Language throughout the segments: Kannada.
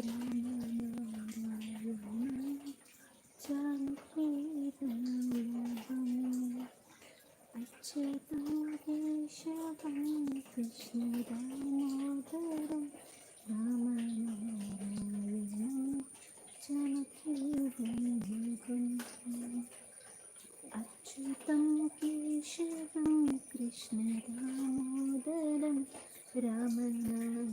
रामनारायण जानकीवल्लभम् अच्युतं केशवं कृष्णदामोदरं रामनारायणं जानकीवल्लभम् अच्युतं केशवं कृष्णदामोदरं रामनारायणं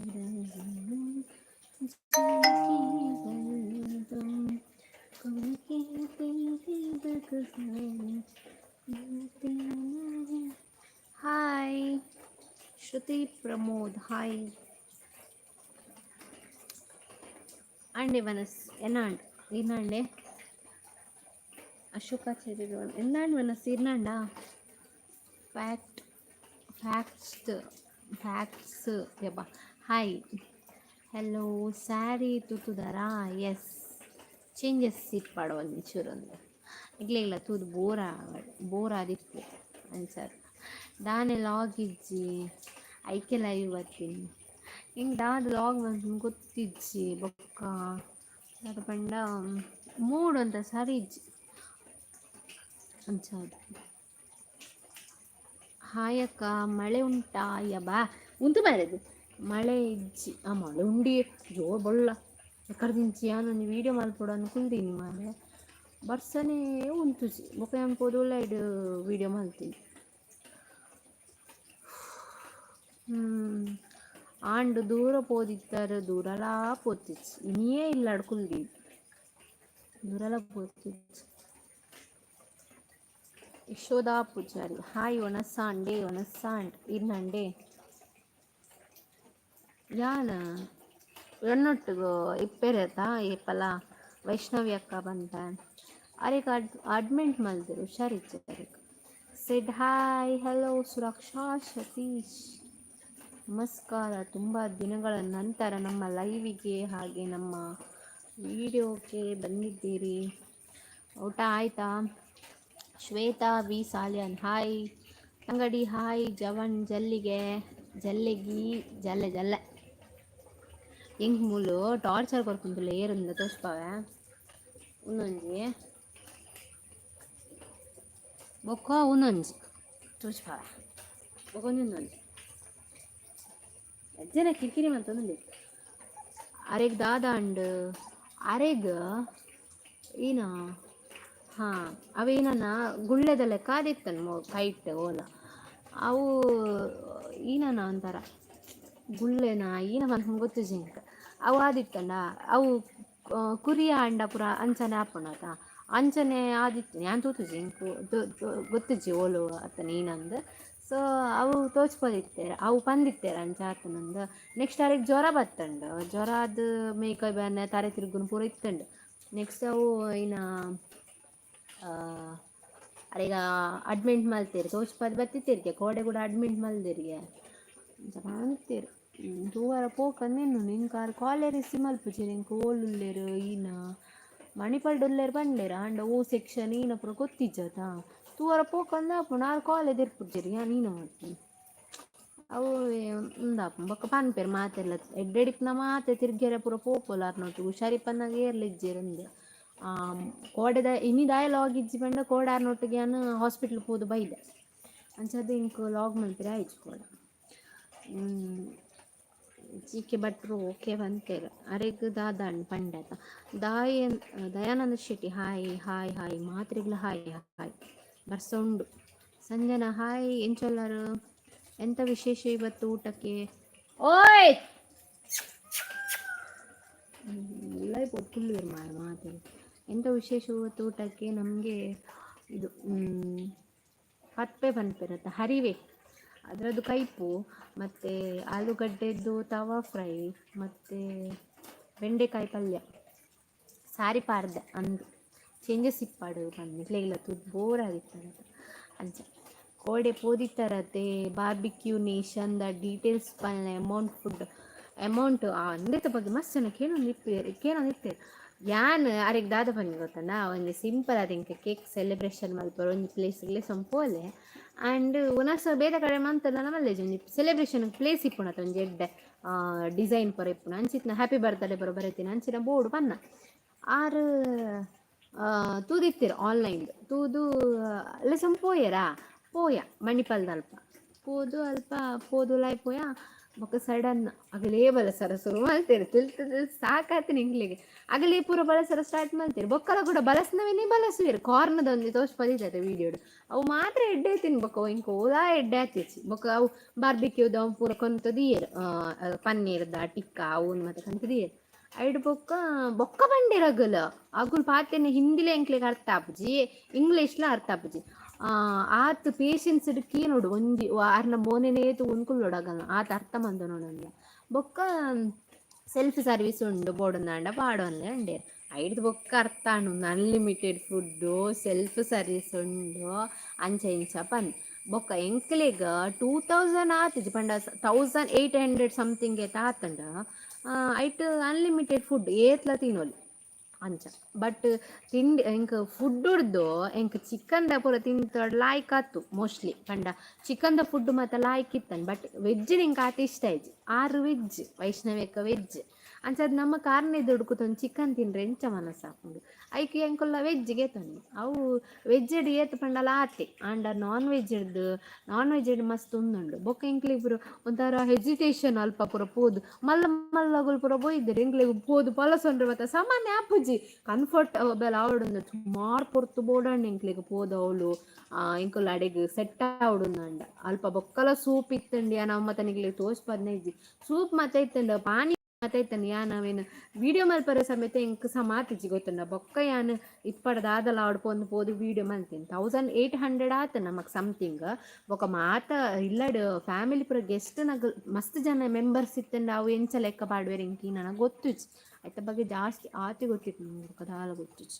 जानकीवल्लभम् ಹಾಯ್ ಶ್ರುತಿ ಪ್ರಮೋದ್ ಹಾಯ್ ಅಂಡೆ ವನಸ್ ಎನ್ನಾಂಡ್ ಇರ್ನಾಂಡೆ ಅಶೋಕಾಚಾರ್ಯ എന്നാണ് മനസ്സ് ഇരുന്നാണ്ട ಫ್ಯಾಕ್ಟ್ಸ್ ಯಬ್ಬ ಹಾಯ್ ಹಲೋ ಸ್ಯಾರಿ ತುತ್ತುದಾರಾ ಎಸ್ ಚೇಂಜಸ್ ಇಟ್ಪಾಡು ಒಂಚೂರು ಒಂದು ಇಲ್ಲ ತೂದು ಬೋರ್ ಆದಿತ್ತು ಅನ್ಸರ್ ದಾನೆ ಲಾಗ್ ಇಜ್ಜಿ ಐಕೆ ಲೈವ್ ಬರ್ತೀನಿ ಹಿಂಗೆ ದಾದ ಲಾಗ್ ಬಂದು ಗೊತ್ತಿಜ್ಜಿ ಬೊಕ್ಕ ಅದು ಪಂಡ ಮೂಡ್ ಅಂತ ಸರಿ ಇಜ್ಜಿ ಅನ್ಸದು ಹಾಯಕ್ಕ ಮಳೆ ಉಂಟಾ ಯಬ್ಬಾ ಉಂಟು ಬರೋದು ಮಳೆ ಇಜ್ಜಿ ಮಳೆ ಉಂಡಿ ಜೋ ಬೊಳ್ಳ ಎಕ್ಕರ್ದಿಂಚಿ ನಾನು ವೀಡಿಯೋ ಮಲ್ಪೊಡು ಅನ್ಕೊಂತೀನಿ ಮಾರೆ ಬರ್ಸನೇ ಉಂತುಜಿ ಬೊಕ ಎಂಪೋದು ಒಳ್ಳೆಡು ವೀಡಿಯೋ ಮಲ್ತೀನಿ ಆಂಡ್ ದೂರ ಪೋದಿತ್ತಾರೆ ದೂರಲ ಪೋತಿಚ್ಚಿ ಇನ್ನೇ ಇಲ್ಲ ಅಡ್ಕುಲ್ದಿ ದೂರಲ ಪೋತಿಚ್ಚಿ ಯಶೋದಾ ಪೂಜಾರಿ ಹಾಯ್ ಒಣಸಾಂಡೆ ಇರ್ನಂಡೆ ಯಾನ ಎನ್ನೊಟ್ಟಿಗೂ ಇಪ್ಪೆರತ ಏಪಲ ವೈಷ್ಣವಿ ಅಕ್ಕ ಬಂತ ಅರೆಗೆ ಅಡ್ಮಿಂಟ್ ಮಲ್ದಿರು ಹುಷಾರಿಚ್ಚೆ ಅರೆಗೆ ಸೆಡ್ ಹಾಯ್ ಹಲೋ ಸುರಕ್ಷಾ ಸತೀಶ್ ನಮಸ್ಕಾರ. ತುಂಬ ದಿನಗಳ ನಂತರ ನಮ್ಮ ಲೈವಿಗೆ ಹಾಗೆ ನಮ್ಮ ವಿಡಿಯೋಕ್ಕೆ ಬಂದಿದ್ದೀರಿ. ಊಟ ಆಯಿತಾ? ಶ್ವೇತಾ ವಿ ಸಾಲ್ಯನ್ ಹಾಯ್ ಅಂಗಡಿ ಹಾಯ್ ಜವನ್ ಜಲ್ಲೆಗಿ ಜಲ್ಲೆ ಹೆಂಗೆ ಮೂಲು ಟಾರ್ಚರ್ ಕೊಡ್ಕೊಂತಿಲ್ಲ ಏರಿಂದ ತೋರಿಸ್ಪಾವೆ ಉನ್ನೊಂಜಿ ಬೊಕ್ಕ ಉನ್ನೊಂಜಿ ತೋರಿಸ್ಪಾವೆ ಬೊಕೊಂದೊಂಜಿ ಜನ ಕಿರಿಕಿರಿ ಮಂತಂದು ಅರೆಗ್ ದಾದ ಅಂಡ್ ಅರೆಗ್ ಏನ ಅವೇನ ಗುಳ್ಳೆದಲ್ಲ ಕಾದಿತ್ತನ್ ಕೈಟ್ ಓಲ ಅವು ಏನನ ಒಂಥರ ಗುಳ್ಳೆನ ಏನ ಬಂತ ಗೊತ್ತು ಜಿಂಕ್ ಅವು ಆದಿತ್ತಂಡ ಅವು ಕುರಿಯ ಅಂಡ ಪುರ ಅಂಚನೆ ಹಾಪಣತ ಅಂಚನೆ ಆದಿತ್ತು ನಾನು ತೂತು ಜಿಂಕ್ ಗೊತ್ತುಜಿ ಓಲು ಅತ್ತನ ಏನಂದು ಸೊ ಅವು ತೋಚ್ಪದಿತ್ತೇರ ಅವು ಪಂದಿತ್ತೇರ ಅಂಚ ಆತನಂದು ನೆಕ್ಸ್ಟ್ ಅವ್ರಿಗೆ ಜ್ವರ ಬತ್ತಂಡು ಜ್ವರ ಅದು ಮೇಕೈ ಬ್ಯಾನೆ ತರೆ ತಿರುಗುನು ಪೂರ ಇತ್ತಂಡು ನೆಕ್ಸ್ಟ್ ಅವು ಇನ್ನು ಅರೆಗ ಅಡ್ಮಿಂಟ್ ಮಲ್ತೀರಿ ತೋಚ್ಪದ ಬತ್ತಿತ್ತೀರಿಗೆ ಕೋಡೆ ಕೂಡ ಅಡ್ಮಿಂಟ್ ಮಲ್ದಿರಿಗೆ ಅಂತೀರಿ ದೂರ ಪೋಕಂದೇನು ನಿಂಗೆ ಕಾಲೇರಿಸಿ ಮಲ್ಪುಜಿ ನಿಂಗೆ ಓಲುಲ್ಲೇರು ಈನ ಮಣಿಪಾಲ್ ಡೊಲ್ಲೇರು ಬಂಡೇರ ಅಂಡ ಓ ಸೆಕ್ಷನ್ ಈನ ಪುರ ಗೊತ್ತಿಜ್ಜತ ತೂವರ ಪೋಕಂದ ಪುನಃ ಕಾಲೇಜ್ ಇರ್ಪುಡ್ಜಿರಿ ನೀನು ಮಾಡ್ತೀನಿ ಅವು ಉಂದಾಪ ಬೊಕ್ಕ ಪಾನ್ಪೇರು ಮಾತೆಲ್ಲ ಎಡ್ಡೆಡಿಪ್ನ ಮಾತೆ ತಿರ್ಗ್ಯಾರ ಪೂರ ಪೋಪೋಲಾರ್ನೊಟ್ಟು ಹುಷಾರಿಪ್ಪನ್ನಾಗ ಏರ್ಲಿಜ್ಜೇರಂದೆ ಕೋಡೆದ ಇನ್ನಿದಾಯ ಲಾಗ್ ಇಜ್ಜಿ ಬಂಡ ಕೋಡಾರ್ನೊಟ್ಟಿಗೆ ನಾನು ಹಾಸ್ಪಿಟ್ಲ್ ಹೋದು ಬೈದೆ ಅಂಚದು ಇಂಕ್ ಲಾಗ್ ಮಲ್ಪಿರ ಆಯ್ತು ಕೋಡ ಚೀಕೆ ಭಟ್ರು ಓಕೆ ಬಂತೇರು ಅರೆಗ್ ದಾದಾಂಡ್ ಪಂಡತ Dayananda Shetty hi hi hi ಮಾತ್ರೆಗ್ಲ ಹಾಯ್ ಹಾಯ್ ಬರ್ಸ ಉಂಡು ಸಂಜನಾ ಹಾಯ್ ಎಂಚೊಲ್ಲರು ಎಂಥ ವಿಶೇಷ ಇವತ್ತು ಊಟಕ್ಕೆ ಓಯ್ ಎಲ್ಲ ಫುಲ್ ಮಾತು ಎಂಥ ವಿಶೇಷ ಇವತ್ತು ಊಟಕ್ಕೆ ನಮಗೆ ಇದು ಹಪ್ಪೆ ಬಂತಿರುತ್ತೆ ಹರಿವೆ ಅದರದ್ದು ಕೈಪು ಮತ್ತು ಆಲೂಗಡ್ಡೆದ್ದು ತವಾ ಫ್ರೈ ಮತ್ತು ಬೆಂಡೆಕಾಯಿ ಪಲ್ಯ ಸಾರಿ ಪಾರ್ದೆ ಅಂದು ಚೇಂಜಸ್ ಇಪ್ಪಾಡು ಬಂದು ಇಲ್ಲ ತುದ್ದು ಬೋರ್ ಆಗಿತ್ತು ಅಂಚ ಕೋಡೆ ಪೋದಿತ್ತರತ್ತೆ ಬಾರ್ಬಿಕ್ಯೂ ನೇಷನ್ ದ ಡೀಟೇಲ್ಸ್ ಪಲ್ಲೆ ಅಮೌಂಟ್ ಅಂದಿತ್ತ ಬಗ್ಗೆ ಮಸ್ತ್ ಜನ ಕೇಳೋನಿತ್ತೇರು ಯಾನ್ ಅರೆಗೆ ದಾದ ಬನ್ನಿ ಗೊತ್ತಂಡ ಒಂದು ಸಿಂಪಲ್ ಅದು ಇಂಕ ಕೇಕ್ ಸೆಲೆಬ್ರೇಷನ್ ಮಲ್ಪರು ಒಂದು ಪ್ಲೇಸ್ಗೆ ಸಂಪೋಲೆ ಆ್ಯಂಡ್ ಒಂದೊಂದು ಬೇರೆ ಕಡೆ ಮಂತಲ್ಲ ನಮ್ಮಲ್ಲೇ ಒಂದು ಸೆಲೆಬ್ರೇಷನ್ ಪ್ಲೇಸ್ ಇಪ್ಪುಣತ್ತ ಒಂದು ಎಡ್ಡೆ ಡಿಸೈನ್ ಪರ ಇಪ್ಪುನ ಅಂಚಿತ್ನ ಹ್ಯಾಪಿ ಬರ್ತ್ಡೇ ಪರ ಬರೀತೀನಿ ಅಂಚಿನ ಬೋರ್ಡು ಪನ್ನ ಆರು ತೂದಿತ್ತಿರು ಆನ್ಲೈನ್ ತೂದು ಲೆಸಂ ಪೋಯರಾ ಪೋಯ ಮಣಿಪಾಲ್ದ ಅಲ್ಪ ಪೋದು ಅಲ್ಪ ಪೋದು ಲಾಯ್ ಪೋಯ ಬೊಕ್ಕ ಸಡನ್ ಅಗಲೇ ಬಳಸರ ಶುರು ಮಾಡ್ತೀರಿ ತಿಳ್ತದ ಸಾಕಾತು ನಿಂಗ್ಲಿಗೆ ಅಗಲೇ ಪೂರ ಬಳಸರ ಸ್ಟಾರ್ಟ್ ಮಾಡ್ತೀರಿ ಬೊಕ್ಕಲ ಕೂಡ ಬಳಸ್ನವೇನೇ ಬಳಸುವಿರು ಕಾರ್ನದೊಂದು ತೋರ್ಸ್ ಪದಿತದೆ ವೀಡಿಯೋಡು ಅವು ಮಾತ್ರ ಎಡ್ಡೆ ತಿನ್ ಬೊಕ್ಕ ಇಂಕ ಓಲಾ ಎಡ್ಡೆ ಆತಿಚ್ಚಿ ಬೊಕ್ಕ ಅವು ಬಾರ್ಬಿಕ್ಯೂದ ಅವು ಪೂರ ಕೊಂತದಿಯರು ಪನ್ನೀರ್ದ ಟಿಕ್ಕ ಅವನ್ ಮತ್ತೆ ಕಂತದಿಯರು ಐಡ್ ಬೊಕ್ಕ ಬೊಕ್ಕ ಬಂಡಿರಗಲ ಅಗುಲ್ ಪಾತೆನೆ ಹಿಂದಿಲೆ ಎಂಕ್ಲೆಗ್ ಅರ್ಥ ಆಪುಜಿ ಇಂಗ್ಲೀಷ್ಲ ಅರ್ಥ ಆಪುಜಿ ಆತ್ ಪೇಷನ್ಸ್ ಇಡ್ಕಿ ನೋಡು ಒಂಜಿ ಆರ್ನ ಮೋನೆನೇತು ಉನ್ಕುಲ್ಲೊಡಗಲ್ಲ ಆತ ಅರ್ಥ ಮಂದ ನೋಡಲ್ಲ ಬೊಕ್ಕ ಸೆಲ್ಫ್ ಸರ್ವಿಸ್ ಉಂಡು ಬೋಡಂದಾಂಡ ಪಾಡೋನ್ಲೆ ಅಂಡೆ ಐಡ್ದು ಬೊಕ್ಕ ಅರ್ಥ ಆಂಡು ಅನ್ಲಿಮಿಟೆಡ್ ಫುಡ್ಡು ಸೆಲ್ಫ್ ಸರ್ವಿಸ್ ಉಂಡು ಅಂಚ ಇಂಚ ಪನ್ ಬೊಕ್ಕ ಎಂಕ್ಲೆಗ್ 2000 ಆತಿಜಿ ಪಂಡ 1800 ಸಮಥಿಂಗ್ ಏತ ಆತಂಡ ಐಟ್ ಅನ್ಲಿಮಿಟೆಡ್ ಫುಡ್ ಏತ್ಲ ತಿನ್ನೋಲಿ ಅಂಚ ಬಟ್ ತಿಂಡಿ ಎಂಕ್ ಫುಡ್ ಉಡ್ದು ಎಂಕ್ ಚಿಕನ್ದ ಪೂರ ತಿಂತಡ್ ಲಾಯ್ಕ್ ಆತು ಮೋಸ್ಟ್ಲಿ ಪಂಡ ಚಿಕನ್ದ ಫುಡ್ ಮಾತ ಲಾಯ್ಕ್ ಇತ್ತನ್ ಬಟ್ ವೆಜ್ ನಿಂಗೆ ಆತ ಇಷ್ಟ ಆಯ್ತು 6 ವೆಜ್ ವೈಷ್ಣವೇಕ ವೆಜ್ ಅಂಚದ್ ನಮ್ಮ ಕಾರ್ನೆ ದುಡ್ಕುತೊಂದು ಚಿಕನ್ ತಿನ್ರೆ ಎಂಚ ಮನಸ್ಸು ಹಾಕೊಂಡು ಐಕೆ ಎಂಕೊಲ್ಲ ವೆಜ್ಗೆ ತಂದು ಅವು ವೆಜ್ ಏತ್ ಪಂಡಲ ಆತೆ ಆಂಡ ನಾನ್ ವೆಜ್ ಮಸ್ತ್ ಉಂದುಂಡು ಬೊಕ್ಕ ಎಂಕ್ಲಿಬ್ರು ಒಂಥರ ಹೆಜಿಟೇಷನ್ ಅಲ್ಪ ಪೂರ ಪೋದು ಮಲ್ಲ ಮಲ್ಲಗಳು ಪೂರ ಬೋಯ್ದರು ಎಂಕ್ಲಿಗೆ ಪೋದು ಪಲಸೊಂಡ್ರೆ ಮತ್ತೆ ಸಾಮಾನ್ಯ ಆಪುಜಿ ಕಂಫರ್ಟಬಲ್ ಆವಡೊಂದು ಸುಮಾರು ಪೊರ್ತು ಬೋಡಾಂಡ್ ಎಂಕ್ಲಿಗೆ ಪೋದು ಅವಳು ಎಂಕೊಲ್ಲ ಅಡೆಗ್ ಸೆಟ್ ಆವಡುಂದಂಡ ಅಲ್ಪ ಬೊಕ್ಕಲ ಸೂಪ್ ಇತ್ತಂಡಿ ನಾವು ಮತ್ತೆ ನಿಗ್ಲಿಗೆ ತೋರ್ಸ್ಪದ್ನೈಜಿ ಸೂಪ್ ಮತ್ತೆ ಇತ್ತಂಡ ಪಾನಿ ಮಾತಾಯ್ತಾನೆ ನಾವೇನು ವಿಡಿಯೋ ಮಲ್ಪರ ಸಮೇತ ಎಂಕ್ ಸಹ ಮಾತಿಜಿ ಗೊತ್ತುಂಡ ಬೊಕ್ಕ ಯಾನು ಇಪ್ಪಡ್ದು ಆದಲ್ಲ ಆಡ್ಪೊಂದು ಪೋದು ವಿಡಿಯೋ ಮಲ್ತೀನಿ 1800 ಆತ ನಮಕ್ ಸಮಥಿಂಗ್ ಬೊಕ್ಕ ಮಾತ ಇಲ್ಲಡ್ ಫ್ಯಾಮಿಲಿ ಪೂರ ಗೆಸ್ಟ್ ನಗ ಮಸ್ತ್ ಜನ ಮೆಂಬರ್ಸ್ ಇತ್ತಂಡ ಅವು ಎಂಚ ಲೆಕ್ಕ ಪಾಡ್ವೇರು ಎಂಕಿ ನನಗೆ ಗೊತ್ತುಜಿ ಆಯ್ತ ಬಗ್ಗೆ ಜಾಸ್ತಿ ಆತಿ ಗೊತ್ತಿತ್ತು ನಂಗೆ ಕದಾಲ ಗೊತ್ತುಜಿ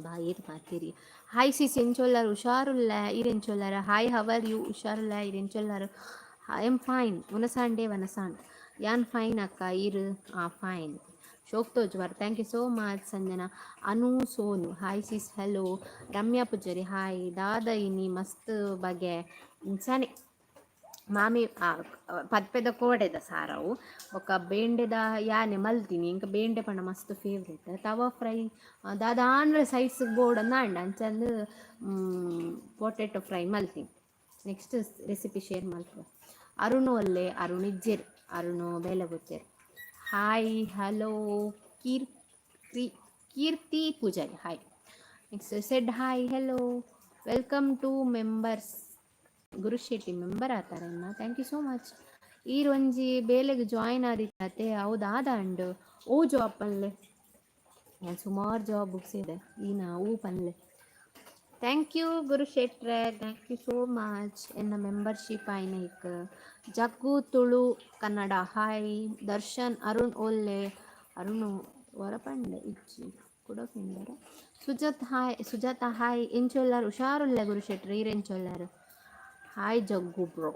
ಬಾ ಏತ್ ಪಾತೀರಿ ಹಾಯ್ ಸಿಸ್ ಎಂಚೊಲ್ಲಾರು ಹುಷಾರುಲ್ಲ ಇರೆಂಚೊಲ್ಲಾರ ಹಾಯ್ ಹವರ್ ಯು ಹುಷಾರುಲ್ಲ ಇರೆಂಚೊಲ್ಲಾರು ಐ ಎಮ್ ಫೈನ್ ಉನಸಾಂಡೆ ವನಸಾಂಡ್ ಯಾನ್ ಫೈನ್ ಅಕ್ಕ ಇರು ಫೈನ್ ಶೋಕ್ತೋಜ್ವರ್ thank you so much Sanjana Anu Sonu hi sis hello Ramya Poojari hi ದಾದ ಇನಿ ಮಸ್ತ್ ಬಗೆ ಸನೆ ಮಾಮಿ ಪದ್ಪೆದ ಕೋಡೆದ ಸಾರವು ఒక ಬೇಂಡೆದ ಯಾನೆ ಮಲ್ತೀನಿ ಇಂಕ ಬೇಂಡೆ ಪಂಡ ಮಸ್ತ್ ಫೇವ್ರೇಟ್ ತವಾ ಫ್ರೈ ದಾದಾಂಡ್ರೆ ಸೈಡ್ಸ್ ಬೋರ್ಡನ್ನ ಅಂಡ ಅಂಚಂದು ಪೊಟೆಟೊ ಫ್ರೈ ಮಲ್ತೀನಿ ನೆಕ್ಸ್ಟ್ ರೆಸಿಪಿ ಶೇರ್ ಮಾಡ್ತೀವಿ ಅರುಣ್ ಒಲ್ಲೆ ಅರುಣ್ ಇಜ್ಜೆರ್ ಅರುಣು ಬೇಲೆ ಗೊತ್ತೇರು hi hello Keerthi Poojari hi next ಸೆಡ್ hi hello welcome to members Gurushetti member ಆತಾರನ್ನ ಥ್ಯಾಂಕ್ ಯು ಸೋ ಮಚ್ ಈ ಒಂಜಿ ಬೇಲೆಗೆ ಜಾಯಿನ್ ಆದಿತ್ತೆ ಹೌದಾದ ಅಂಡು ಓ ಜಾಬ್ ಪನ್ಲೆ ನಾನು ಸುಮಾರು ಜಾಬ್ ಬುಕ್ಸ್ ಇದೆ ಈನ ಹೂ ಪನ್ಲೆ ಥ್ಯಾಂಕ್ ಯು ಗುರುಶೆಟ್ರೆ ಥ್ಯಾಂಕ್ ಯು ಸೋ ಮಚ್ ಎನ್ನ ಮೆಂಬರ್ಶಿಪ್ ಆಯ್ನೈಕ್ ಜಗ್ಗು ತುಳು ಕನ್ನಡ ಹಾಯ್ ದರ್ಶನ್ ಅರುಣ್ ಒಲ್ಲೆ ಅರುಣ್ ಹೊರಪಂಡೆ ಇಚ್ಚಿ ಕೂಡ ಫಿಂಡರ ಸುಜಾತ ಹಾಯ್ ಎಂಚೊಲ್ಲಾರು ಹುಷಾರುಲ್ಲ ಗುರುಶೆಟ್ರೆ ಈರೆಂಚೊಲ್ಲಾರು ಹಾಯ್ ಜಗ್ಗು ಬ್ರೋ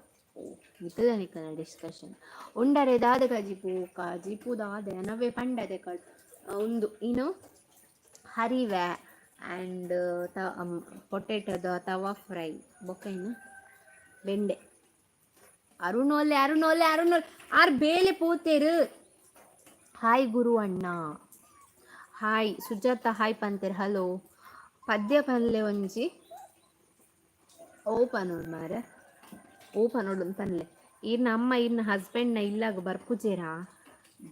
ಇತ್ತದ ನಿಕ್ಕನ ಡಿಸ್ಕಷನ್ ಉಂಡರೆ ದಾದ ಕಾಜಿಪು ದಾದ ನವೆ ಪಂಡದೆ ಒಂದು ಇನ್ನು ಹರಿವೆ ಆ್ಯಂಡ್ ಪೊಟೆಟೊದ ತವಾ ಫ್ರೈ ಬೊಕ್ಕ ಇನ್ನು ಬೆಂಡೆ ಅರುಣೋಲೆ ಆರ್ ಬೇಲೆ ಪೋತೇರು ಹಾಯ್ ಗುರು ಅಣ್ಣ ಹಾಯ್ ಸುಜಾತ ಹಾಯ್ ಪಂತೇರು ಹಲೋ ಪದ್ಯ ಪನ್ಲೆ ಒಂಜಿ ಓಪನೋಡು ಮಾರೆ ಓಪನೋಡು ಪನ್ಲೆ ಈರ್ನ ಅಮ್ಮ ಈರ್ನ ಹಸ್ಬೆಂಡ್ನ ಇಲ್ಲಾಗ ಬರ್ಪುಜೇರಾ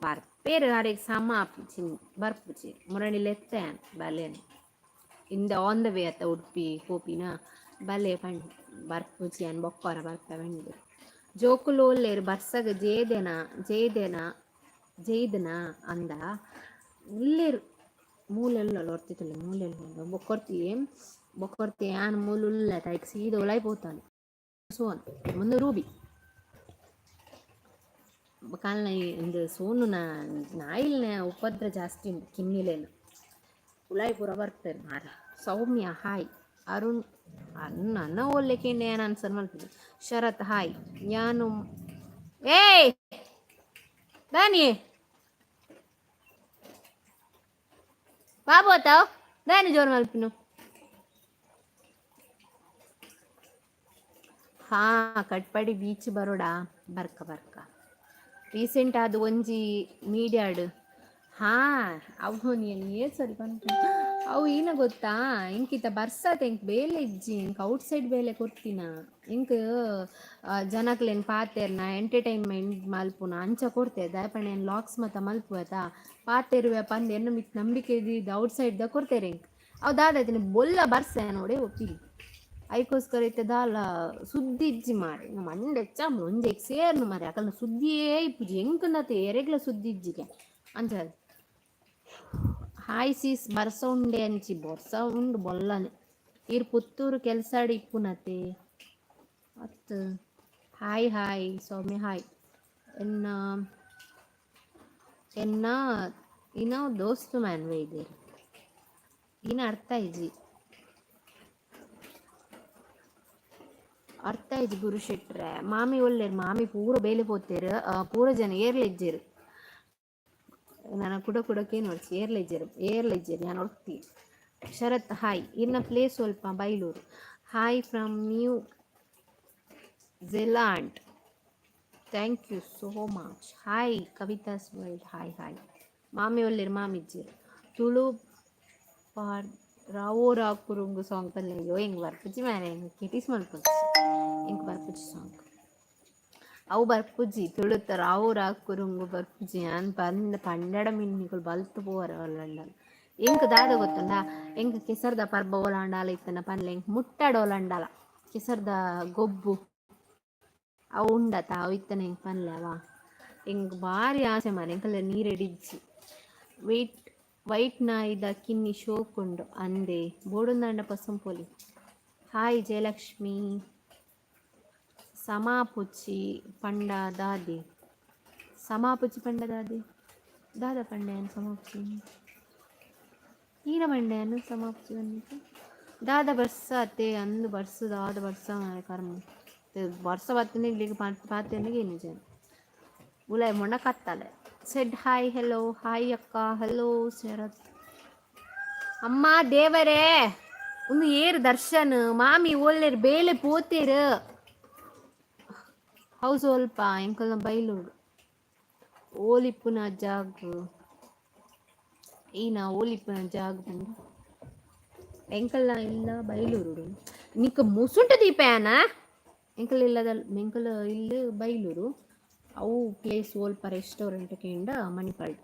ಬರ್ಪೇರು ಅರೆಗೆ ಸಮ ಆಪುಜಿನಿ ಬರ್ಪುಜಿ ಮುರಣಿ ಲೆತ್ತೆ ಬಲೇನು ಇಂದ ಆನ್ ದ ವೇ ಅತ್ತ ಉಡುಪಿ ಕೋಪಿನ ಬಲೆ ಪಂಡು ಬರ್ಪುಜಿ ಅನ್ ಬೊಕ್ಕರ ಬರ್ಪ ಬಂಡು ಜೋಕುಲು ಒಲ್ಲೇರು ಬರ್ಸಗ ಜೇದನ ಅಂದ ಇಲ್ಲೇರು ಮೂಲೆಲ್ಲ ಹೊರ್ತಿತ್ತಲ್ಲ ಮೂಲೆಲ್ಲ ಬೊಕ್ಕೊರ್ತಿ ಆನ್ ಮೂಲುಲ್ಲ ತೈಕ್ ಸೀದ ಒಳೈ ಪೋತಾನೆ ಸೋನ್ ಮುಂದೆ ರೂಬಿ ಕಾಲ್ನ ಇಂದು ಸೋನು ನಾಯಿಲ್ನ ಉಪದ್ರ ಜಾಸ್ತಿ ಉಂಟು ಕಿಮ್ಮಿಲೇನು ಉಳಾಯಿ ಪೂರ ಬರ್ತಾರೆ ಮಾರ ಸೌಮ್ಯ ಹಾಯ್ ಅರುಣ್ ನನ್ನ ಓದ್ಲಿಕ್ಕೆ ಏನು ಆನ್ಸರ್ ಮಾಡ್ತೀನಿ ಶರತ್ ಹಾಯ್ ನಾನು ಏಯ್ ದಾನಿ ಬಾಬು ಆತಾವ್ ದಾನಿ ಜೋರು ಮಲ್ಪಿನು ಹಾ ಕಟ್ಪಾಡಿ ಬೀಚ್ ಬರೋಡಾ ಬರ್ಕ ರೀಸೆಂಟ್ ಆದ ಒಂಜಿ ಮೀಡಿಯಾಡ್ ಹಾ ಅವು ನೀನು ಸರಿ ಬಂತು ಅವು ಈನ ಗೊತ್ತಾ ಇಂಕಿತ ಬರ್ಸತ್ ಎಂಕ್ ಬೇಲೆ ಇಜ್ಜಿ ಇಂಕ್ ಔಟ್ಸೈಡ್ ಬೇಲೆ ಕೊರ್ತಿನ ಇಂಕ್ ಜನಕ್ಲೆನ್ ಪಾತೆರ್ನ ಎಂಟರ್ಟೈನ್ಮೆಂಟ್ ಮಲ್ಪುನ ಅಂಚ ಕೊಡ್ತೆ ದಾಯಪಂಡ ಏನು ಲಾಕ್ಸ್ ಮತ್ತ ಮಲ್ಪುವತ ಪಾತೆರುವೆ ಪಂದ್ ಎನ್ನು ಮಿತ್ ನಂಬಿಕೆ ಇದ್ದ ಔಟ್ಸೈಡ್ ದ ಕೊಡ್ತೇರೆ ಇಂಕ್ ಅವು ದಾದಾಯ್ತಿನ ಬೊಲ್ಲ ಬರ್ಸೆ ನೋಡೆ ಒಪ್ಪಿಲಿ ಐಕೋಸ್ಕರ ಇತ್ತೆ ದಾಲ ಸುದ್ದಿ ಇಜ್ಜಿ ಮಾರಿ ಮಂಡೆ ಎಚ್ಚ ಒಂಜೆಗ್ ಸೇರ್ನು ಮಾರಿ ಅಕಲ್ನ ಸುದ್ದಿಯೇ ಇಪ್ಪುಜಿ ಎಂಕನತೆ ಎರೆಗ್ಲ ಸುದ್ದಿ ಇಜ್ಜಿಗೆ ಅಂಚ ಹಾಯ್ ಸೀಸ್ ಬರ್ಸ ಉಂಡೆ ಅಂಚಿ ಬರ್ಸ ಉಂಡು ಬೊಲ್ಲನೆ ಇರ್ ಪುತ್ತೂರು ಕೆಲ್ಸಾಡಿ ಇಪ್ಪುನತೆ ಅತ್ ಹಾಯ್ ಹಾಯ್ ಸೌಮ್ಯ ಹಾಯ್ ಎನ್ನ ಎನ್ನ ಇನ್ನ ದೋಸ್ತು ಮ್ಯಾನ್ವೆ ಇದೆ ಇನ್ನ ಅರ್ಥ ಇಜ್ಜಿ ಅರ್ಥ ಇಜ್ಜಿ ಗುರು ಶೆಟ್ರೆ ಮಾಮಿ ಒಳ್ಳೆರು ಮಾಮಿ ಪೂರ ಬೇಲೆ ಪೋತೇರು ಪೂರ ಜನ ಏರ್ಲೆಜ್ಜೇರು ನಾನು ಕುಡಕ್ಕೆ ನೋಡ್ಸಿ ಏರ್ಲೆಜ್ಜೇರು ನಾನು ಹೊಡ್ತಿ ಶರತ್ ಹಾಯ್ ಇನ್ನ ಪ್ಲೇಸ್ ಸ್ವಲ್ಪ Bailur hi from New Zealand thank you so much hi Kavitha's world hi hi ಮಾಮಿ ಒಳ್ಳೆರು ಮಾಮಿಜ್ಜೇರು ತುಳು ಪಾಡ್ ರಾವೋ ರಾಕುರುಂಗು ಸಾಂಗ್ ಪಲ್ಲೆಯೋ ಹೆಂಗೆ ಬರ್ಪುಜಿ ಮ್ಯಾರೆ ಹೆಂಗೆ ಕಿಟೀಸ್ ಮಲ್ಪುಜಿ ಹೆಂಗೆ ಬರ್ಪುಜಿ ಸಾಂಗ್ ಅವು ಬರ್ಪುಜಿ ತುಳುತ್ತ ರಾವು ರಾಕುರುಂಗು ಬರ್ಪುಜಿ ನಾನು ಪಂಡಡ ಮಿನ್ನಿಗಳು ಬಲ್ತು ಪೋವರ ಒಲ್ಲಂಡಲ್ ಎಂಕ್ ದಾದ ಗೊತ್ತಂಡ ಎಂಕ್ ಕೆಸರ್ದ ಪರ್ಬ ಓಲಾಂಡಾಲ ಇತ್ತನ ಪನ್ಲೆ ಎಂಕ್ ಮುಟ್ಟಾಡ ಓಲಾಂಡಾಲ ಕೆಸರ್ದ ಗೊಬ್ಬು ಅವು ಉಂಡತ ಅವು ಇತ್ತನ ಹೆಂಗೆ ಪನ್ಲೆ ಅವ ಎಂಕ್ ಭಾರಿ ಆಸೆ ಮಾರಿ ಎಂಕಲ್ಲ ನೀರೆಡಿಜ್ಜಿ ವೈಟ್ ನಾಯಿದ ಕಿನ್ನಿ ಶೋಕುಂಡು ಅಂದೆ ಬೋಡುಂದಾಂಡ ಪಸಂಪೊಲಿ ಹಾಯ್ ಜಯಲಕ್ಷ್ಮಿ ಸಮಾಪುಚಿ ಪಂಡ ದಾದಿ ಸಮಾಪುಚಿ ಪಂಡ ದಾದಿ ದಾದ ಪಂಡೆಯನ್ನು ಸಮಾಪುಚಿ ಈರ ಪಂಡೆಯನ್ನು ಸಮಾಪುಚಿ ಬಂದಿತ್ತು ದಾದ ಬರ್ಸ ಅತ್ತೆ ಅಂದು ಬರ್ಸದಾದ ಬರ್ಸ ಕರ್ಮ ವರ್ಷ ಬತ್ತನೆ ಇಲ್ಲಿಗೆ ಪಾತ್ರೆನಿಗೆ ಏನು ಜನ ಉಲಾಯ ಮೊಂಡ ಕತ್ತಲೆ ಸೆಡ್ ಹಾಯ್ ಹೆಲೋ ಹಾಯ್ ಅಕ್ಕ ಹಲೋ ಶರತ್ ಅಮ್ಮ ದೇವರೇ ಒಂದು ಏರು ದರ್ಶನ್ ಮಾಮಿ ಒಳ್ಳೆರು ಬೇಲೆ ಪೋತೇರು ಹೌ ಸ್ವಲ್ಪ ಎಂಕಲ್ನ ಬೈಲೂರು ಓಲಿಪ್ಪುನ ಜಾಗ್ ಈನ ಓಲಿಪ್ಪುನ ಜಾಗ್ ಬಂದು ಎಂಕಲ್ನ ಇಲ್ಲ ಬೈಲೂರು ನಿಕ್ಕ ಮುಸುಂಟ ದೀಪಯಾನ ಎಂಕಲ್ ಇಲ್ಲದ ಎಂಕಲ್ ಇಲ್ಲಿ ಬೈಲೂರು ಅವು ಪ್ಲೇಸ್ ಓಲ್ಪ ರೆಸ್ಟೋರೆಂಟ್ ಕೇಂಡ ಮಣಿಪಾಲ್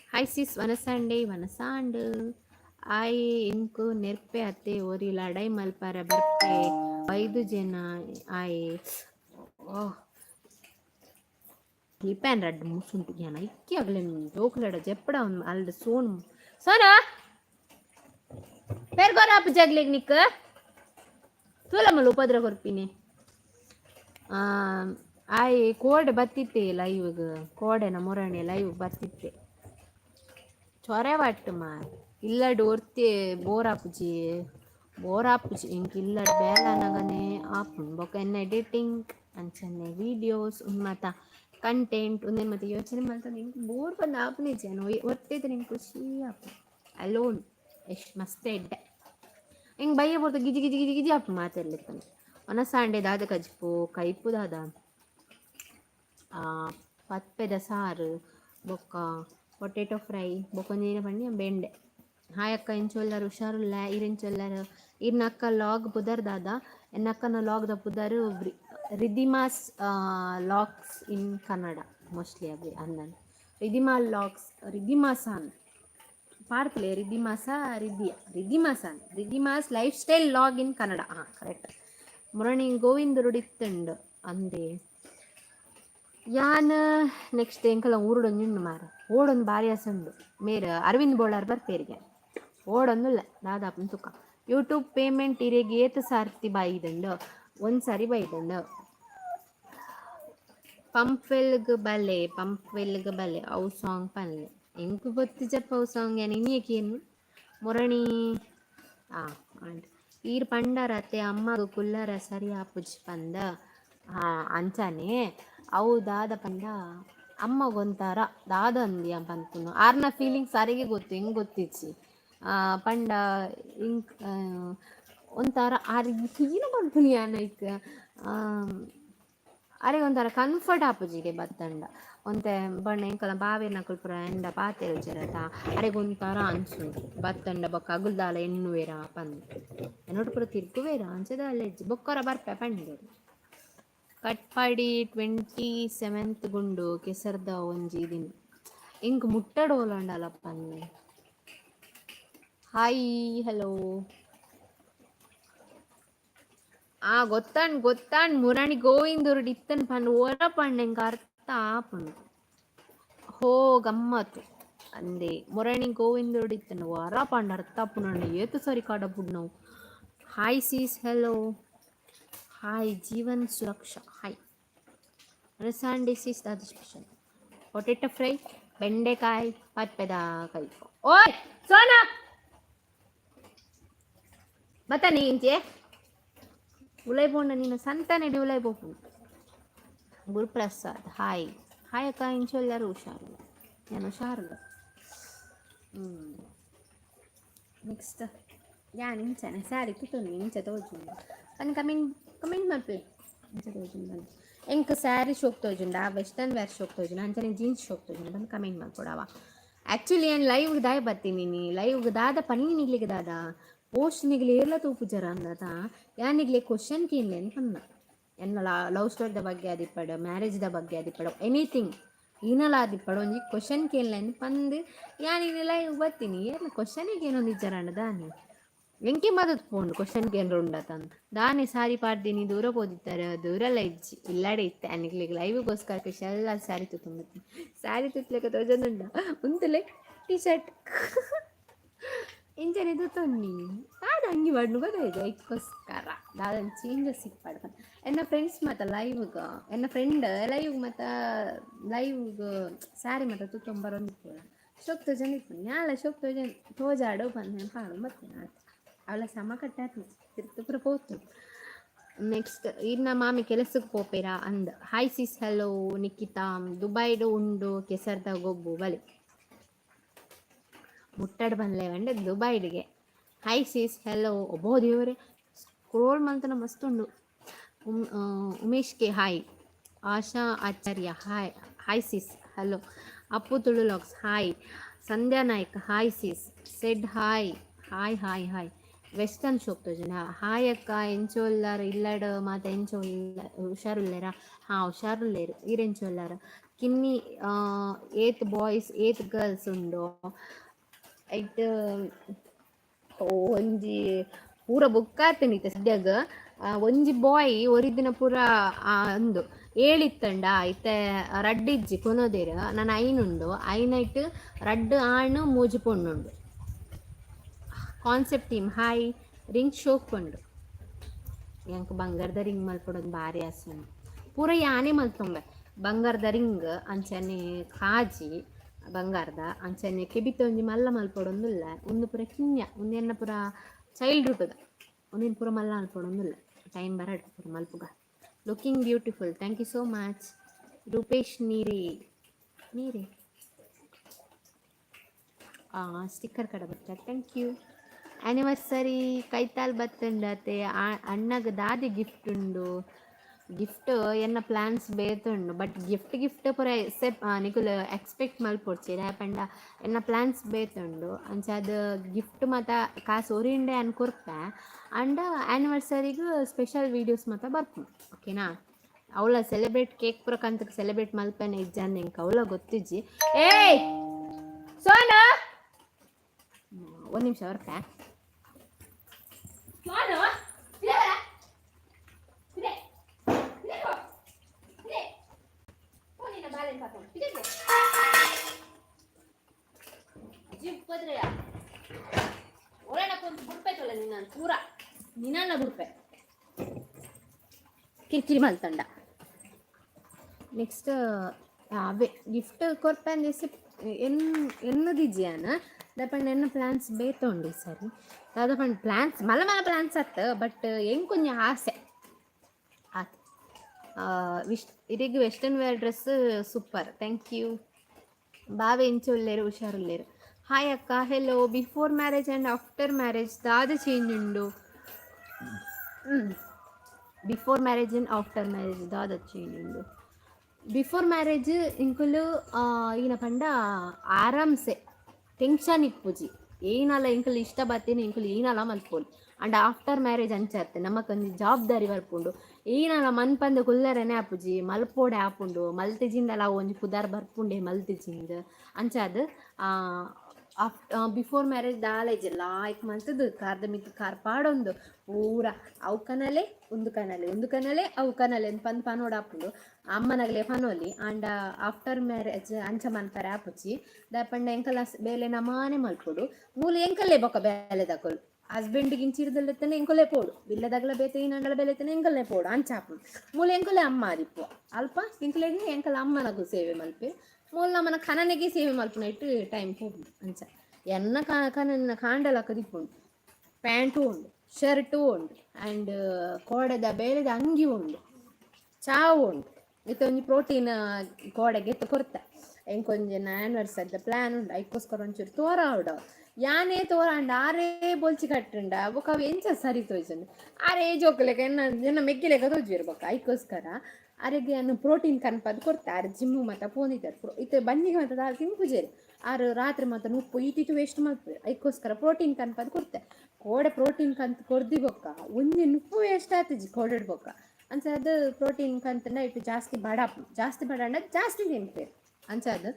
ಹಾಯ್ ಸಿಸ್ ವನಸಾಂಡೆ ವನಸಾಂಡ್ ಆಯ್ ಎಂಕು ನೆರ್ಪೆ ಅತ್ತೆ ಒರಿ ಲಡೈ ಮಲ್ಪಾರ ಬರ್ಪೆ 5 ಜನ ಆಯ್ ದೀಪ್ಯಾನ್ ರಡ್ಡು ಮುಸುಂಟು ಜ್ಞಾನ ಇಕ್ಕಿ ಆಗ್ಲೇ ಜೋಕುಲಡ ಜಪ್ಪಡ ಅಲ್ದ ಸೋನು ಸೋನಾ ಪೆರ್ಗೋರಾಪ್ ಜಗ್ಲಿಗ್ ನಿಕ್ ತೂಲಮ್ಮಲು ಉಪದ್ರ ಕೊರ್ಪಿನಿ ಆಯ್ ಕೋಡೆ ಬತ್ತಿತ್ತೆ ಲೈವ್ಗೆ ಕೋಡೆನ ಮೊರಣೆ ಲೈವ್ ಬತ್ತಿತ್ತೆ ಚೊರೆ ಬಟ್ಟು ಮಾರ್ ಇಲ್ಲಡು ಒರ್ತಿ ಬೋರಾಪುಜಿ ಇಂಕ ಇಲ್ಲಡು ಬೇಲನಗನೆ ಆಪುಂಡು ಬೊಕ ಎನ್ನ ಎಡಿಟಿಂಗ್ ಅಂಚನೆ ವೀಡಿಯೋಸ್ ಉನ್ಮತ ಕಂಟೆಂಟ್ ಉಂದೆ ಮತ್ತೆ ಯೋಚನೆ ಮಾಡ್ತಾನೆ ನಿಂಗೆ ಬೋರ್ ಬಂದು ಆಪುನೆ ಜನ ಒರ್ತಿದ್ರೆ ನಿಂಗೆ ಖುಷಿ ಆಪು ಅಲೋನ್ ಎಷ್ಟು ಮಸ್ತ್ ಎಡ್ಡೆ ಹಿಂಗೆ ಬಯ್ಯ ಬರ್ತು ಗಿಜಿ ಗಿಜಿ ಗಿಜಿ ಗಿಜಿ ಆಪು ಮಾತಾಡ್ಲಿರ್ತಾನೆ ಒನಸಾಂಡೆ ದಾದ ಕಜ್ಪು ಕೈಪು ದಾದ ಪತ್ಪೆದ ಸಾರು ಬೊಕ್ಕ ಪೊಟೆಟೊ ಫ್ರೈ ಬೊಕೊಂಜೀನ ಪಂಡಿ ಬೆಂಡೆ ಹಾಯ್ ಅಕ್ಕ ಇಂಚೊಲ್ಲರು ಹುಷಾರುಲ್ಲ ಇರೆಂಚೊಲ್ಲರು ಇರ್ನಕ್ಕ ಲಾಗ್ ಪುದರ್ ದಾದ ಎನ್ನಕ್ಕನ ಲಾಗ್ದ ಪುದರ್ Ridimas logs in Kannada mostly ಅవి ಅಂದನು ರಿದಿಮಾಸಾನ್ ಪಾರ್ಕ್ಲೆ Ridimas lifestyle log in Kannada correct ಮುರಣಿ ಗೋವಿಂದ ರುಡಿತ್ತುಂಡು ಅಂದೆ ಯಾನ್ ನೆಕ್ಸ್ಟ್ ಎಂಕಲ ಊರುಡೊಂದು ಮಾರ ಓಡೊಂದು ಭಾರಿ ಹಸಂಡು ಮೇರೆ ಅರವಿಂದ್ ಬೋಳಾರ್ ಬರ್ತೇರಿಗೆ ಓಡೊಂದುಲ್ಲ ದಾದಾಪನ್ ತುಕ ಯೂಟ್ಯೂಬ್ ಪೇಮೆಂಟ್ ಇರೆಗೆ ಏತು ಸಾರ್ತಿ ಬಾಯಿದಂಡು ಒಂದು ಸಾರಿ ಬೈದಂಡು ಪಂಪ್ವೆಲ್ಗೆ ಬಲೆ ಅವು ಸಾಂಗ್ ಪನ್ಲೆ ಎಂಕು ಗೊತ್ತು ಜಪ್ಪ ಅವು ಸಾಂಗ್ ಏನು ಇನ್ನೇಕೇನು ಮುರಣಿ ಅಂಡ್ ಈರ್ ಪಂಡರತ್ತೆ ಅಮ್ಮಗ ಕುಲ್ಲರ ಸರಿ ಆಪುಜಿ ಪಂದ ಅಂಚಾನೆ ಅವು ದಾದ ಪಂಡ ಅಮ್ಮಗೊಂತಾರ ದಾದ ಅಂದಿ ಪಂತನು ಆರ್ನ ಫೀಲಿಂಗ್ ಸರಿಗೆ ಗೊತ್ತು ಹೆಂಗೆ ಗೊತ್ತಿಚ್ಚಿ ಪಂಡ ಇಂಕ್ ಒಂಥರ ಆರಿಗೆ ಏನು ಪಂಪುನಿ ಆನೈಕ್ ಅರೆ ಒಂಥರ ಕಂಫರ್ಟ್ ಆಪುಜಿದೆ ಬತ್ತಂಡ ಒಂತೆ ಬಣ್ಣ ಎಂಕಲ ಬಾವೆರ್ನಕುಲು ಪೂರ ಎಂಡ ಪಾತೆಲ್ ಜರತ ಅರೆಗೊಂಥರ ಅನ್ಸುಂಡು ಬತ್ತಂಡ ಬೊಕ್ಕ ಅಗುಲ್ದಾಲ ಎನ್ನುವೆರ ಪಂದ್ ಎನ್ನೊಟ್ಟು ಪೂರ ತಿರ್ಗುವೆರ ಅಂಚದಾಲ ಎಜ್ಜಿ ಬೊಕ್ಕರ ಬರ್ಪೆ ಪಂಡೆರು ಕಟ್ಪಾಡಿ 27th ಗುಂಡು ಕೆಸರ್ದ ಒಂಜಿ ದಿನ ಇಂಕ್ ಮುಟ್ಟಡೋಲಂಡಲಪ್ಪ ಅಂದೆ. ಹಾಯ್ ಹಲೋ ಗೊತ್ತಾಂಡ್ ಮುರಣಿ ಗೋವಿಂದರುಡು ಇತ್ತನ್ ಪಂಡ್ ಒರ ಪಂಡ್ ಎಂಕ ಅರ್ಥ ಆಪುಂಡು ಹೋ ಗಮ್ಮತ್ತು ಅಂದೆ ಮುರಣಿ ಗೋವಿಂದರುಡು ಇತ್ತನ್ ಒರ ಪಂಡ್ ಅರ್ಥ ಆಪುಂಡು ಏತು ಸರಿ ಕಾಡಪುಡ್ ನಾವು. Hi sis hello hi Jeevan Suraksha hi ರಸಾಂಡಿ ಸೀಸ್ ಅದು ಸ್ಪೆಷಲ್ ಪೊಟೆಟೊ ಫ್ರೈ ಬೆಂಡೆಕಾಯಿ ಪಪ್ಪೆದ ಕೈ ಓಯ್ ಸೋನಾ ಬತ್ತ ನೀಂಚೆ ಉಲೈ ಬೋಂಡ ನೀನು ಸಂತಾನೆಡಿ ಉಲೈ ಬೋಪುಂಡು. ಗುರುಪ್ರಸಾದ್ ಹಾಯ್ ಹಾಯ್ ಅಕ್ಕ ಇಂಚೊಲ್ಲರು ಹುಷಾರು ನಾನು ಹುಷಾರಿಲ್ಲ. ನೆಕ್ಸ್ಟ್ ಯಾನ್ ಇಂಚನೆ ಸ್ಯಾರಿ ಕುತ್ತೊಂದು ಇಂಚ ತೋಜುಂಡು ಅನ್ನು ಕಮೆಂಟ್ ಮಾಡ್ಬೇಕು ಇಂಚ ತೋಜುಂಡು ಬಂದು ಎಂಕ್ ಸ್ಯಾರಿ ಶೋಕ್ ತೋಜುಂಡ ವೆಸ್ಟರ್ನ್ ವೇರ್ ಶೋಕ್ ತೋಜುಂಡ ಅಂಚನೆ ಜೀನ್ಸ್ ಶೋಕ್ ತೋಜುಂಡ ಬಂದು ಕಮೆಂಟ್ ಮಾಡ್ಕೊಡವ. ಆ್ಯಕ್ಚುಲಿ ಏನು ಲೈವ್ಗೆ ದಾಯ ಬರ್ತೀನಿ ನೀ ಲೈವ್ಗೆ ದಾದ ಪನಿ ನಿಗ್ಲಿಕ್ಕೆ ದಾದ ಪೋಸ್ಟ್ ನಿಗ್ಲಿ ಎಲ್ಲ ತೂಪು ಜರ ಅಂದತ ಯಾನಿಗ್ಲಿ ಕ್ವಶನ್ ಕೇಳಲೇನು ಪನ್ನ ಎನ್ನ ಲವ್ ಸ್ಟೋರಿದ ಬಗ್ಗೆ ಅದಿಪ್ಪಡು ಮ್ಯಾರೇಜ್ದ ಬಗ್ಗೆ ಅದಿಪ್ಪಡು ಎನಿಥಿಂಗ್ ಏನಲ್ಲ ಅದಿಪ್ಪಡು ಒಂಜಿ ಕ್ವಶನ್ ಕೇಳಲೇನು ಪಂದು ಯಾನಿಗೆ ಲೈವ್ ಬರ್ತೀನಿ ಏನು ಕ್ವಶನಿಗೆ ಏನೊಂದು ಇಜ್ಜರ ದಾನೆ ಎಂಕಿ ಮದತ್ ಪೋಂಡು ಕ್ವಶನ್ ಕೇಂದ್ರ ಉಂಡತಂದು ದಾನೆ ಸಾರಿ ಪಾಡ್ದೀನಿ ದೂರ ಹೋದಿತ್ತಾರೆ ದೂರೆಲ್ಲ ಇಜ್ಜಿ ಇಲ್ಲಾಡೆ ಇತ್ತೆ ಅನಿಗ್ಲಿಗೆ ಲೈವ್ಗೋಸ್ಕರ ಎಲ್ಲ ಸ್ಯಾರಿ ತುತ್ತುಂಬತ್ತೀನಿ ಸ್ಯಾರಿ ತುತ್ತಲೆಕ್ಕ ತೋಜೊಂದುಂಡ ಉಂತಲೆ ಟಿ ಶರ್ಟ್ ಇಂಚನೆ ತುತ್ತೊಂಡಿ ದಾದ ಅಂಗಿ ಬಡ್ನು ಗೊತ್ತಾಯ್ತು ಅದಕ್ಕೋಸ್ಕರ ದಾದನ್ ಚೇಂಜಸ್ ಸಿಕ್ಪಾಡ್ಕ ಎನ್ನ ಫ್ರೆಂಡ್ಸ್ ಮತ್ತು ಲೈವ್ಗೆ ಎನ್ನ ಫ್ರೆಂಡ್ ಲೈವ್ಗೆ ಮತ್ತು ಲೈವ್ಗೆ ಸ್ಯಾರಿ ಮತ್ತು ತುತ್ತೊಂಬರೊಂದಿತ್ತು ಶೋಕ್ ತೋಜನ್ ಇತ್ತು ಯಾಲ ಶೋಕ್ ತೋಜಾಡು ಬಂದು ಪಾಡು ಬರ್ತೇನೆ ಆಯ್ತು ಅವಳ ಸಮ ಕಟ್ಟಾತು ತಿರುಪುರ ಹೋತು. ನೆಕ್ಸ್ಟ್ ಇನ್ನ ಮಾಮಿ ಕೆಲಸಕ್ಕೆ ಪೋಪೇರ ಅಂದ ಹಾಯ್ ಸಿಸ್ ಹಲೋ ನಿಖಿತಾ ದುಬೈಡು ಉಂಡು ಕೆಸರ್ದ ಗೊಬ್ಬು ಬಲಿ ಮುಟ್ಟಡ್ ಬಂದ್ಲೆ ಬಂಡೆ ದುಬೈಡ್ಗೆ. ಹಾಯ್ ಸಿಸ್ ಹಲೋ ಒಬ್ಬೋ ದೇವರೇ ಸ್ಕ್ರೋಲ್ ಮಂತನ ಮಸ್ತ್ ಉಂಡು. Umesh K hi Asha Acharya hi hi sis hello Appu Tulu logs hi Sandhya Naik hi sis said hi hi hi hi western ಶೋಕ್ ತೋಜನ ಹಾಯ್ ಅಕ್ಕ ಎಂಚೋಲ್ಲಾರ ಇಲ್ಲಡ ಮಾತ ಎಂಚೋಲ್ಲ ಹುಷಾರುಲ್ಲೇರ ಹಾಂ ಹುಷಾರುಲ್ಲೇರು ಈರೆಂಚೋಲ್ಲಾರ ಕಿನ್ನಿ 8 ಬಾಯ್ಸ್ 8 ಗರ್ಲ್ಸ್ ಉಂಡು ಐಟ್ ಒಂಜಿ ಪೂರ ಬುಕ್ಕಾತನಿತ್ತೆ ಸದ್ಯಾಗ ಒಂಜಿ ಬಾಯ್ ಒರಿದಿನ ಪೂರ ಅಂದು ಏಳಿತ್ತಂಡ ಐತೆ ರಡ್ಡಿಜ್ಜಿ ಕೊನೋದೇರ ನಾನು ಐನುಂಡು ಐನೈಟ್ ರಡ್ಡು ಆಣು ಮೂಜಿ ಪೊಣ್ಣುಂಡು ಕಾನ್ಸೆಪ್ಟ್ ಟೀಮ್ ಹಾಯ್ ರಿಂಗ್ ಶೋಕ್ಕೊಂಡು ಎಂಕ್ ಬಂಗಾರದ ರಿಂಗ್ ಮಲ್ಪಡೋದು ಭಾರಿ ಆಸೆ ಪೂರ ಯಾನೇ ಮಲ್ತೊಂಬೆ ಬಂಗಾರದ ರಿಂಗ್ ಅಂಚನೆ ಕಾಜಿ ಬಂಗಾರದ ಅಂಚನೆ ಕೆಬಿತ್ತೊಂಜಿ ಮಲ್ಲ ಮಲ್ಪಡೊಂದುಲ್ಲ ಒಂದು ಪೂರ ಕಿನ್ಯ ಒಂದೆನ್ನ ಪೂರ ಚೈಲ್ಡ್ಹುಡ್ದ ಒಂದಿನ ಪೂರ ಮಲ್ಲ ಮಲ್ಪಡೊಂದುಲ್ಲ ಟೈಮ್ ಬರಡು ಪೂರ ಮಲ್ಪುಗ looking beautiful thank you so much Rupesh ನೀರೇ ಸ್ಟಿಕ್ಕರ್ ಕಡೆ ಬರ್ತಾರೆ ಥ್ಯಾಂಕ್ ಯು. ಆ್ಯನಿವರ್ಸರಿ ಕೈತಾಲ್ ಬತ್ತುಂಡತೆ ಅಣ್ಣಗೆ ದಾದಿ ಗಿಫ್ಟ್ ಉಂಡು ಗಿಫ್ಟ್ ಎನ್ನ ಪ್ಲಾನ್ಸ್ ಬೇತುಂಡು ಬಟ್ ಗಿಫ್ಟ್ ಪೂರ ನಿಕುಲು ಎಕ್ಸ್ಪೆಕ್ಟ್ ಮಲ್ಪೊಡ್ಚಿ ಯಾಪಂಡ ಎನ್ನ ಪ್ಲಾನ್ಸ್ ಬೇತುಂಡು ಅಂಚ ಅದು ಗಿಫ್ಟ್ ಮತ್ತು ಕಾಸು ಒರಿಂಡೆ ಅನ್ಕೊರ್ಪೆ ಅಂಡ ಆ್ಯನಿವರ್ಸರಿಗೂ ಸ್ಪೆಷಲ್ ವೀಡಿಯೋಸ್ ಮತ್ತು ಬರ್ಪು ಓಕೆನಾ. ಅವಳ ಸೆಲೆಬ್ರೇಟ್ ಕೇಕ್ ಪೂರ ಕಂತಕ್ಕೆ ಸೆಲೆಬ್ರೇಟ್ ಮಲ್ಪೇನೆ ಇಜ್ಜಂದು ಎಂಕ ಅವಳ ಗೊತ್ತಿಜ್ಜಿ ಏಯ್ ಸೋನಾ ಒಂದು ನಿಮಿಷ ಬರ್ಪೆ ಪೂರ ನಿನ್ನ ಬುಡ್ಪೆ ಕಿರ್ಕಿರಿ ಮಲ್ತಂಡ. ನೆಕ್ಸ್ಟ್ ಅವೇ ಗಿಫ್ಟ್ ಕೊರ್ಪೆ ಎನ್ನದಿಜ್ಜಿಯಾನ ದಪಂಡ ಎನ್ನ ಪ್ಲಾನ್ಸ್ ಬೇತೊಂಡು ಸರಿ ದಾದಪಂಡ ಪ್ಲಾನ್ಸ್ ಮಲ್ಲ ಪ್ಲಾನ್ಸ್ ಅತ್ತ ಬಟ್ ಹೆಂಗೆ ಕೊಂಚ ಆಸೆ ಆತು ಇದೀಗ western wear dress super thank you. ಬಾವೆ ಎಂಚೊಲ್ಲೇರು ಹುಷಾರುಲ್ಲೇರು. ಹಾಯ್ ಅಕ್ಕ hello before marriage and after marriage ದಾದ ಚೇಂಜ್ ಉಂಡು before marriage and after marriage ದಾದ ಚೇಂಜ್ ಉಂಡು. ಬಿಫೋರ್ ಮ್ಯಾರೇಜ್ ಇಂಕುಲು ಈನ ಪಂಡ ಆರಾಮ್ಸೆ ಟೆನ್ಷನ್ ಇಪ್ಪುಜಿ ಏನಲ್ಲ ಇಂಕುಲು ಇಷ್ಟ ಬತ್ತೇನೆ ಇಂಕುಲು ಏನಲ್ಲ ಮಲ್ಪೊಲಿ. ಅಂಡ್ ಆಫ್ಟರ್ ಮ್ಯಾರೇಜ್ ಅಂಚಾತೆ ನಮಕೊಂಜಿ ಜವಾಬ್ದಾರಿ ಬರ್ಪುಂಡು ಏನಲ್ಲ ಮನ್ಪಂದು ಕುಲ್ಲರೆನೆ ಆಪುಜಿ ಮಲ್ಪೋಡೆ ಆಪುಂಡು ಮಲ್ತಿಜಿಂದಲ ಒಂಜಿ ಪುದಾರ್ ಬರ್ಪುಂಡೆ ಮಲ್ತಿಜಿಂದ ಅಂಚಾದ್ ಬಿಫೋರ್ ಮ್ಯಾರೇಜ್ ದಾಲೇಜ್ ಲಾಯ್ಕ್ ಮಂತದ್ದು ಕಾರ್ದ ಮಿತ್ತು ಕಾರ್ ಪಾಡೊಂದು ಪೂರ ಅವು ಕನಲೆ ಒಂದು ಕನಲೆ ಅವು ಕನಲೆ ಅಂತ ಪಂದ್ ಪನೋಡ್ ಆಪುಂಡು ಅಮ್ಮನಗಲೆ ಪನೋಲಿ. ಆಂಡ ಆಫ್ಟರ್ ಮ್ಯಾರೇಜ್ ಅಂಚ ಮನ್ಪರೆ ಆಪುಜಿ ದಾಯಪಂಡ ಎಂಕಲ್ಲ ಬೇಲೆ ನಮಾನೆ ಮಲ್ಪೊಡು ಮೂಲು ಎಂಕಲ್ಲೇ ಬೊಕ್ಕ ಬೇಲೆ ತಕೊಳು ಹಸ್ಬೆಂಡ್ ಗಿಂಚಿರ್ದಲ್ಲತ್ತನೆ ಎಂಕೊಲೆ ಪೋಡು ಬಿಲ್ಲದಗ್ಲ ಬೇತೆ ಇನ್ನಂಡಲ ಬೇಲೆತನೆ ಎಂಕಲ್ನೇ ಪೋಡು ಅಂಚಾಪು ಮೂಲ ಎಂಕೊಲೆ ಅಮ್ಮ ಆದಿಪ್ಪು ಅಲ್ಪ ಇಂಕ್ಲೆಗೆ ಎಂಕಲ ಅಮ್ಮನಗೂ ಸೇವೆ ಮಲ್ಪೆ ಮೂಲ ನಮ್ಮನ ಕನನೆಗೆ ಸೇವೆ ಮಲ್ಪುನ ಇಟ್ಟು ಟೈಮ್ ಹೋಗುದು ಅಂಚ ಎನ್ನ ಕನನ ಕಾಂಡಲಕ್ಕ ದಿಪ್ಪುಂಡು ಪ್ಯಾಂಟು ಉಂಡು ಶರ್ಟು ಉಂಡು ಆ್ಯಂಡ್ ಕೋಡೆದ ಬೇಳೆದ ಅಂಗಿ ಉಂಡು ಚಾವು ಉಂಡು ಇತ್ತು ಒಂಜಿ ಪ್ರೋಟೀನ್ ಕೋಡೆಗೆ ಎತ್ತು ಕೊರ್ತೆ ಎಂಕೊಂಜಿನ ಆ್ಯನಿವರ್ಸರಿದ ಪ್ಲ್ಯಾನ್ ಉಂಡು ಐಕೋಸ್ಕರ ಒಂಚೂರು ತೋರ ಉಂಡು ಯಾನೇ ತೋರಾಂಡ ಆರೇ ಬೊಲ್ಚಿ ಕಟ್ಟುಂಡ ಬೊಕ ಅವು ಎಂಚ ಸರಿ ತೋಜಂಡು ಆರೇ ಜೋಕುಲೆಕ ಎನ್ನ ಮೆಗ್ಗಿಲೆಕ ತೋಜುವೆರು ಐಕೋಸ್ಕರ ಅರೆಗೆ ಅನ್ನು ಪ್ರೋಟೀನ್ ಕನ್ಪದ್ ಕೊಡ್ತೆ ಆರು ಜಿಮ್ಮು ಮತ್ತು ಪೋಂದಿದ್ದಾರೆ ಇತ್ತು ಬಂದಿಗೆ ಮತ್ತು ದಾಲ್ ತಿನ್ಪುಜೇರಿ ಆರು ರಾತ್ರಿ ಮತ್ತು ಉಪ್ಪು ಇಟ್ಟಿಟ್ಟು ವೇಸ್ಟ್ ಮಾಡ್ತಾರೆ ಐಕೋಸ್ಕರ ಪ್ರೋಟೀನ್ ಕನ್ಪದ್ ಕೊಡ್ತೆ ಕೋಡೆ ಪ್ರೋಟೀನ್ ಕಂತ ಕೊರ್ದಿ ಬೊಕ್ಕ ಒಂಜಿ ಉಪ್ಪು ವೇಸ್ಟ್ ಆತಜಿ ಕೋಡೆಡ್ ಬೊಕ್ಕ ಅಂಚದು ಪ್ರೋಟೀನ್ ಕಂತನ ಇಟ್ಟು ಜಾಸ್ತಿ ಬಡಾಂಡ ಜಾಸ್ತಿ ತಿನ್ಪೇರು ಅಂಚದು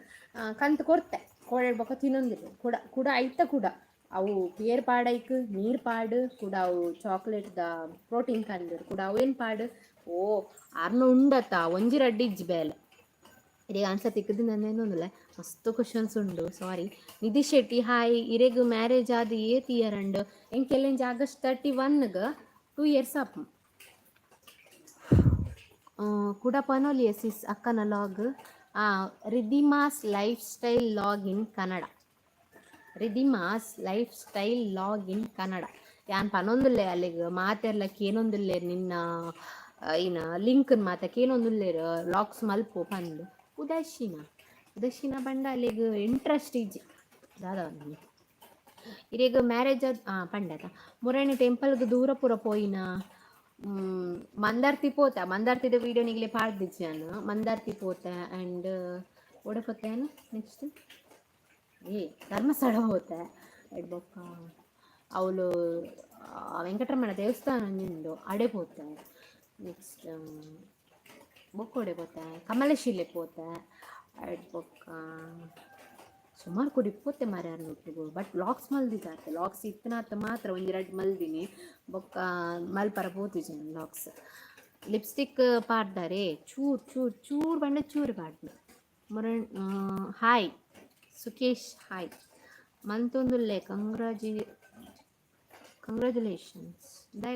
ಕಂತು ಕೊರ್ತೆ ಕೋಡೆಡ್ ಬೊಕ್ಕ ತಿನ್ನೊಂದಿಲ್ಲ ಕೂಡ ಐತ ಕೂಡ ಅವು ಪೇರ್ ಪಾಡೈಕ್ ನೀರು ಪಾಡು ಕೂಡ ಅವು ಚಾಕ್ಲೇಟ್ದ ಪ್ರೋಟೀನ್ ಕಂದಿರು ಕೂಡ ಅವು ಏನು ಪಾಡು ಓ ಅರ್ನ ಉಂಡತ್ತ ಒಂಜಿ ರಡ್ಡಿ ಇಜ್ಜಿ ಬೇಲೆ ಇದೇ ಆನ್ಸರ್ ತಿಕ್ಕದು ನನ್ನೇನೊಂದಿಲ್ಲ ಮಸ್ತ್ ಕ್ವಶನ್ಸ್ ಉಂಡು ಸಾರಿ. ನಿಧಿ ಶೆಟ್ಟಿ ಹಾಯ್ ಇರೆಗ್ ಮ್ಯಾರೇಜ್ ಆದ ಏತ್ ಇಯರ್ ಅಂಡ್ ಎಂಕೆಲ್ಲೆಂಜಿ ಆಗಸ್ಟ್ 31ಗೆ 2 years ಆಪು ಕೂಡ ಪನೋಲಿಯ ಸಿಸ್ ಅಕ್ಕನ log Ridimas lifestyle log in Kannada Ridimas lifestyle log in Kannada ಯಾನ್ ಪನೊಂದುಲ್ಲೆ ಅಲ್ಲಿಗೆ ಮಾತೆರ್ಲಕ್ಕೆ ಏನೊಂದುಲ್ಲೇರು ನಿನ್ನ ಇನ್ನ ಲಿಂಕ್ನ ಮಾತಕ್ಕೆ ಏನೊಂದುಲ್ಲೇರು ಲಾಕ್ಸ್ ಮಲ್ಪು ಪಂದು ಉದಶಿನ ಬಂಡ ಅಲ್ಲಿಗೆ ಇಂಟ್ರೆಸ್ಟ್ ಇಜ್ಜಿ ದಾದ ಇರೇಗ ಮ್ಯಾರೇಜ್ ಪಂಡತ ಮುರಾಣಿ ಟೆಂಪಲ್ಗೆ ದೂರ ಪೂರ ಪೋಯಿನ ಮಂದಾರ್ತಿ ಪೋತ ಮಂದಾರ್ತಿದ ವೀಡಿಯೋ ನಿಗಲೆ ಪಾಡ್ದಿಜ್ಜಿ ನಾನು ಮಂದಾರ್ತಿ ಪೋತ ಆ್ಯಂಡ್ ಓಡಪೋತೇನು ನೆಕ್ಸ್ಟ್ ಧರ್ಮಸ್ಥಳ ಹೋತೆ ಎಡ್ಬೊಕ್ಕ ಅವಳು ವೆಂಕಟರಮಣ ದೇವಸ್ಥಾನ ನಿಂದು ಅಡೆ ಪೋತೆ ನೆಕ್ಸ್ಟ್ ಬೊಕ್ಕೋಡೆ ಪೋತೆ ಕಮಲಶಿಲೆ ಪೋತೆ ಎಡ್ಬೊಕ್ಕ ಸುಮಾರು ಕೊಡಿ ಪೋತೆ ಮಾರ್ಯಾರ ನೋಡ್ತಿಗು ಬಟ್ ಲಾಕ್ಸ್ ಮಲ್ದಿದ್ದಾತೆ ಲಾಕ್ಸ್ ಇತ್ತನಾತ ಮಾತ್ರ ಒಂದು ಎರಡು ಮಲ್ದಿನಿ ಬೊಕ್ಕ ಮಲ್ಪರ ಪೋತಿಜಿ ಲಾಕ್ಸ್ ಲಿಪ್ಸ್ಟಿಕ್ ಪಾಡ್ದಾರೆ ಚೂರು ಬಂಡ ಚೂರು ಪಾಡ್ದು ಹಾಯ್ ಸುಕೇಶ್ ಹಾಯ್ ಮಂತೊಂದುಲ್ಲೆ ಕಂಗ್ರ್ಯಾಚುಲೇಷನ್ಸ್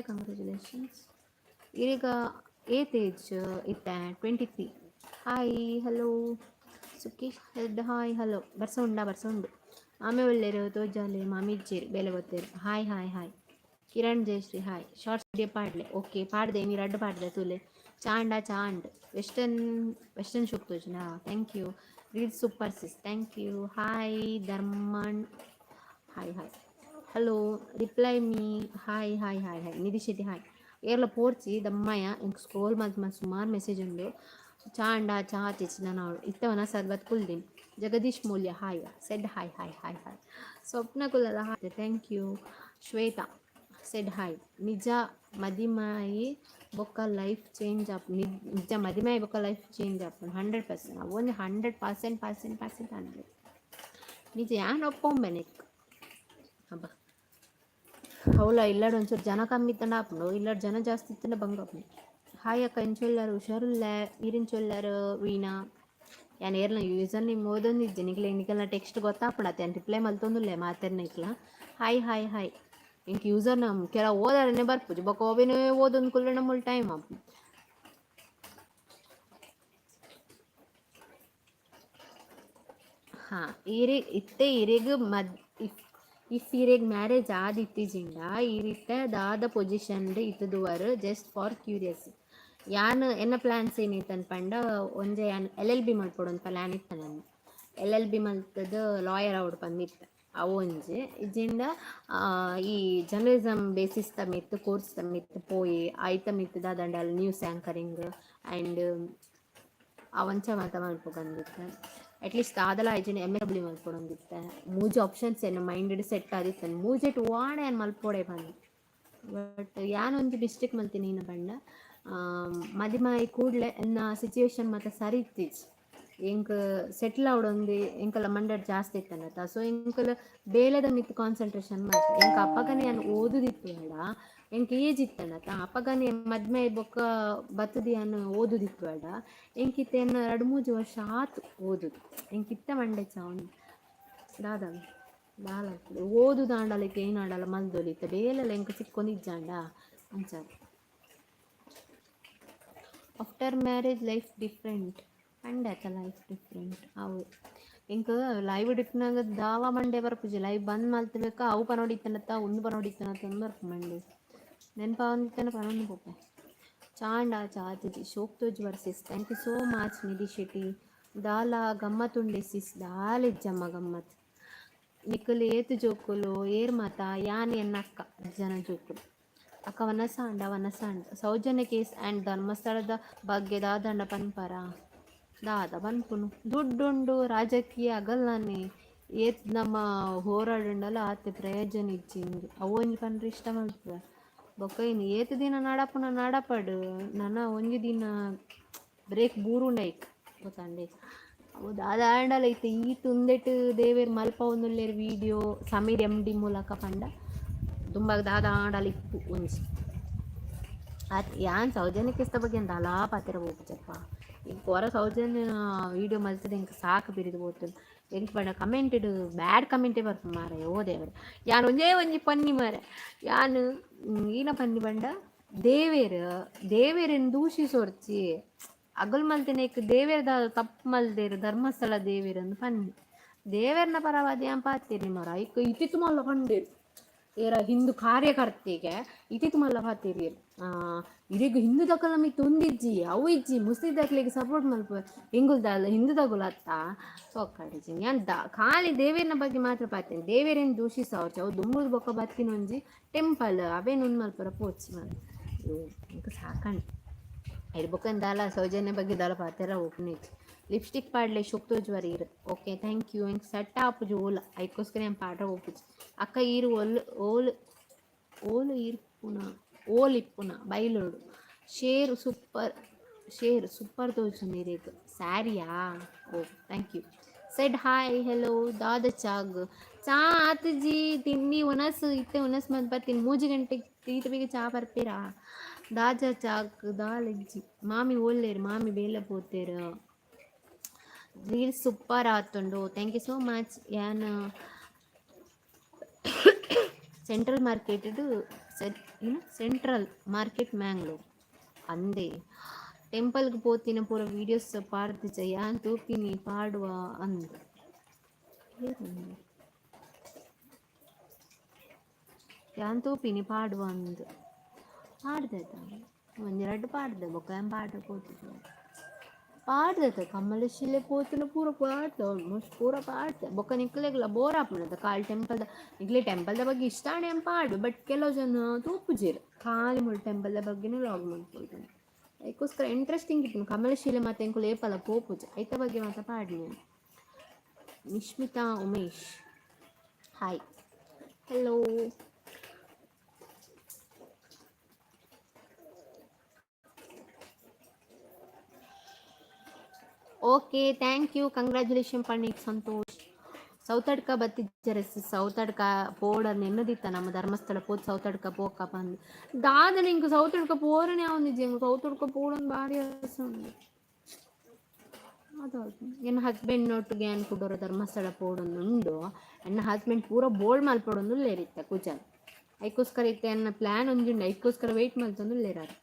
ಕಂಗ್ರ್ಯಾಚುಲೇಷನ್ಸ್ ಈಗ ಏತ್ ಏಜ್ ಇತ್ತ 23 ಹಾಯ್ ಹಲೋ ಸುಕೇಶ್ ಹೆಡ್ ಹಾಯ್ ಹಲೋ ಬರ್ಸ ಉಂಡು ಆಮೆ ಒಳ್ಳೆರು ತೋಜಾಲೆ ಮಾಮಿಜ್ಜೇರಿ ಬೇಲೆ ಗೊತ್ತೇರು hi Kiran Jayashree hi shorts video ಪಾಡ್ಲೆ ಓಕೆ ಪಾಡ್ದೆ ನೀರು ಅಡ್ಡು ಪಾಡ್ದೆ ತುಲೆ ಚಾಂಡ್ ವೆಸ್ಟರ್ನ್ ಶೂಕ್ ತೋಜನಾ thank you red super sis thank you hi Dharman hi hello reply me hi Nidhi Shetty hi ಏರ್ಲ ಪೋರ್ಚಿ ದಮ್ಮಯ್ಯ ಇಂಕ್ ಸ್ಕ್ರೋಲ್ ಮಲ್ತ್ ಸುಮಾರು ಮೆಸೇಜ್ ಉಂಡು ಚಾಂಡ ಚಾ ಚಿಚ್ಚಿನ ನಾವು ಇತ್ತವನ ಸರ್ಬತ್ ಕುಲ್ದಿನ್ Jagadish Moolya hi said hi Swapna ಕುಲ್ಲದ hi thank you Shweta said hi ನಿಜ ಮದಿಮಾಯಿ ಬೊಕ್ಕ ಲೈಫ್ ಚೇಂಜ್ ಆಪ್ ನಿಜ ಮದಿಮಾಯಿ ಬೊಕ್ಕ ಲೈಫ್ ಚೇಂಜ್ ಆಪ್ 100% ಅವೊಂದು 100% 100 ನಿಜ ಯಾನ್ ಒಪ್ಪೊಂಬೆನೆಕ್ ಹಬ್ಬ ಅವಳ ಇಲ್ಲಾಡು ಒಂಚೂರು ಜನ ಕಮ್ಮಿ ಇತ್ತಂಡ ಆಪುಂಡು ಇಲ್ಲಾಡು ಜನ ಜಾಸ್ತಿ ಇತ್ತಂಡ ಬಂಗಾಪುಂಡು ಹಾಯ್ ಅಕ್ಕ ಎಂಚೊಲ್ಲಾರು ಹುಷಾರುಲ್ಲೆ ಈರಿಂಚೊಲ್ಲಾರು ವೀಣಾ ಯಾನ್ ಏರ್ನ ಯೂಸರ್ ನಿಮ್ಮ ಓದೊಂದಿದ್ದೆ ನಿಗಲ ಟೆಕ್ಸ್ಟ್ ಗೊತ್ತಾಪುಂಡತ್ತೆ ಯಾನ್ ರಿಪ್ಲೈ ಮಲ್ತೊಂದುಲ್ಲೆ ಮಾತೆರ್ನ ಇಕ್ಲ ಹಾಯ್ ಇಂಕ್ ಯೂಸರ್ ನಮ್ಮ ಕೆಲ ಓದಾರನೆ ಬರ್ಪುಜಿ ಬೊಕ್ಕ ಒಬೇನೆ ಓದೊಂದು ಕುಲ್ಲ ನಮ್ಮಲ್ಲಿ ಟೈಮ್ ಆಪು ಇರೆಗ್ ಇಫ್ ಇರೆಗ್ ಮ್ಯಾರೇಜ್ ಆದಿತ್ತಿಜಿಂಡ ಈರಿತ್ತೆ ದಾದ ಪೊಸಿಷನ್ ಇತ್ತದುವರು ಜಸ್ಟ್ ಫಾರ್ ಕ್ಯೂರಿಯಸ್ ಯಾನ್ ಎನ್ನ ಪ್ಲ್ಯಾನ್ಸ್ ಏನಿತ್ತನ್ ಪಂಡ ಒಂಜೆ ಯಾನ್ LLB ಮಲ್ಪೊಡು ಅಂತ ಪ್ಲ್ಯಾನ್ ಇತ್ತ ನಾನು LLB ಮಲ್ತದ ಲಾಯರ್ ಅವಡು ಬಂದಿತ್ತೆ ಅವು ಒಂಜಿ ಇಜ್ಜಿಂಡ ಈ ಜರ್ನಲಿಸಮ್ ಬೇಸಿಸ್ ಮಿತ್ತು ಕೋರ್ಸ್ ಮಿತ್ತು ಪೋಯಿ ಐತ ಮಿತ್ತು ದಾದಂಡಲ್ ನ್ಯೂಸ್ ಆ್ಯಂಕರಿಂಗ್ ಆ್ಯಂಡ್ ಅವಂಚ ಮಾತ ಮಲ್ಪೊಂದಿತ್ತೆ ಅಟ್ಲೀಸ್ಟ್ ಆದಲ ಐಜಿನ MSW ಮಲ್ಪೊಡೊಂದಿತ್ತೆ ಮೂಜಿ ಆಪ್ಷನ್ಸ್ ಏನು ಮೈಂಡ್ ಸೆಟ್ ಆದಿತ್ತೆ ಮೂಜೆಟ್ ವಾಣೆ ಏನು ಮಲ್ಪೊಡೆ ಬಂದು ಬಟ್ ಯಾನೊಂದು ಮಿಸ್ಟೇಕ್ ಮಲ್ತೀನಿ ನೀನು ಬಂಡ ಮದಿಮಾಯಿ ಕೂಡಲೇ ಎನ್ನ ಸಿಚುವೇಶನ್ ಮತ್ತು ಸರಿ ಇತ್ತೀಚ್ ಎಂಕ್ ಸೆಟ್ಲ್ ಆವಡೊಂದು ಎಂಕಲ್ಲ ಮಂಡಡ್ ಜಾಸ್ತಿ ಇತ್ತನತ್ತ ಸೊ ಎಂಕಲ್ ಬೇಲೆದ ಮಿತ್ ಕಾನ್ಸಂಟ್ರೇಷನ್ ಮಾಡ್ತೆ ಎಂಕ ಅಪ್ಪಗನೆ ನಾನು ಓದುದಿತ್ತು ಬೇಡ ಎಂಕ್ ಏಜ್ ಇತ್ತನತ್ತ ಅಪ್ಪಗನೆ ಮದ್ಮೆ ಬೊಕ್ಕ ಬತ್ತದಿ ಅನ್ನು ಓದುದಿತ್ತು ಬೇಡ ಎಂಕಿತ್ತ ಎನ್ನ 2-3 ವರ್ಷ ಆತು ಓದುದು ಎಂಕಿತ್ತ ಮಂಡೆ ಚಾವನು ದಾದ ಬಾಲ ಓದು ದಾಂಡಲಿಕ್ಕೆ ಏನಾಡಲ್ಲ ಮಲ್ದೊಲಿತ್ತೆ ಬೇಲೆಲ್ಲ ಎಂಕ ಸಿಕ್ಕೊಂಡಿದ್ದಾಂಡ ಅಂಚಾರ after marriage life different and ಆತ ಲೈಫ್ ಡಿಫ್ರೆಂಟ್ ಅವು ಇಂಕ ಲೈವ್ ಡಿಫ್ನಾಗ ದಾವ ಮಂಡೆ ಬರ್ಪುಜಿ ಲೈವ್ ಬಂದ್ ಮಲ್ತಬೇಕಾ ಅವು ಪನೋಡಿತ್ತನತ್ತ ಒಂದು ಪನೋಡಿತ್ತನತ್ತ ಒಂದು ಬರ್ಪು ಮಂಡೆ ನೆನಪ ಒಂದಿತ್ತನ ಪನೊಂದು ಪೋಪೆ ಚಾಂಡ ಚಾತಿಜಿ ಶೋಕ್ ತೋಜ್ ವರ್ಸಿಸ್ thank you so much Nidhi Shetty ದಾಲ ಗಮ್ಮತ್ ಉಂಡೆ ಸಿಸ್ ದಾಲಿಜ್ಜಮ್ಮ ಗಮ್ಮತ್ ನಿಕ್ಕಲು ಏತು ಜೋಕುಲು ಏರ್ ಮಾತ ಯಾನಿ ಎನ್ನಕ್ಕ ಜನ ಜೋಕುಲು ಅಕ್ಕ ವನಸಾಂಡ ಸೌಜನ್ಯ ಕೇಸ್ ಆ್ಯಂಡ್ ಧರ್ಮಸ್ಥಳದ ಬಗ್ಗೆ ದಾದಂಡ ಪನ್ಪರ ದಾದ ಪನ್ಪುನು ದುಡ್ಡುಂಡು ರಾಜಕೀಯ ಅಗಲ್ಲಾನೆ ಏತ್ ನಮ್ಮ ಹೋರಾಡಂಡಲ್ಲ ಆತೆ ಪ್ರಯೋಜನ ಇಚ್ಚಿಂದು ಅವೊಂಜಿ ಪನ್ರೆ ಇಷ್ಟ ಮಲ್ಪುವ ಬೊಕ್ಕ ಇನ್ನು ಏತು ದಿನ ನಾಡಪ್ಪನ ನಾಡಪಡು ನನ್ನ ಒಂಜಿ ದಿನ ಬ್ರೇಕ್ ಬೂರುಂಡೈಕ್ ಗೊತ್ತಂಡೆ ಅವು ದಾದ ಆಂಡಲ ಐತೆ ಈ ತುಂದೆಟ್ ದೇವೇರ್ ಮಲ್ಪ ಒಂದುಲ್ಲೇರು ವಿಡಿಯೋ ಸಮೀರ್ MD ಮೂಲಕ ಪಂಡ ತುಂಬ ದಾದ ಆಂಡಲ ಇಪ್ಪು ಒಂಜಿ ಅದು ಯಾನ್ ಸೌಜನ್ಯಕ್ಕೆ ಇಷ್ಟ ಬಗ್ಗೆ ಅಂತ ಅಲಾ ಪಾತಿರ ಹೋಗ್ತಪ್ಪ ಈಗ ಹೊರ ಸೌಜನ್ಯ ವೀಡಿಯೋ ಮಲ್ತದೆ ಇಂಕ ಸಾಕು ಬಿರಿದು ಹೋಗ್ತದೆ ಎಂಕ್ ಬಣ್ಣ ಕಮೆಂಟೆಡ್ ಬ್ಯಾಡ್ ಕಮೆಂಟೇ ಬರ್ತು ಮಾರ ಓ ದೇವ್ರೆ ಯಾನು ಒಂಜೇ ಒಂಜಿ ಪನ್ನಿ ಮಾರ ಯಾನು ಈನ ಪನ್ನಿ ಬಂಡ ದೇವೇರನ್ನು ದೂಷಿಸೋರ್ಚಿ ಅಗಲ್ ಮಲ್ತಿನೇಕ್ ದೇವೇರದ ತಪ್ಪು ಮಲ್ದೇರು ಧರ್ಮಸ್ಥಳ ದೇವೇರನ್ನು ಪನ್ನಿ ದೇವೇರ್ನ ಪರವಾದಿ ಅಂತ ಪಾತೀರಿ ಮರ ಐಕ್ ಇತಿತ್ತು ಮಲ್ಲ ಪಂಡೇರು ಏರ ಹಿಂದೂ ಕಾರ್ಯಕರ್ತೆಗೆ ಇತಿತ್ತು ಮಲ್ಲ ಪಾತೀರಿ ಇದೀಗ ಹಿಂದೂ ದಕ್ಕಲ ಮಿತ್ತು ಒಂದಿಜ್ಜಿ ಅವು ಇಜ್ಜಿ ಮುಸ್ಲಿಂ ದಕ್ಲಿಗೆ ಸಪೋರ್ಟ್ ಮಲ್ಪ ಹಿಂಗುಲ್ದಲ್ಲ ಹಿಂದೂ ದಗುಲ ಅತ್ತ ಸೊಕ್ಕಾಡಿಜಿ ನಾನು ಖಾಲಿ ದೇವೇರ್ನ ಬಗ್ಗೆ ಮಾತ್ರ ಪಾತೇನೆ ದೇವೇರೇನು ದೂಷಿಸ ಅವ್ರು ಅವು ದುಂಬುದು ಬೊಕ್ಕ ಬತ್ತಿನೊಂಜಿ ಟೆಂಪಲ್ ಅವೇನು ಒಂದು ಮಲ್ಪರ ಪೋಚಿ ಮಾಡಿ ಇಂಕ ಸಾಕಣೆ ಇದು ಬೊಕ್ಕಂದಾಲ ಸೌಜನ್ಯ ಬಗ್ಗೆ ದಾಲ ಪಾತೆರ ಓಪನೇಜ್ ಲಿಪ್ಸ್ಟಿಕ್ ಪಾಡ್ಲೆ ಶುಕ್ತೋಜ್ವರಿ ಇರು ಓಕೆ ಥ್ಯಾಂಕ್ ಯು ಇಂಕ ಸಟ್ಟ ಆಪುಜಿ ಓಲ ಐಕೋಸ್ಕರ ಏನು ಪಾಠ ಹೋಗ್ಪುಜಿ ಅಕ್ಕ ಈರು ಓಲು ಇರ್ಪುನ ಓಲಿಪ್ಪುನ ಬೈಲೋಡು ಶೇರು ಸೂಪರ್ ತೋಜು ಮೇರೆಗ್ ಸ್ಯಾರಿಯಾ ಓ thank you said hi hello ದಾದ ಚಾಗ್ ಚಾ ಆತಜಿ ತಿನ್ನಿ ಒನಸ್ ಇತ್ತೆ ಒನಸ್ ಮದ್ ಬರ್ತೀನಿ 3 ಗಂಟೆಗೆ ತೀತ ಬೇಗ ಚಾ ಬರ್ಪೀರಾ ದಾಜ ಚಾಕ್ ದಾಲೆಜ್ಜಿ ಮಾಮಿ ಓಲ್ಲೇರು ಮಾಮಿ ಬೇಲೆ ಪೋತೇರು ರೀಲ್ಸ್ ಸೂಪರ್ ಆತುಂಡು ಥ್ಯಾಂಕ್ ಯು ಸೋ ಮಚ್ ಯಾನ್ ಸೆಂಟ್ರಲ್ ಮಾರ್ಕೆಟ್ ಮ್ಯಾಂಗ್ಳೂರ್ ಅಂದೆ ಟೆಂಪಲ್ಗೆ ಪೋತಿನ ಪೂರ ವೀಡಿಯೋಸ್ ಪಾಡ್ದಿಜ ಯಾನ್ ತೂಪಿನಿ ಪಾಡುವ ಅಂದು ಯಾನ್ ತೂಪಿನಿ ಪಾಡುವ ಅಂದು ಪಾಡ್ದೈತ ಒಂದೆರಡು ಪಾಡ್ದೆ ಬೊಕ್ಕ ಪಾಡ ಪೋತಿದ್ದೆ ಪಾಡ್ದೈತೆ ಕಮ್ಮಲಶಿಲೆ ಪೋತಿನ ಪೂರ ಪಾಡ್ದೆ ಆಲ್ಮೋಸ್ಟ್ ಪೂರ ಪಾಡ್ದೆ ಬೊಕ್ಕ ನಿಕ್ಲೆಗ್ಲ ಬೋರ್ ಆಪುಣದ ಕಾಲ್ ಟೆಂಪಲ್ದ ನಿಕ್ಲೆ ಟೆಂಪಲ್ದ ಬಗ್ಗೆ ಇಷ್ಟಾಣೆ ಏನು ಪಾಡು ಬಟ್ ಕೆಲವು ಜನ ತೂಪುಜೇರು ಖಾಲಿ ಮುಳು ಟೆಂಪಲ್ದ ಬಗ್ಗೆನೇ ಲಾಗ್ ಮಾಡ್ಕೊಳ್ತಾನೆ ಅದಕ್ಕೋಸ್ಕರ ಇಂಟ್ರೆಸ್ಟಿಂಗ್ ಇತ್ತು ಕಮಲಶೀಲೆ ಮತ್ತು ಎಂಕು ಲೇಪಲ ಪೋಪುಜ ಐತ ಬಗ್ಗೆ ಮಾತ್ರ ಪಾಡಿ Nishmita Umesh hi hello okay thank you congratulation ಪಣ್ಣಿಕ್ ಸಂತೋಷ್ ಸೌತಡ್ಕ ಬತ್ತಿಜ್ಜರೆ ಸೌತಡ್ಕ ಪೋಡ ನೆನ್ನದಿತ್ತ ನಮ್ಮ ಧರ್ಮಸ್ಥಳ ಪೋದು ಸೌತಡ್ಕ ಪೋಕ ಬಂದು ದಾದ ನಿಂಗೆ ಸೌತಡ್ಕ ಪೋರನೇ ಅವನಿಜ್ಜಿ ಹೆಂಗೆ ಸೌತಡ್ಕ ಪೋಡೊಂದು ಭಾರಿ ಆಸೆ ಉಂಡು ಅದೌದು ನನ್ನ ಹಸ್ಬೆಂಡ್ ಒಟ್ಟಿಗೆ ಅನ್ಕೊಡೋರು ಧರ್ಮಸ್ಥಳ ಪೋಡೊಂದು ಉಂಡು ನನ್ನ ಹಸ್ಬೆಂಡ್ ಪೂರ ಬೋಲ್ಡ್ ಮಲ್ಪಡೊಂದು ಲೇರಿತ್ತ ಕುಜಲ್ ಐಕೋಸ್ಕರ ಇತ್ತೆ ನನ್ನ ಪ್ಲ್ಯಾನ್ ಒಂದುಂಡು ಐಕೋಸ್ಕರ ವೆಯ್ಟ್ ಮಲ್ತೊಂದು ಲೇರಾರು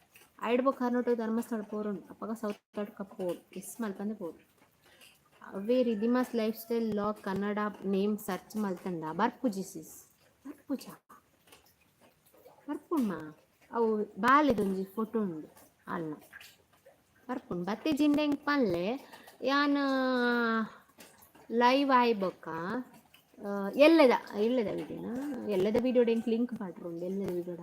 ಆಯ್ಡ್ಬೇಕು ಹರ್ನೊಟ್ಟು ಧರ್ಮಸ್ಥಳ ಪೋರುಂಡು ಅಪ್ಪಾಗ ಸೌತಡ್ಕ ಪೋಡು ಎಸ್ ಮಲ್ಪಂದೆ ಪೋಡು ಅವೇ Ridimas lifestyle log Kannada name search ಮಲ್ತಂಡ ಬರ್ಪುಜಿ ಸಿಸ್ ಬರ್ಪುಣ್ಣ ಅವು ಬಾಲೆದೊಂಜಿ ಫೋಟೋ ಉಂಡು ಅಲ್ಲ ಬರ್ಪುಂಡು ಬತ್ತೆ ಜಿಂಡೆ ಪಲ್ಲೆ ಯಾನ್ ಲೈವ್ ಆಯ್ಬೊಕ್ಕ ಎಲ್ಲದ ಎಲ್ಲದ ವಿಡಿಯೋನಾ ಎಲ್ಲದ ವಿಡಿಯೋಡ ಎಂಕ್ ಲಿಂಕ್ ಪಾಡ್ರುಂಡು ಎಲ್ಲದ ವಿಡಿಯೋಡ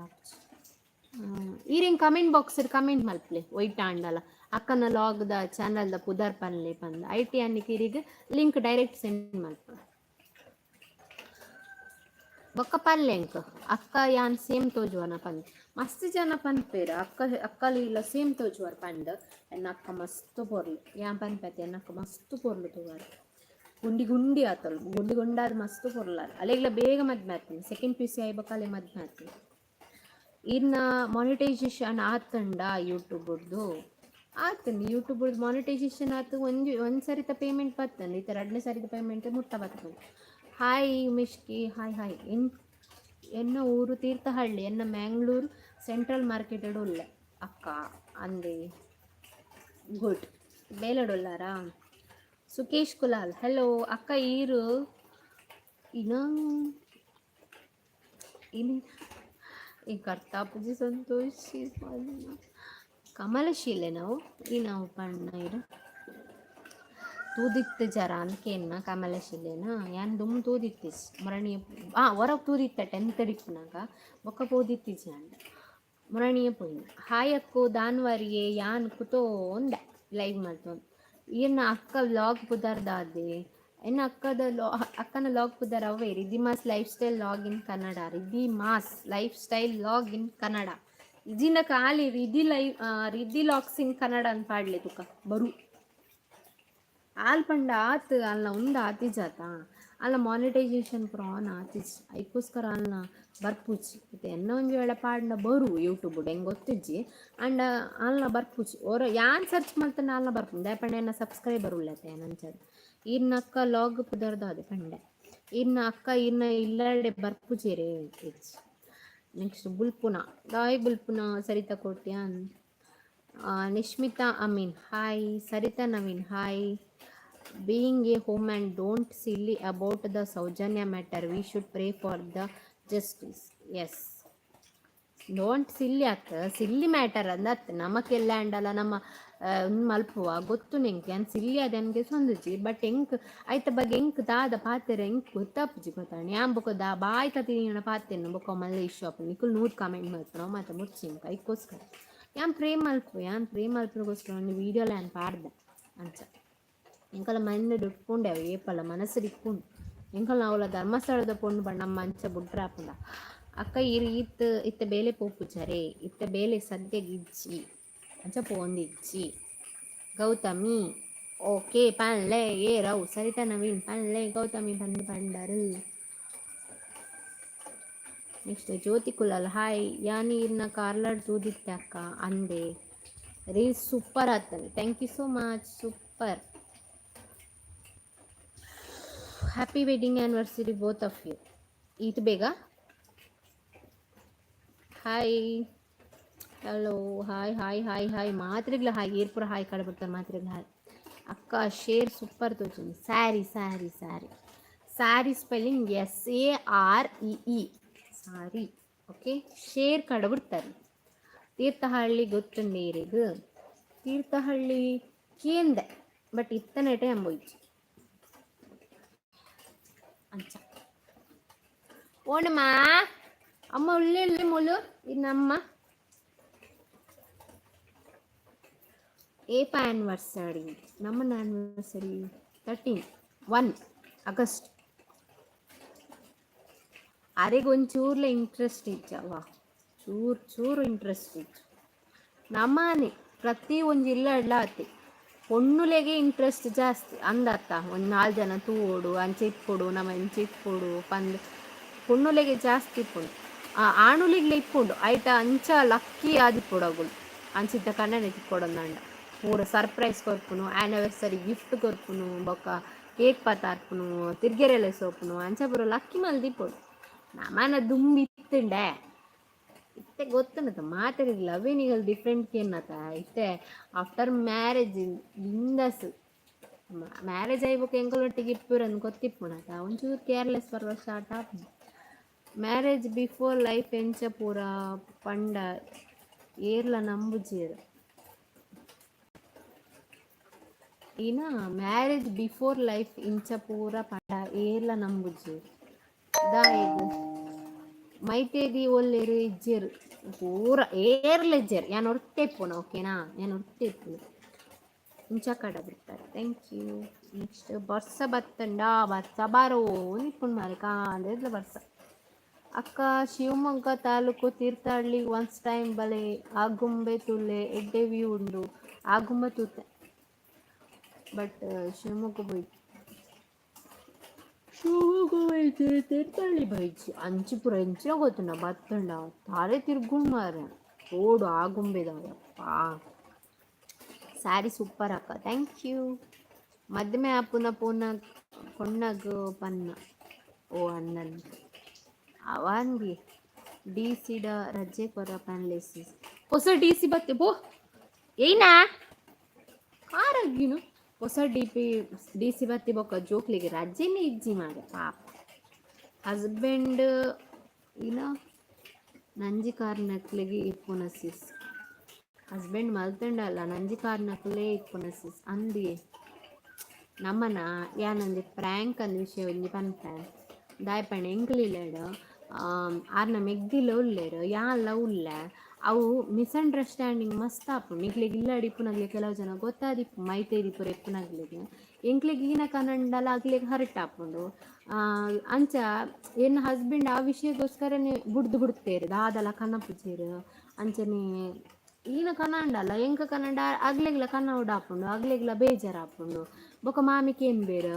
ಈರಿಂಗ್ ಕಮೆಂಟ್ ಬಾಕ್ಸ್ ಕಮೆಂಟ್ ಮಲ್ಪ್ಲೆ ಒಯ್ಟ ಅಂಡಲ ಅಕ್ಕನ ಲಾಗ್ದ ಚಾನಲ್ದ ಪುದರ್ ಪನ್ಲೆ ಪಂದ್ ಐಟಿ ಅನ್ನಿಕ್ ಇರಿಗೆ ಲಿಂಕ್ ಡೈರೆಕ್ಟ್ ಸೆಂಡ್ ಮಲ್ಪ ಬೊಕ್ಕ ಪಲ್ಲೆಂಕ್ ಅಕ್ಕ ಯಾನ್ ಸೇಮ್ ತೋಜುವನ ಪಂದ್ ಮಸ್ತ್ ಜನ ಪನ್ಪೇರ ಅಕ್ಕಲಿ ಇಲ್ಲ ಸೇಮ್ ತೋಜುವರ್ ಪಂಡ್ ಎನ್ನ ಅಕ್ಕ ಮಸ್ತ್ ಪೊರ್ಲು ಯಾನ್ ಪನ್ಪೇತೆ ಎನ್ನ ಅಕ್ಕ ಮಸ್ತ್ ಪೊರ್ಲು ತೋವರ್ ಗುಂಡಿ ಗುಂಡಿ ಆತಲ್ ಗುಂಡಿ ಗುಂಡಾದ ಮಸ್ತ್ ಪೊರ್ಲಾರ ಅಲೆಗ್ಲ ಬೇಗ ಮದ್ಮೆ ಆತೀನಿ ಸೆಕೆಂಡ್ ಪಿ ಯು ಸಿ ಆಯ್ಬೇಕಲ್ಲೇ ಮದ್ಮೆ ಆತೀನಿ ಇನ್ನು ಮಾನಿಟೈಸೇಷನ್ ಆತಂಡ ಯೂಟ್ಯೂಬ್ದು ಆತಂದು ಯೂಟ್ಯೂಬ್ದು ಮಾನಿಟೈಸೇಷನ್ ಆತು ಒಂದು ಸರಿತ ಪೇಮೆಂಟ್ ಬರ್ತಂದು ಈ ಥರ ಎರಡನೇ ಸರಿತ ಪೇಮೆಂಟ್ ಮುಟ್ಟ ಬರ್ತದೆ ಹಾಯ್ ಉಮೇಶ್ಕಿ ಹಾಯ್ ಎನ್ನ ಊರು ತೀರ್ಥಹಳ್ಳಿ ಎನ್ನ ಮ್ಯಾಂಗ್ಳೂರು ಸೆಂಟ್ರಲ್ ಮಾರ್ಕೆಟೆಡ್ ಉಳ್ಳೆ ಅಕ್ಕ ಅಂದೆ ಗುಡ್ ಬೇಲಡುಲ್ಲಾರಾ ಸುಕೇಶ್ ಕುಲಾಲ್ ಹಲೋ ಅಕ್ಕ ಈರು ಇನ್ನು ಈ ಕರ್ತಾಪುಜಿ ಸಂತೋಷಿ ಕಮಲಶೀಲೆ ನಾವು ನಾವು ಪಣ್ಣ ಇರು ತೂದಿತ್ತು ಜರ ಅನ್ಕೇನ ಕಮಲಶಿಲೆನ ಯಾನ್ ದುಮ್ ತೂದಿತ್ತಿಸ್ ಮರಣಿಯ ಹೊರಗೆ ತೂದಿತ್ತ 10th ಅಡಿಕ್ನಾಗ ಬೊಕ್ಕ ಪೋದಿತ್ತಿಜಿ ಅಂಡ ಮುರಣಿಯ ಪೋಯಿನ ಹಾಯಕ್ಕೋ ದಾನ್ವಾರಿಯೇ ಯಾನ್ ಕುತೋಂದೆ ಲೈವ್ ಮಾಡ್ತೋಂದು ಈರ್ನ ಅಕ್ಕ ವ್ಲಾಗ್ ಪುದರ್ದಾದೆ ಇನ್ನು ಅಕ್ಕನ ಲಾಗ್ ಪುದರ್ ಅವೇ Ridimas lifestyle log in Kannada Ridimas lifestyle log in Kannada ಇದಿನ ಖಾಲಿ ರಿದಿ ಲಾಗ್ಸ್ ಇನ್ ಕನ್ನಡ ಅಂತ ಪಾಡ್ಲೆ ತುಕ ಬರು ಆಲ್ ಪಂಡ ಆತ್ ಅಲ್ಲ ಉಂದು ಆತಿಜಾತ ಅಲ್ಲ ಮಾನಿಟೈಸೇಷನ್ ಪ್ರಾನ್ ಆತಿಜ್ ಅದಕ್ಕೋಸ್ಕರ ಅಲ್ಲ ಬರ್ಪುಜಿ ಮತ್ತೆ ಎನ್ನ ಒಂದು ವೇಳೆ ಪಾಡ್ನ ಬರು ಯೂಟ್ಯೂಬ್ ಹೆಂಗೆ ಗೊತ್ತಿಜ್ಜಿ ಅಂಡ್ ಅಲ್ಲ ಬರ್ಪುಜಿ ಓರ ಯಾನ್ ಸರ್ಚ್ ಮಾಡ್ತಾನೆ ಅಲ್ಲ ಬರ್ಪು ದಯಪಂಡ ಎನ್ನ ಸಬ್ಸ್ಕ್ರೈಬರ್ ಉಳ್ಳತೆ ನಂಚದು ಇನ್ನ ಅಕ್ಕ ಲಾಗ್ ಪುದರ್ದ ಅದೇ ಪಂಡೆ ಇನ್ನ ಅಕ್ಕ ಇನ್ನ ಇಲ್ಲಡೆ ಬರ್ಪುಜೇರೆ ನೆಕ್ಸ್ಟ್ ಬುಲ್ಪುನ ದಾಯ್ ಬುಲ್ಪುನ Saritha Kotian Nishmita Amin hi Saritha Naveen hi being a home and don't silly about the Saujanya matter, we should pray for the justice. Yes, don't silly ಆಗ್ತದೆ ಸಿಲ್ಲಿ ಮ್ಯಾಟರ್ ಅಂದತ್ತೆ ನಮಗೆಲ್ಲ ಅಂಡಲ್ಲ ನಮ್ಮ ಮಲ್ಪುವ ಗೊತ್ತು ನಿಂಗೆ ಏನು ಸಿಲ್ಲಿ ಅದು ನನಗೆ ಸಂದುಜಿ ಬಟ್ ಹೆಂಗೆ ಆಯ್ತ ಬಗ್ಗೆ ಹೆಂಗೆ ದಾದ ಪಾತ್ರೆ ಹೆಂಗೆ ಗೊತ್ತಾಪುಜಿ ಗೊತ್ತಾಣ ಯಾನ್ ಬೊಕ್ಕ ದಾ ಬಾಯ್ ತತೀನಿ ಪಾತ್ರೆನ ಬೊಕ್ಕ ಮಲ್ಲ ಇಶ್ಶಾಪ್ ನಿಕ್ಕಲು 100 ಕಾಮೆಂಟ್ ಮಾಡ್ತಾವೆ ಮತ್ತು ಮುಚ್ಚಿಂಕ ಅದಕ್ಕೋಸ್ಕರ ಯಾನ್ ಪ್ರೇಮ್ ಮಲ್ಪಗೋಸ್ಕರ ಒಂದು ವೀಡಿಯೋಲ ನಾನು ಪಾಡ್ದೆ ಅಂಚ ಎಂಕಲ್ಲ ಮನೆ ಡುಟ್ಕೊಂಡೇವು ಏಪಲ್ಲ ಮನಸ್ಸು ಇಟ್ಕೊಂಡು ಎಂಕಲ್ಲ ಅವಳ ಧರ್ಮಸ್ಥಳದ ಪೊಂಡು ಬಣ್ಣ ನಮ್ಮ ಅಂಚ ಬುಡ್ರಾಪುಂಡ ಅಕ್ಕ ಇತ್ತ ಬೇಲೆ ಪೋಪುಜರೆ ಇತ್ತ ಬೇಲೆ ಸದ್ಯಗೆ ಇಜ್ಜಿ ಅಂಚ ಪೋಂದಿಜ್ಜಿ ಗೌತಮಿ ಓಕೆ ಪನ್ಲೆ ರವು ಸರಿತಾ ನವೀನ್ ಪನ್ಲೆ ಗೌತಮಿ ಬಂದು ಪಂಡರು ನೆಕ್ಸ್ಟ್ ಜ್ಯೋತಿ ಕುಲಾಲ್ ಹಾಯ್ ಯಾನೀರ್ನ ಕಾರ್ಲಾಡ್ ತೂದಿತ್ತೆ ಅಕ್ಕ ಅಂದೆ ರೀಲ್ಸ್ ಸೂಪರ್ ಆಗ್ತದೆ thank you so much super happy wedding anniversary both of you ಈಟ್ ಬೇಗ ಹಾಯ್ ಹಲೋ ಹಾಯ್ ಮಾತ್ರೆಗ್ಲ ಹಾಯ್ ಏರ್ಪುರ ಹಾಯ್ ಕಡ್ಬಿಡ್ತಾರೆ ಮಾತ್ರೆಗ್ಲ ಹಾಯ್ ಅಕ್ಕ ಶೇರ್ ಸೂಪರ್ ತೋಚಿ sari spelling SAREE sari okay share ಕಡ್ಬಿಡ್ತಾರೆ ತೀರ್ಥಹಳ್ಳಿ ಗೊತ್ತುಂಡೇರಿಗು ತೀರ್ಥಹಳ್ಳಿ ಕೇಂದೆ ಬಟ್ ಇತ್ತನೇಟೆ ಅಂಬೋಯ್ತು ಅಂಚ ಓಣಮ್ಮ ಅಮ್ಮ ಉಳ್ಳಿ ಮುಳು ಇನ್ನಮ್ಮ ಏಪ ಆ್ಯನಿವರ್ಸರಿ ನಮ್ಮನ್ನ ಆ್ಯನಿವರ್ಸರಿ 1 ಆಗಸ್ಟ್ ಅರೆಗೊಂಚೂರ್ಲೆ ಇಂಟ್ರೆಸ್ಟ್ ಇಚ್ಚವ ಚೂರು ಇಂಟ್ರೆಸ್ಟ್ ಇತ್ತು ನಮ್ಮನೆ ಪ್ರತಿ ಒಂದು ಇಲ್ಲ ಆತಿ பொண்ணுಲೆಗೆ ಇಂಟ್ರೆಸ್ಟ್ ಜಾಸ್ತಿ ಅಂದತ್ತ ಒಂದು 4 ಜನ ತೂಡು ಅಂಚೆ ಇಪ್ಪುಡು ನಮ್ಮ ಅಂಚೆ ಇಪ್ಪುಡು ಪಂದು பொண்ணுಲೆಗೆ ಜಾಸ್ತಿ ಇಪ್ಪುಂಡು ಆಣುಲಿಗ್ಲೆ ಇಪ್ಪುಂಡು ಐಟ ಅಂಚ ಲಕ್ಕಿ ಆದಿಪ್ಪುಡಗುಳು ಅಂಚಿದ್ದ ಕಣ್ಣನೆ ತಿಕ್ಕೊಡೊಂದಂಡ ಪೂರ ಸರ್ಪ್ರೈಸ್ ಕೊರ್ಪುನು ಆ್ಯನಿವರ್ಸರಿ ಗಿಫ್ಟ್ ಕೊರ್ಪುನು ಬೊಕ್ಕ ಕೇಕ್ ಪತಾರ್ಪುನು ತಿರ್ಗೆರೆಲೆ ಸೋಪುನು ಅಂಚ ಪೂರ ಲಕ್ಕಿ ಮಲ್ದಿಪ್ಪುಡು ನಮ್ಮನ ದುಂಬಿತ್ತುಂಡೆ ಇತ್ತೆ ಗೊತ್ತುಂಡತ ಮಾತಾಡಿಲ್ಲ ಅವೇನಿಗಲ್ ಡಿಫ್ರೆಂಟ್ ಏನತ್ತ ಇತ್ತೆ ಆಫ್ಟರ್ ಮ್ಯಾರೇಜ್ ಬಿಂದಸ್ ಮ್ಯಾರೇಜ್ ಆಯ್ಬೇಕು ಎಂಕಲೊಟ್ಟಿಗೆ ಇಪ್ಪುರನ್ನು ಗೊತ್ತಿಪ್ಪುಣತ ಒಂಚೂರು ಕೇರ್ಲೆಸ್ ಬರುವ ಸ್ಟಾರ್ಟ್ ಆಪ್ ಮ್ಯಾರೇಜ್ ಬಿಫೋರ್ ಲೈಫ್ ಎಂಚ ಪೂರ ಪಂಡ ಏರ್ಲ ನಂಬುಜೀರು ఈయన మ్యారేజ్ బిఫోర్ లైఫ్ ఇంచ పూర పడ ఏర్ల ನಂಬುಜಿ ದಾಯೆಗ್ ಮೈತೇದಿ ಒಲ್ಲೆರು ಇಜ್ಜೆರು ಪೂರ ಏರ್ಲೆಜ್ಜೆರು ಯಾನ್ ಒರ್ತೆಪ್ಪುನ ಓಕೆನಾ ಯಾನ್ ಒರ್ತೆಪ್ಪುನ ಇಂಚ ಕಡ ಬಿಡ್ತಾರೆ. Thank you. ನೆಕ್ಸ್ಟ್ ಬರ್ಸ ಬತ್ತಂಡ ಬರ್ಸ ಬಾರೋ ನಿಪ್ಪುಣ್ ಮಾರಿ ಕಾಂದ್ರೆ ಬರ್ಸ ಅಕ್ಕ ಶಿವಮೊಗ್ಗ ತಾಲೂಕು ತೀರ್ಥಹಳ್ಳಿ ಒನ್ಸ್ ಟೈಮ್ ಬಲೆ ಆಗುಂಬೆ ತುಳ್ಳೆ ಎಡ್ಡೆ ವ್ಯೂ ಉಂಡು ಆಗುಂಬೆ ತೂತೆ ಬಟ್ ಶಿವಮೊಗ್ಗ ಹೋಯ್ತು ತೀರ್ಥಹಳ್ಳಿ ಬೈಜಿ ಅಂಚಿಪುರ ಎಂಚಿನ ಗೊತ್ತುಂಡ ಬತ್ತಂಡ ತಾಳೆ ತಿರ್ಗುಂಡ್ ಮಾರ ರೋಡು ಆಗುಂಬೆದಪ್ಪ. ಸ್ಯಾರಿ ಸೂಪರ್ ಅಕ್ಕ. Thank you. ಮದ್ಮೆ ಆಪುನ ಪೂನ ಕೊಣ್ಣಗು ಪನ್ನ ಓ ಅಣ್ಣನ್ ಅವಾನ್ಗೆ ಡಿ ಸಿಡ ರಜೆ ಕೊರ ಪ್ಯಾನ್ಲೆಸಿಸ್ ಹೊಸ ಡಿ ಸಿ ಬತ್ತೆ ಬೋ ಏನಾ ಕಾರಾಗಿನು ಹೊಸ ಡಿ ಸಿ ಬತ್ತಿ ಬೊಕ್ಕ ಜೋಕ್ಲಿಗೆ ರಜೆನೇ ಇಜ್ಜಿ ಮಾರೆ ಪಾಪ. ಹಸ್ಬೆಂಡ್ ಇನ ನಂಜಿ ಕಾರ್ನಕ್ಲಿಗೆ ಇಪ್ಪುನಸಿಸ್ ಹಸ್ಬೆಂಡ್ ಮಲ್ತಂಡಲ್ಲ ನಂಜಿ ಕಾರ್ನಕ್ಲೇ ಇಪ್ಪುನಸಿಸ್ ಅಂದಿ ನಮ್ಮನ ಯಾನಂದಿ ಪ್ರ್ಯಾಂಕ್ ಅಂದ ವಿಷಯ ಒಂಜಿ ಪನ್ಪೆ ದಾಯಪಣ್ಣ ಎಂಕ್ಲಿಲ್ಲೇಡು ಆರ್ನ ಮೆಗ್ದಿಲ ಉಲ್ಲೇರು ಯಾಲ್ಲ ಉಲ್ಲೆ ಅವು ಮಿಸ್ಅಂಡರ್ಸ್ಟ್ಯಾಂಡಿಂಗ್ ಮಸ್ತ್ ಆಪುಂಡು ಎಂಕ್ಲೆಗ್ ಇಲ್ಲಾಡಿ ಇಪ್ಪುನಗ್ಲೆ ಕೆಲವು ಜನ ಗೊತ್ತಾದಿಪ್ಪು ಮೈತೇದಿಪ್ಪುರ ಎಪ್ಪುನಗ್ಲೆಗೆ ಎಂಕ್ಲೆಗ್ ಈನ ಕನಂಡಲ ಅಗ್ಲೆಗ್ ಹರ್ಟ್ ಆಪುಂಡು ಅಂಚ ಎನ್ನ ಹಸ್ಬೆಂಡ್ ಆ ವಿಷಯಕ್ಕೋಸ್ಕರನೇ ಬಿಡ್ತೇರು ದಾದಲ ಕನ್ನಪುಜೇರು ಅಂಚನೆ ಈನ ಕನ್ನಂಡಲ್ಲ ಎಂಕ ಕನ್ನಡ ಅಗ್ಲೆಗ್ಲ ಕನ್ನ ಉಡಾಪುಂಡು ಅಗ್ಲೆಗ್ಲ ಬೇಜಾರಾಪುಂಡು ಬೊಕ ಮಾಮಿಕ್ ಏನ್ ಬೇರು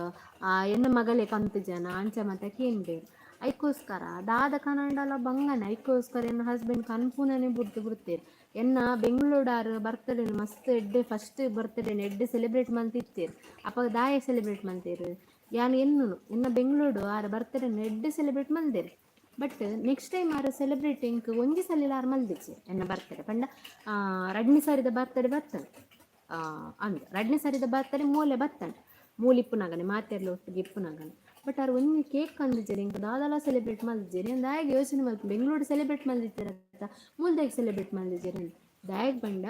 ಎನ್ನ ಮಗಳೇ ಕಂತು ಜನ ಅಂಚ ಮತ್ತೆ ಏನ್ ಬೇರು ಐಕೋಸ್ಕರ ದಾದ ಕನ್ನಡಲ ಬಂಗನೆ ಐಕೋಸ್ಕರ ಎನ್ನ ಹಸ್ಬೆಂಡ್ ಕನ್ಪೂನನೆ ಬಿಡ್ತೇರು. ಎನ್ನ ಬೆಂಗಳೂರಾರು ಬರ್ತಡೇ ಮಸ್ತ್ ಎಡ್ಡೆ ಫಸ್ಟ್ ಬರ್ತಡೇನ ಎಡ್ಡೆ ಸೆಲೆಬ್ರೇಟ್ ಮಂತಿತ್ತೇರು ಅಪ್ಪ ದಾಯ ಸೆಲೆಬ್ರೇಟ್ ಮಂತೇರು ಯಾನು ಎನ್ನ ಬೆಂಗಳೂರು ಆರ ಬರ್ತಡೇನ ಎಡ್ಡೆ ಸೆಲೆಬ್ರೇಟ್ ಮಂದೇರು ಬಟ್ ನೆಕ್ಸ್ಟ್ ಟೈಮ್ ಆರ ಸೆಲೆಬ್ರೇಟ್ ಎಂಕ್ ಒಂಜಿ ಸಲ ಆರು ಮಲ್ದಿಚ್ಚಿ ಎನ್ನ ಬರ್ತಡೇ ಪಂಡ ರಡ್ನಿ ಸಾರಿದ ಬರ್ತಡೇ ಬರ್ತದೆ ಅಂದ ರಡ್ನಿ ಸಾರಿದ ಬರ್ತಡೇ ಮೂಲೆ ಬತ್ತಂಡ ಮೂಲಿಪ್ಪುನಾಗನೆ ಮಾತೆರ್ಲ ಒಟ್ಟಿಗೆ ಇಪ್ಪುನಾಗನೆ ಬಟ್ ಅವ್ರು ಒಂದು ಕೇಕ್ ಕಂದಿದ್ದೀರಿ ಇಂಕ ದಾದಲ ಸೆಲೆಬ್ರೇಟ್ ಮಾಡಿದ್ದೀರಿ ದಾಯಿಗೆ ಯೋಚನೆ ಮಾಡ್ತೀನಿ ಬೆಂಗಳೂರು ಸೆಲೆಬ್ರೇಟ್ ಮಾಡಿದ್ದೀರಂತ ಮೂಲ್ದಾಗಿ ಸೆಲೆಬ್ರೇಟ್ ಮಾಡಿದ್ದೀರಿ ದಾಯಿಗೆ ಬಂಡ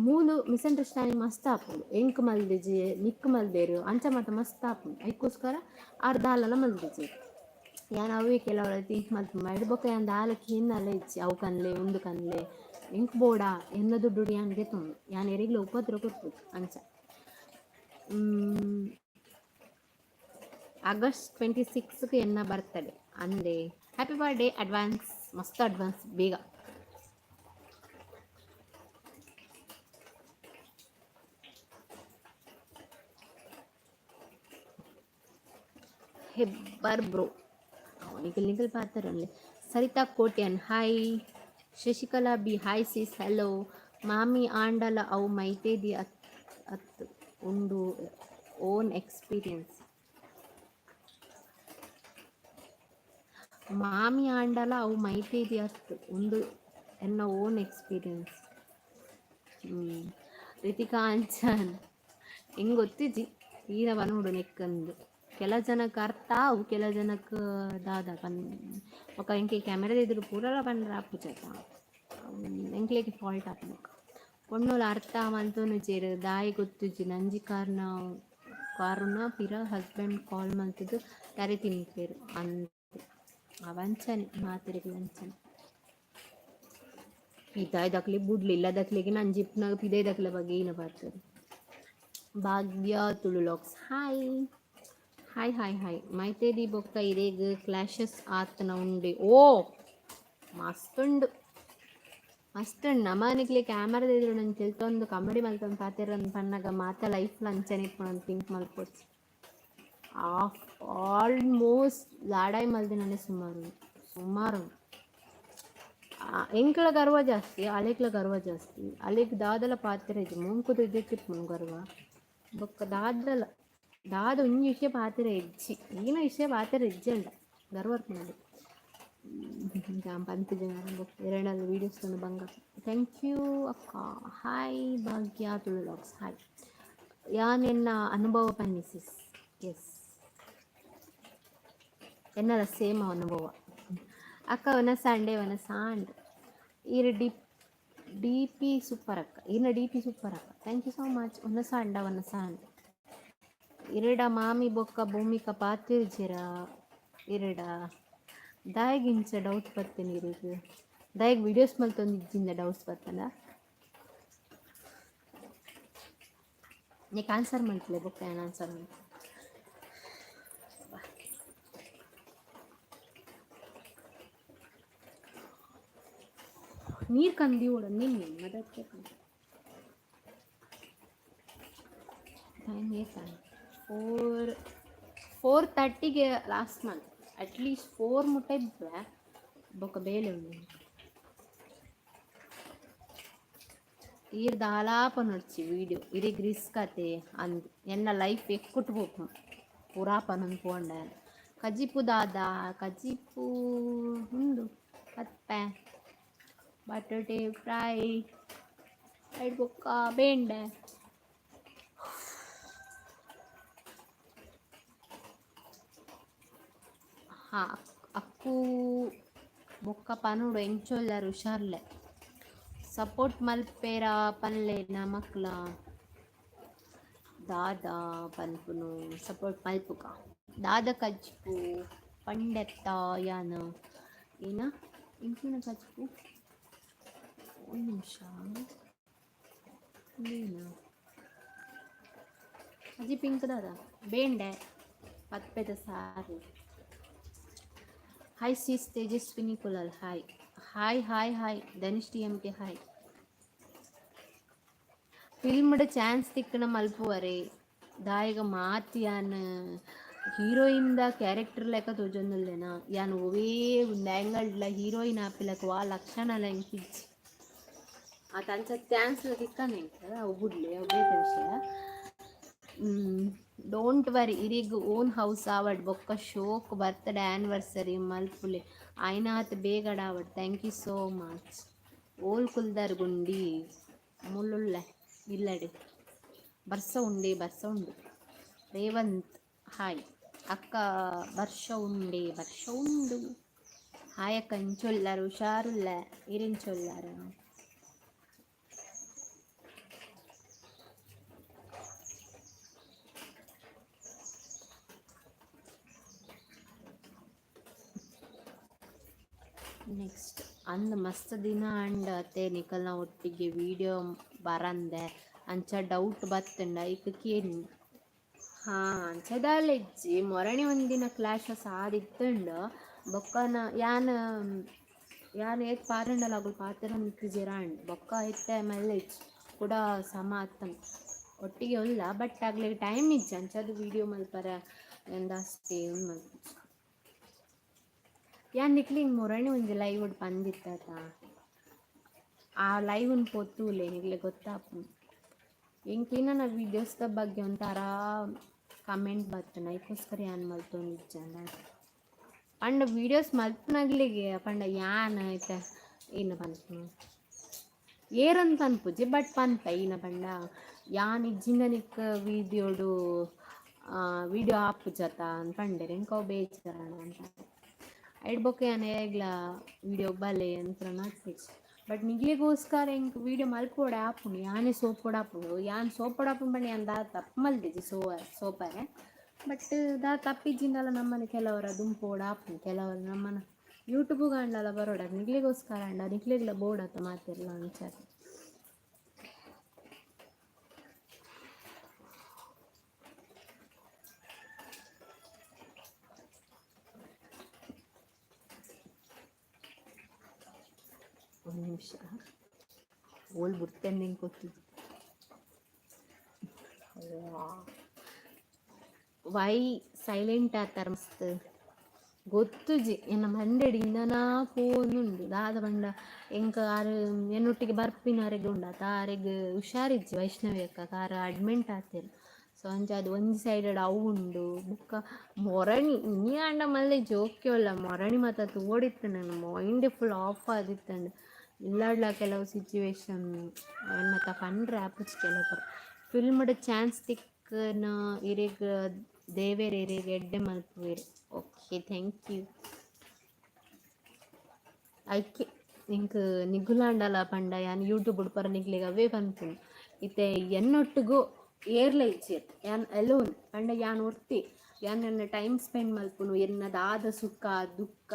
ಮೂಲು ಮಿಸ್ಅಂಡರ್ಸ್ಟ್ಯಾಂಡಿಂಗ್ ಮಸ್ತ್ ಆಪುಂಡು ಎಂಕ್ ಮಲ್ದಿಜಿ ನಿಕ್ ಮಲ್ದೇರು ಅಂಚ ಮಾತ ಮಸ್ತ್ ಆಪುಂಡು ಅದಕ್ಕೋಸ್ಕರ ಆರು ದಾಲೆಲ್ಲ ಮಲ್ದಿಜಿ ಯಾನು ಅವೇ ಕೆಲವಳ ತೀಕ್ ಮಲ್ತು ಮಾಡಿ ಬೊಕ್ಕ ಯಾನ್ ದಾಲಕ್ಕೆ ಹಿನ್ನಲ್ಲ ಇಚ್ಚಿ ಅವು ಕನ್ಲೆ ಒಂದು ಕನ್ಲೆ ಎಂಕ್ ಬೋಡ ಎನ್ನ ದುಡ್ಡು ಯಾನ್ಗೆ ತುಂಬ ಯಾನ್ ಎರಿಗ್ಲ ಉಪದ್ರ ಕೊಟ್ಬಿಟ್ಟು ಅಂಚ. ಆಗಸ್ಟ್ 26ಗೆ ಎನ್ನ ಬರ್ತಡೆ ಅಂದೆ ಹ್ಯಾಪಿ ಬರ್ಡೇ ಅಡ್ವಾನ್ಸ್ ಮಸ್ತ್ ಅಡ್ವಾನ್ಸ್ ಬೇಗ. ಹೆಬ್ಬರ್ ಬ್ರೋ ನಿಖಿಲ್ ನಿಖಿಲ್ ಪಾತ್ರರಲ್ಲಿ Saritha Kotian hi Shashikala B hi sis hello ಮಾಮಿ ಆಂಡಲ ಅವು ಮೈತೇದಿ ಅತ್ ಉಂಡು ಓನ್ ಎಕ್ಸ್ಪೀರಿಯನ್ಸ್ ಮಾಮಿ ಆಂಡಲ ಅವು ಮೈತೇದಿ ಅತ್ ಉಂಡು ಎನ್ನ ಓನ್ ಎಕ್ಸ್ಪೀರಿಯನ್ಸ್. ರಿತಿಕಾ ಅಂಚನ್ ಹೆಂಗೆ ಗೊತ್ತಿಜ್ಜಿ ಈರ ಬನೋಡು ನೆಕ್ಕಂದು ಕೆಲ ಜನಕ್ಕೆ ಅರ್ಥ ಅವು ಕೆಲ ಜನಕ್ಕೆ ದಾದ ಪನ್ ఒక ఇంకే కెమెరా ఎదురు పూరల పని రాపుచేత ఎంక్లేకి ఫాల్ట్ ఆపనకు పొన్నోలు అర్థ మంతోను చేరు దాಯಿ ಗೊತ್ತುಜಿ ನಂಜಿ ಕಾರುನ ಪಿರ ಹಸ್ಬೆಂಡ್ ಕಾಲ್ ಮಂತದ್ದು ತರೆ ತಿನ್ಪೇರು ಅಂತ ಅವಂಚನೆ ಮಾತಿರಿಗೆ ವಂಚನೆ ಇದಾಯ್ ದಕ್ಲಿ ಬುಡ್ಲಿಲ್ಲ ದಕ್ಲಿಗೆ ನಂಜಿಪ್ನಾಗ ಪಿದೇ ದಕ್ಲ ಬಗ್ಗೆ ಏನು ಬರ್ತದೆ. ಭಾಗ್ಯ ತುಳುಲಾಕ್ಸ್ ಹಾಯ್ ಹಾಯ್ ಹಾಯ್ ಹಾಯ್ ಮೈತೇದಿ ಬೊಕ್ಕ ಇರೇಗ್ ಕ್ಲಾಶಸ್ ಆತನ ಉಂಡೆ ಓ ಮಸ್ತುಂಡು ಮಸ್ತುಂಡು ನಮ್ಮನಿಗ್ಲಿ ಕ್ಯಾಮರಾದ ಎದುರು ನಂಗೆ ತಿಳ್ತೊಂದು ಕಾಮಿಡಿ ಮಲ್ತೊಂದು ಪಾತಿರಂದು ಪನ್ನಾಗ ಮಾತ ಲೈಫ್ಲ ಅಂಚನೆ ಇಟ್ಕೊಂಡು ಥಿಂಕ್ ಮಲ್ಪೋಚ್ ಆಲ್ಮೋಸ್ಟ್ ಲಾಡಾಯಿ ಮಲ್ದಿ ನನಗೆ ಸುಮಾರು ಎಂಕ್ಲ ಗರ್ವ ಜಾಸ್ತಿ ಅಲೆಕ್ಲ ಗರ್ವ ಜಾಸ್ತಿ ಅಲೆಗ್ ದಾದಲ ಪಾತ್ರ ಇದೆ ಮುಂಕುದು ಇದ್ದಿತ್ತು ಗರ್ವ ಬೊಕ್ಕ ದಾದ ಒಂಜಿ ವಿಷಯ ಪಾತ್ರ ಹೆಜ್ಜಿ ಈಗಿನ ವಿಷಯ ಪಾತ್ರ ಹೆಜ್ಜೆಂಡ ಗರ್ವ ಮಾಡಿ ಪಂತು ಜನ ಎರಡಲ್ಲಿ ವೀಡಿಯೋಸ್ ತಂದು ಬಂಗ. ಥ್ಯಾಂಕ್ ಯು ಅಕ್ಕ. ಹಾಯ್ ಭಾಗ್ಯ ತುಳುಲಾಕ್ಸ್ ಹಾಯ್ ಯಾನ್ ಎನ್ನ ಅನುಭವ ಪನ್ನಿಸಿಸ್ ಎಸ್ ಎನ್ನರ ಸೇಮ್ ಅನುಭವ ಅಕ್ಕ ವನ ಸಂಡೆ ಈರ ಡಿ ಪಿ ಸೂಪರ್ ಅಕ್ಕ ಈನ ಡಿ ಪಿ ಸೂಪರ್ ಅಕ್ಕ ಥ್ಯಾಂಕ್ ಯು ಸೋ ಮಚ್ ಒನ್ನ ಸಂಡ ಇರಡ ಮಾಮಿ ಬೊಕ್ಕ ಭೂಮಿಕ ಪಾತಿರ್ಜಿರ ಇರಡ ದಾಯಗಿಂಚ ಡೌಟ್ ಬರ್ತೇನೆ ಇರಿಗೆ ದಾಯಗ್ ವಿಡಿಯೋಸ್ ಮಲ್ತೊಂದು ಇಜ್ಜಿಂದ ಡೌಟ್ಸ್ ಬರ್ತಂಡ ನೀಕ್ ಆನ್ಸರ್ ಮಾಡ್ತಿಲ್ಲ ಬೊಕ್ಕ ಏನು ಆನ್ಸರ್ ಮಾಡಿ ನೀರು ಕಂದಿ ಓಡ ನಿನ್ನೆ ಮದಕ್ಕೆ ಟೈಮ್ ಏತಾನೆ 4:30ಗೆ ಲಾಸ್ಟ್ ಮಂತ್ ಅಟ್ಲೀಸ್ಟ್ 4 ಮುಟ್ಟೆ ಇದ್ದರೆ ಬೊಕ್ಕ ಬೇಲೆ ಉಂಡು ಈರ್ದ ಆಲಾಪ ನೋಡ್ಚಿ ವಿಡಿಯೋ ಇರಿಗೆ ರಿಸ್ಕ್ ಆತೆ ಅಂದ್ ಎನ್ನ ಲೈಫ್ ಎಕ್ಕುಟ್ಟು ಹೋಗು ಪುರಾಪನೊಂದು ಪೋಂಡ ಕಜಿಪು ದಾದ ಕಜಿಪು ಉಂಡು ಕತ್ತೆ ಬಟಾಟೆ ಫ್ರೈ ಐಡ್ ಬೊಕ್ಕ ಬೇಂಡೆ ಹಾಂ ಅಕ್ಕು ಬೊಕ್ಕ ಪನುಡು ಎಂಚೊಲ್ಲರು ಹುಷಾರ್ಲೆ ಸಪೋರ್ಟ್ ಮಲ್ಪೇರ ಪನ್ಲೆನ ಮಕ್ಳ ದಾದ ಪನ್ಪುನು ಸಪೋರ್ಟ್ ಮಲ್ಪುಕ ದಾದ ಕಜ್ಪು ಪಂಡೆತ್ತ ಯಾನ ಏನ ಇಂಚಿನ ಕಜ್ಪು ಒಂದು ನಿಮಿಷ ಏನ ಅಜ್ಜಿ ಪಿಂಕ್ ದಾದ ಬೇಂಡೆ ಪತ್ಪೆದ ಸಾರು hi sis Tejaswini Kulal hi hi hi hi Dhanush T M K hi ಫಿಲ್ಮ್ಡ್ ಚಾನ್ಸ್ ತಿಕ್ಕಣ ಮಲ್ಪುವರೆ ದಾಯಿಗ ಮಾತು ಯಾನ್ ಹೀರೋಯಿನ್ದ ಕ್ಯಾರೆಕ್ಟರ್ ಲೆಕ್ಕ ತೋಜೊಂದುಲ್ಲೆನ ಯಾನ್ ಒವೇ ಒಂದು ಆ್ಯಂಗಲ್ಡ್ಲ ಹೀರೋಯಿನ್ ಆಪಿಲಕ ವಾ ಲಕ್ಷಣಲ ಎಂಕಿಜ್ಜಿ ಆ ತಂಚ ಚಾನ್ಸ್ ತಿಕ್ಕನೆ ಒಬ್ಬುಡ್ಲೆ ಒಬ್ಬೇತ ವಿಷಯ ಡೋಂಟ್ ವರಿ ಇರಿಗ್ ಓನ್ ಹೌಸ್ ಆವಡ್ ಬೊಕ್ಕ ಶೋಕ್ ಬರ್ತ್ಡೇ ಆ್ಯನಿವರ್ಸರಿ ಮಲ್ಪುಲೆ ಆಯ್ನಾತ್ ಬೇಗಡ ಆವಡ್ ಥ್ಯಾಂಕ್ ಯು ಸೋ ಮಚ್ ಓಲ್ ಕುಲ್ದರ್ ಗುಂಡಿ ಮುಳ್ಳುಳ್ಳೆ ಇಲ್ಲಡೆ ಬರ್ಸ ಉಂಡೆ ಬರ್ಸ ಉಂಡು ರೇವಂತ್ ಹಾಯ್ ಅಕ್ಕ ವರ್ಷ ಉಂಡೆ ವರ್ಷ ಉಂಡು ಹಾಯ್ ಅಕ್ಕ ಇಂಚೊಲ್ಲರು ಹುಷಾರುಲ್ಲ ಇರಿಂಚೊಲ್ಲರು ನೆಕ್ಸ್ಟ್ ಅಂದ್ ಮಸ್ತ್ ದಿನ ಅಂಡ್ ಅತ್ತೆ ನಿಕಲ್ನ ಒಟ್ಟಿಗೆ ವಿಡಿಯೋ ಬರಂದೆ ಅಂಚ ಡೌಟ್ ಬತ್ತಂಡ ಈಗ ಕೇಳಿ ಹಾಂ ಅಂಚದಾಲೆಜ್ಜಿ ಮೊರಣಿ ಒಂದಿನ ಕ್ಲಾಶಸ್ ಆದಿತ್ತಂಡು ಬೊಕ್ಕನ ಯಾನ್ ಏತ್ ಪಾರಂಡಲಾಗುಲ್ ಪಾತ್ರ ನಿಕ್ಕಿಜಿರಾಂಡ್ ಬೊಕ್ಕ ಇತ್ತೆ ಮಲ್ಲೆಜ್ ಕೂಡ ಸಮ ಅತ್ತನ್ ಒಟ್ಟಿಗೆ ಉಲ್ಲ ಬಟ್ ಆಗ್ಲಿಗೆ ಟೈಮ್ ಇಜ್ಜಿ ಅಂಚದು ವಿಡಿಯೋ ಮಲ್ಪರ ಎಂದಷ್ಟೇ ಮಲ್ಪು ಯಾನ್ ನಿಕ್ಲಿಂಗ್ ಮೊರಣಿ ಒಂದು ಲೈವ್ ಉಡ್ ಬಂದಿತ್ತ ಆ ಲೈವ್ ಒಂದು ಪೊತ್ತೂಲೆ ನಿಗ್ಲೆ ಗೊತ್ತಾಪು ಎಂಕಿನ ನಾ ವೀಡಿಯೋಸ್ದ ಬಗ್ಗೆ ಒಂಥರ ಕಮೆಂಟ್ ಬರ್ತನ ಅದಕ್ಕೋಸ್ಕರ ಯಾನ್ ಮಲ್ತೊಂದಿಜ್ಜನ ಪಂಡ ವೀಡಿಯೋಸ್ ಮಲ್ಪನಾಗ್ಲಿಗೆ ಪಂಡ ಯಾನ್ ಐತೆ ಏನು ಪನ್ಪು ಏರಂತ ಅನ್ಪುಜಿ ಬಟ್ ಪನ್ಪ ಈನ ಪಂಡ ಯಾನ್ ಇಜ್ಜಿಂದ ನಿಕ್ಕ ವಿಡಿಯೋ ಆಪುಜತ ಅನ್ಪಂಡೆರ್ ಎಂಕೋ ಬೇಜಾರಣ ಅಂತ ಐಡ್ಬೊಕ್ಕ ಯಾನ್ ಹೇಗ್ಲ ವಿಡಿಯೋ ಬಲೆ ಅಂತ ಮಾಡ್ತಿದ್ದೆ ಬಟ್ ನಿಗ್ಲಿಗೋಸ್ಕರ ಹೆಂಗೆ ವೀಡಿಯೋ ಮಲ್ಪೋಡೆ ಆಪುಂಡು ಯಾನೇ ಸೋಪೋಡು ಆಪುಂಡು ಯಾನ್ ಸೋಪೋಡು ಆಪುಂಡು ಬಣ್ಣ ಯಾನ್ ದಾ ತಪ್ಪು ಮಲ್ದಿದ್ದಿ ಸೋಪರೆ ಬಟ್ ದಾ ತಪ್ಪಿಜ್ಜಿಂದಲ್ಲ ನಮ್ಮನೆ ಕೆಲವರ ದುಂಪೋಡು ಆಪುಂಡು ಕೆಲವರು ನಮ್ಮನ ಯೂಟ್ಯೂಬ್ ಕಾಣಲ್ಲ ಬರೋಡ ನಿಗ್ಲಿಗೋಸ್ಕರ ಅಂಡ ನಿಗ್ಲಿಗ್ಲ ಬೋಡತ್ತ ಮಾತಿರ್ಲ ಅಂಚಾರ ಒಂದು ನಿಮಿಷ ಓಲ್ ಬಿಡ್ತೇನೆ ಹೆಂಗೆ ಗೊತ್ತಿದ್ದು ವೈ ಸೈಲೆಂಟ್ ಆತಾರ ಮಸ್ತ್ ಗೊತ್ತುಜಿ ಎನ್ನ ಮಂಡೆಡಿಂದನಾ ಫೋನುಂಡು ದಾದ ಬಂಡ ಎಂಕ ಆರು ಎನ್ನೊಟ್ಟಿಗೆ ಬರ್ಪಿನವರೆಗೆ ಉಂಡಾತ ಆರೆಗ್ ಹುಷಾರಿಜ್ಜಿ ವೈಷ್ಣವಿ ಅಕ್ಕ ಕಾರ ಅಡ್ಮಿಂಟ್ ಆತಿರು ಸೊ ಅಂಚ ಅದು ಒಂದು ಸೈಡೆಡ್ ಅವು ಉಂಡು ಬುಕ್ಕ ಮೊರಣಿ ನೀ ಅಂಡ ಮಲ್ಲೆ ಜೋಕ್ಯೋಲ್ಲ ಮೊರಣಿ ಮಾತ ತೋಡಿತ್ತು ನನ್ನ ಮೈಂಡ್ ಫುಲ್ ಆಫ್ ಆದಿತ್ತಂಡು ಇಲ್ಲಾಡ್ಲ ಕೆಲವು ಸಿಚುವೇಶನ್ ಮತ್ತು ಪಂಡ್ರೆ ಆಪುಜ್ ಕೆಲವು ಫಿಲ್ಮ್ಡ್ ಚಾನ್ಸ್ ತಿಕ್ಕನ ಇರೆಗ್ ದೇವೇರ್ ಇರೆಗ್ ಎಡ್ಡೆ ಮಲ್ಪುವೆರ್ ಓಕೆ ಥ್ಯಾಂಕ್ ಯು ಐಕೆ ನಿಂಕ್ ನಿಗುಲಾಂಡಲ ಪಂಡ ಯಾನ್ ಯೂಟ್ಯೂಬ್ ಉಡ್ಪರ ನಿಗ್ಲಿಗೆ ಅವೇ ಪನ್ಪುಂಡು ಇತ್ತೆ ಎನ್ನೊಟ್ಟಿಗೂ ಏರ್ಲ ಇಜ್ಜೆರ್ ಯಾನ್ ಅಲೋನ್ ಪಂಡ ಯಾನ್ ಒರ್ತಿ ಯಾನ್ ನನ್ನ ಟೈಮ್ ಸ್ಪೆಂಡ್ ಮಲ್ಪುನು ಎನ್ನದಾದ ಸುಖ ದುಃಖ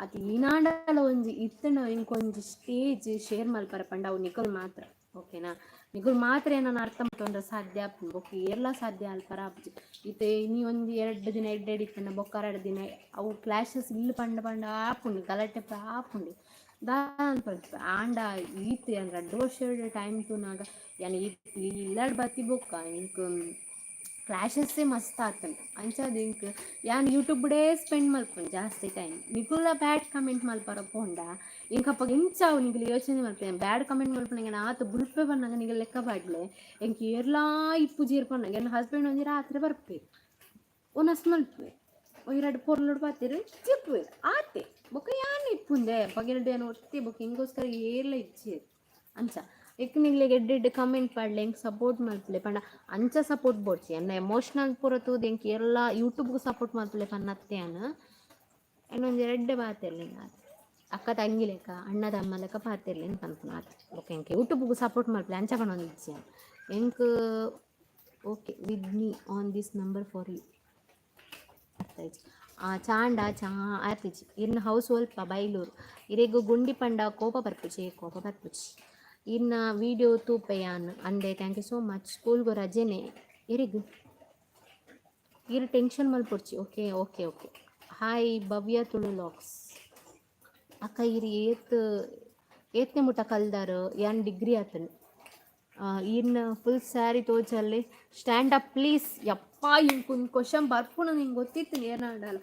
ಅತಿ ಈನಾಂಡಲ ಒಂಜಿ ಇತ್ತನ ಇಂಕೊಂಜಿ ಸ್ಟೇಜ್ ಶೇರ್ ಮಲ್ಪರ ಪಂಡ ಅವು ನಿಕುಲ್ ಮಾತ್ರ ಓಕೆನಾ ನಿಕುಲ್ ಮಾತ್ರ ಏನನ್ನ ಅರ್ಥ ಮಾಡ್ಕೊಂಡ್ರೆ ಸಾಧ್ಯ ಆಪುಂಡು ಓಕೆ ಎಲ್ಲ ಸಾಧ್ಯ ಅಲ್ಪರ ಆಪುಜಿ ಇತ್ತೆ ನೀ ಒಂದು 2 ದಿನ ಎಡ್ಡೆಡಿತ್ತನ ಬೊಕ್ಕ 2 ದಿನ ಅವು ಕ್ಲಾಶಸ್ ಇಲ್ಲಿ ಪಂಡ ಆಪುಂಡು ಗಲಾಟೆ ಆಪುಂಡು ದಾನ್ ಆಂಡ ಈತ್ ಏನ್ 2 ವರ್ಷ ಟೈಮ್ ತೂನಾಗ ಯಾನ್ ಇಲ್ಲಾಡ್ ಬತ್ತಿ ಬೊಕ್ಕ ಇಂಕ್ ಕ್ಲಾಶಸ್ಸೇ ಮಸ್ತ್ ಆತಂಡ ಅಂಚಾದ ಇಂಕ್ ಯಾನ್ ಯೂಟ್ಯೂಬ್ಡೇ ಸ್ಪೆಂಡ್ ಮಲ್ಪುಂಡು ಜಾಸ್ತಿ ಟೈಮ್ ನಿಕುಲ ಬ್ಯಾಡ್ ಕಮೆಂಟ್ ಮಲ್ಪರ ಪೋಂಡ ಇಂಕಪ್ಪ ಇಂಚಾವು ನಿಗಲು ಯೋಚನೆ ಮಲ್ಪೇನೆ ಬ್ಯಾಡ್ ಕಮೆಂಟ್ ಮಲ್ಪನಂಗೆ ಆತ ಬುಲ್ಪೆ ಬನ್ನಂಗೆ ನಿಗಲು ಲೆಕ್ಕ ಪಾಡ್ಲೆ ಎಂಕ್ ಏರ್ಲಾ ಇಪ್ಪು ಜೀರ್ಪಣ್ಣಂಗೆ ನನ್ನ ಹಸ್ಬೆಂಡ್ ಒಂಜಿ ರಾತ್ರಿ ಬರ್ಪೆ ಒನಸ್ ಮಲ್ಪೆ ಒಯ್ರಡು ಪೊರ್ಲುಡು ಪಾತಿರು ಚಿಪ್ಪು ಆತೆ ಬೊಕ್ಕ ಯಾನ್ ಇಪ್ಪುಂದೆ ಬಗೆರಡು ಏನು ಒತ್ತಿ ಬೊಕ್ಕ ಹಿಂಗೋಸ್ಕರ ಏರ್ಲ ಇಚ್ಚೇರು ಅಂಚ ಎಕ್ ನಿಗ್ಲೆಗ್ ಎಡ್ಡೆಡ್ಡೆ ಕಮೆಂಟ್ ಪಾಡ್ಲೆ ಎಂಕ್ ಸಪೋರ್ಟ್ ಮಲ್ಪಲೆ ಪಂಡ ಅಂಚ ಸಪೋರ್ಟ್ ಬೋಡ್ಸಿ ಎನ್ನ ಎಮೋಷ್ನಲ್ ಪೂರ ತೂದು ಎಂಕ್ ಎಲ್ಲ ಯೂಟ್ಯೂಬ್ಗೂ ಸಪೋರ್ಟ್ ಮಲ್ಪಲೆ ಪನ್ನತ್ತೆ ಅನ್ನ ಇನ್ನೊಂದು 2 ಬಾತಿರ್ಲಿ ಆತ ಅಕ್ಕ ತಂಗಿ ಲೆಕ್ಕ ಅಣ್ಣ ತಮ್ಮ ಲೆಕ್ಕ ಪಾತಿರ್ಲಿ ಅಂತ ಅನ್ಪುನ ಆತ ಓಕೆ ಎಂಕ್ ಯೂಟ್ಯೂಬ್ಗೂ ಸಪೋರ್ಟ್ ಮಲ್ಪಲೆ ಅಂಚ ಪನ್ನೊಂದು ಇಚ್ಛೆ ಎಂಕ್ okay with me on this number for you ಚಾಂಡ ಆರ್ತಿಜಿ ಇರ್ನ ಹೌಸ್ ಸ್ವಲ್ಪ ಬೈಲೂರು ಇರೆಗು ಗುಂಡಿ ಪಂಡ ಕೋಪ ಬರ್ಪುಚಿ ಇರ್ನ ವಿಡಿಯೋ ತೂಪೆಯಾನ್ ಅಂದೆ ಥ್ಯಾಂಕ್ ಯು ಸೋ ಮಚ್ ಸ್ಕೂಲ್ಗೂ ರಜೆನೆ ಇರಿಗು ಇರು ಟೆನ್ಷನ್ ಮಲ್ಪೊಡ್ಚಿ okay okay okay hi Bhavya Tulu logs ಅಕ್ಕ ಇರಿ ಏತ್ನೆ ಮುಟ್ಟ ಕಲ್ದಾರು ಯಾನ್ ಡಿಗ್ರಿ ಆತನು ಇನ್ನು ಫುಲ್ ಸ್ಯಾರಿ ತೋಚಲ್ಲಿ ಸ್ಟ್ಯಾಂಡ್ ಅಪ್ ಪ್ಲೀಸ್ ಯಪ್ಪ ಇಂಕೊಂದು ಕ್ವಶನ್ ಬರ್ಪುಣ ನಿಂಗೆ ಗೊತ್ತಿತ್ತು ಏನಾಡಲ್ಲ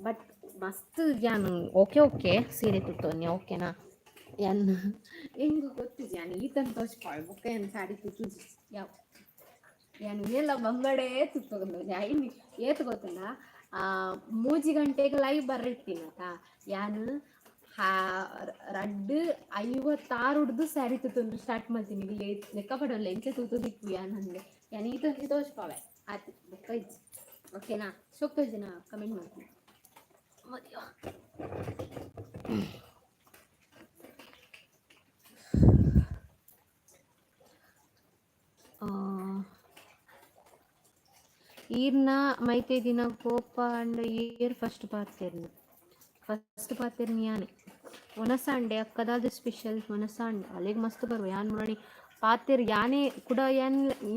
ಬಟ್ ಮಸ್ತ್ ಯಾನು ಓಕೆ ಸೀರೆ ತುತ್ತೋನಿ ಓಕೆನಾ ಯಾನ್ ಹೆಂಗೆ ಗೊತ್ತಿದ್ದು ಯಾನು ಈತನ ತೋಚ್ಪಾಳು ಬುಕ್ಕ ಏನು ಸ್ಯಾರಿ ತುತ್ತು ಯಾವ ಯಾನು ಎಲ್ಲ ಬಂಗಡೆ ತುತ್ತೋದು ಯಾಯಿನಿ ಏತು ಗೊತ್ತಲ್ಲ 3 ಗಂಟೆಗೆ ಲೈವ್ ಬರ್ರಿರ್ತೀನತ್ತ ಯಾನು 2:56 ಸ್ಯಾರಿ ತುತ್ತೊಂದು ಸ್ಟಾರ್ಟ್ ಮಾಡ್ತೀನಿ ಇಲ್ಲಿ ಲೆಕ್ಕ ಪಡೋಲ್ಲ ಎಂಚೆ ತುತ್ತೋದಿಕ್ಕು ಯಾನಂದ್ರೆ ಯಾನು ಈತಂದು ತೋಚ್ಪಾವೆ ಆಯ್ತು ಬುಕ್ಕ ಇಜ್ಜಿ ಓಕೆನಾ ಸೊಕ್ಕ ಜನ ಕಮೆಂಟ್ ಮಾಡ್ತೀನಿ ಮದುವೆ ಈರ್ನ ಮೈತೆ ದಿನ ಕೋಪ and air first ಪಾತೇರ್ನಿ Yane ಒನಸಾಂಡೆ ಅಕ್ಕದಾದ special ಒನಸಾಂಡೆ ಅಲ್ಲಿಗೆ ಮಸ್ತ್ ಬರುವ ಯಾನ್ ಮುರಣಿ ಪಾತೇರ್ ಯಾನೇ ಕೂಡ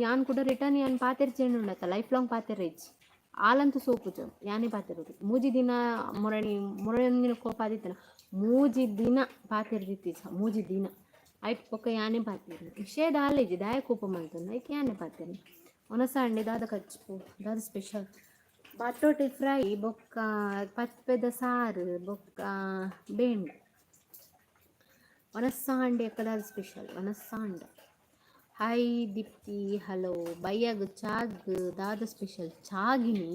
ಯಾನ್ ಕೂಡ ರಿಟರ್ನ್ ಯಾನ್ ಪಾತೇರ್ ಚೇಂಜ್ ಉಂಡತ್ತ ಲೈಫ್ ಲಾಂಗ್ ಪಾತೇರ್ ಇಜ್ಜಿ ಆಲಂತೂ ಸೋಪುಜ ಯಾನೇ ಪಾತೇರೋದು 3 ದಿನ ಮುರಣಿನ ಕೋಪ ಆದಿತ್ತನ 3 ದಿನ ಪಾತೇರ್ದಿತ್ತೀಜ 3 ದಿನ ಆಯ್ತು ಪೊಕ್ಕ ಯಾನೇ ಪಾತೇರಿ ವಿಷಯದ ಆಲೇಜಿ ದಾಯ ಕೋಪ ಮಾಡ್ತಾನೆ ಆಯ್ತು ಯಾನೇ ಪಾತೇರಿ ಒನಸಾಂಡೆ ದಾದ ಕಚ್ಚು ದಾದ ಸ್ಪೆಷಲ್ ಬಟೋಟೆ ಫ್ರೈ ಬೊಕ್ಕ ಪತ್ಪೆದ ಸಾರು ಬೊಕ್ಕ ಬೇಂಡ ಒನಸಾಂಡೆ ಅಕ್ಕದಾದ ಸ್ಪೆಷಲ್ ಒನಸಾಂಡೆ ಹಾಯ್ ದೀಪ್ತಿ ಹಲೋ ಬಯ್ಯಾಗ ಚಾಗ್ ದಾದ ಸ್ಪೆಷಲ್ ಚಾಗಿನಿ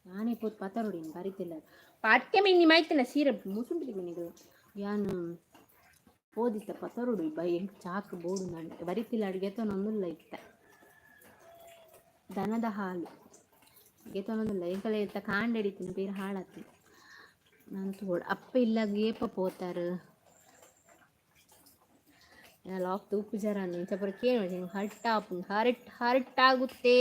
ನಾನೇ ಪೋತ್ ಪತರೋಡಿನಿ ಬರಿತಿಲ್ಲ ಪಾಟ್ಕೆ ಮಿನ್ನಿ ಮಾಯ್ತಿಲ್ಲ ಸೀರೆ ಮುಸುಂಟಿಗೆ ಮನೆಗಳು ಯಾನು ಓದಿತ್ತ ಪತರೋಡು ಬೈ ಚಾಕ್ ಬೋಡು ನಾನು ಬರಿತಿಲ್ಲ ಅಡುಗೆತನೊಂದಿಲ್ಲ ಇತ್ತ ದನದ ಹಾಲು ಗೆತನೊಂದಿಲ್ಲ ಎಂಕಲೆ ಇತ್ತ ಕಾಂಡೆಡಿತಿನ ಬೇರೆ ಹಾಳಾತಿ ನಾನು ತೋಡು ಅಪ್ಪ ಇಲ್ಲ ಗೇಪ ಪೋತಾರು ಲಾಕ್ ತೂಪು ಜರ ಇಂಚಪುರ ಕೇಳಿ ಹರ್ಟ್ ಆಗುತ್ತೆ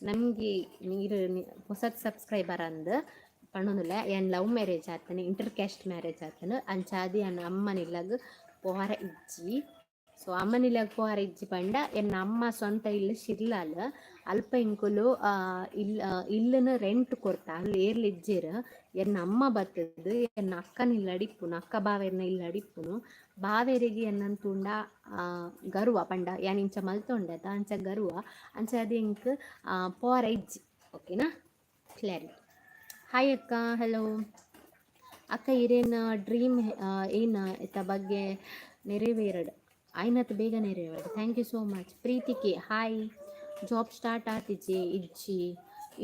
ನಮಗೆ ನೀರು ಹೊಸದು ಸಬ್ಸ್ಕ್ರೈಬರ್ ಅಂದು ಪಣ್ಣೊಂದಿಲ್ಲ ಏನು ಲವ್ ಮ್ಯಾರೇಜ್ ಆತನೆ ಇಂಟರ್ ಕ್ಯಾಸ್ಟ್ ಮ್ಯಾರೇಜ್ ಆತನು ಅಂಚಾದಿ ಅನ್ನ ಅಮ್ಮನಿಲ್ಲಾಗ ಪೋಹಾರ ಇಜ್ಜಿ ಸೊ ಅಮ್ಮನಿಲ್ಲಾಗ ಪೋಹಾರ ಇಜ್ಜಿ ಪಂಡ ಎನ್ನ ಅಮ್ಮ ಸ್ವಂತ ಇಲ್ಲ ಶಿರ್ಲಾಲ ಅಲ್ಪ ಇಂಕುಲು ಇಲ್ಲನ ರೆಂಟ್ ಕೊಡ್ತಾ ಅಲ್ಲಿ ಏರ್ಲಿ ಇಜ್ಜಿರ ಎನ್ನ ಅಮ್ಮ ಬರ್ತದು ಎನ್ನ ಅಕ್ಕನ ಇಲ್ಲ ಅಡಿಪ್ಪುನು ಅಕ್ಕ ಬಾವೇರ್ನ ಇಲ್ಲ ಅಡಿಪ್ಪುನು ಬಾವೇರಿಗೆ ಎನ್ನಂತುಂಡ ಗರ್ವ ಪಂಡ ಯಾನ್ ಇಂಚ ಮಲ್ತೊಂಡತ ಅಂಚ ಗರ್ವ ಅಂಚ ಅದು ಇಂಕ್ ಪೋರ ಇಜ್ಜಿ ಓಕೆನಾ ಕ್ಲಾರಿಟಿ ಹಾಯ್ ಅಕ್ಕ ಹಲೋ ಅಕ್ಕ ಇರೇನ ಡ್ರೀಮ್ ಏನು ಇತ್ತ ಬಗ್ಗೆ ನೆರವೇರಡು ಆಯ್ನತ್ತು ಬೇಗ ನೆರವೇರಡು ಥ್ಯಾಂಕ್ ಯು ಸೋ ಮಚ್ ಪ್ರೀತಿಕೆ ಹಾಯ್ ಜಾಬ್ ಸ್ಟಾರ್ಟ್ ಆತಿಜಿ ಇಜ್ಜಿ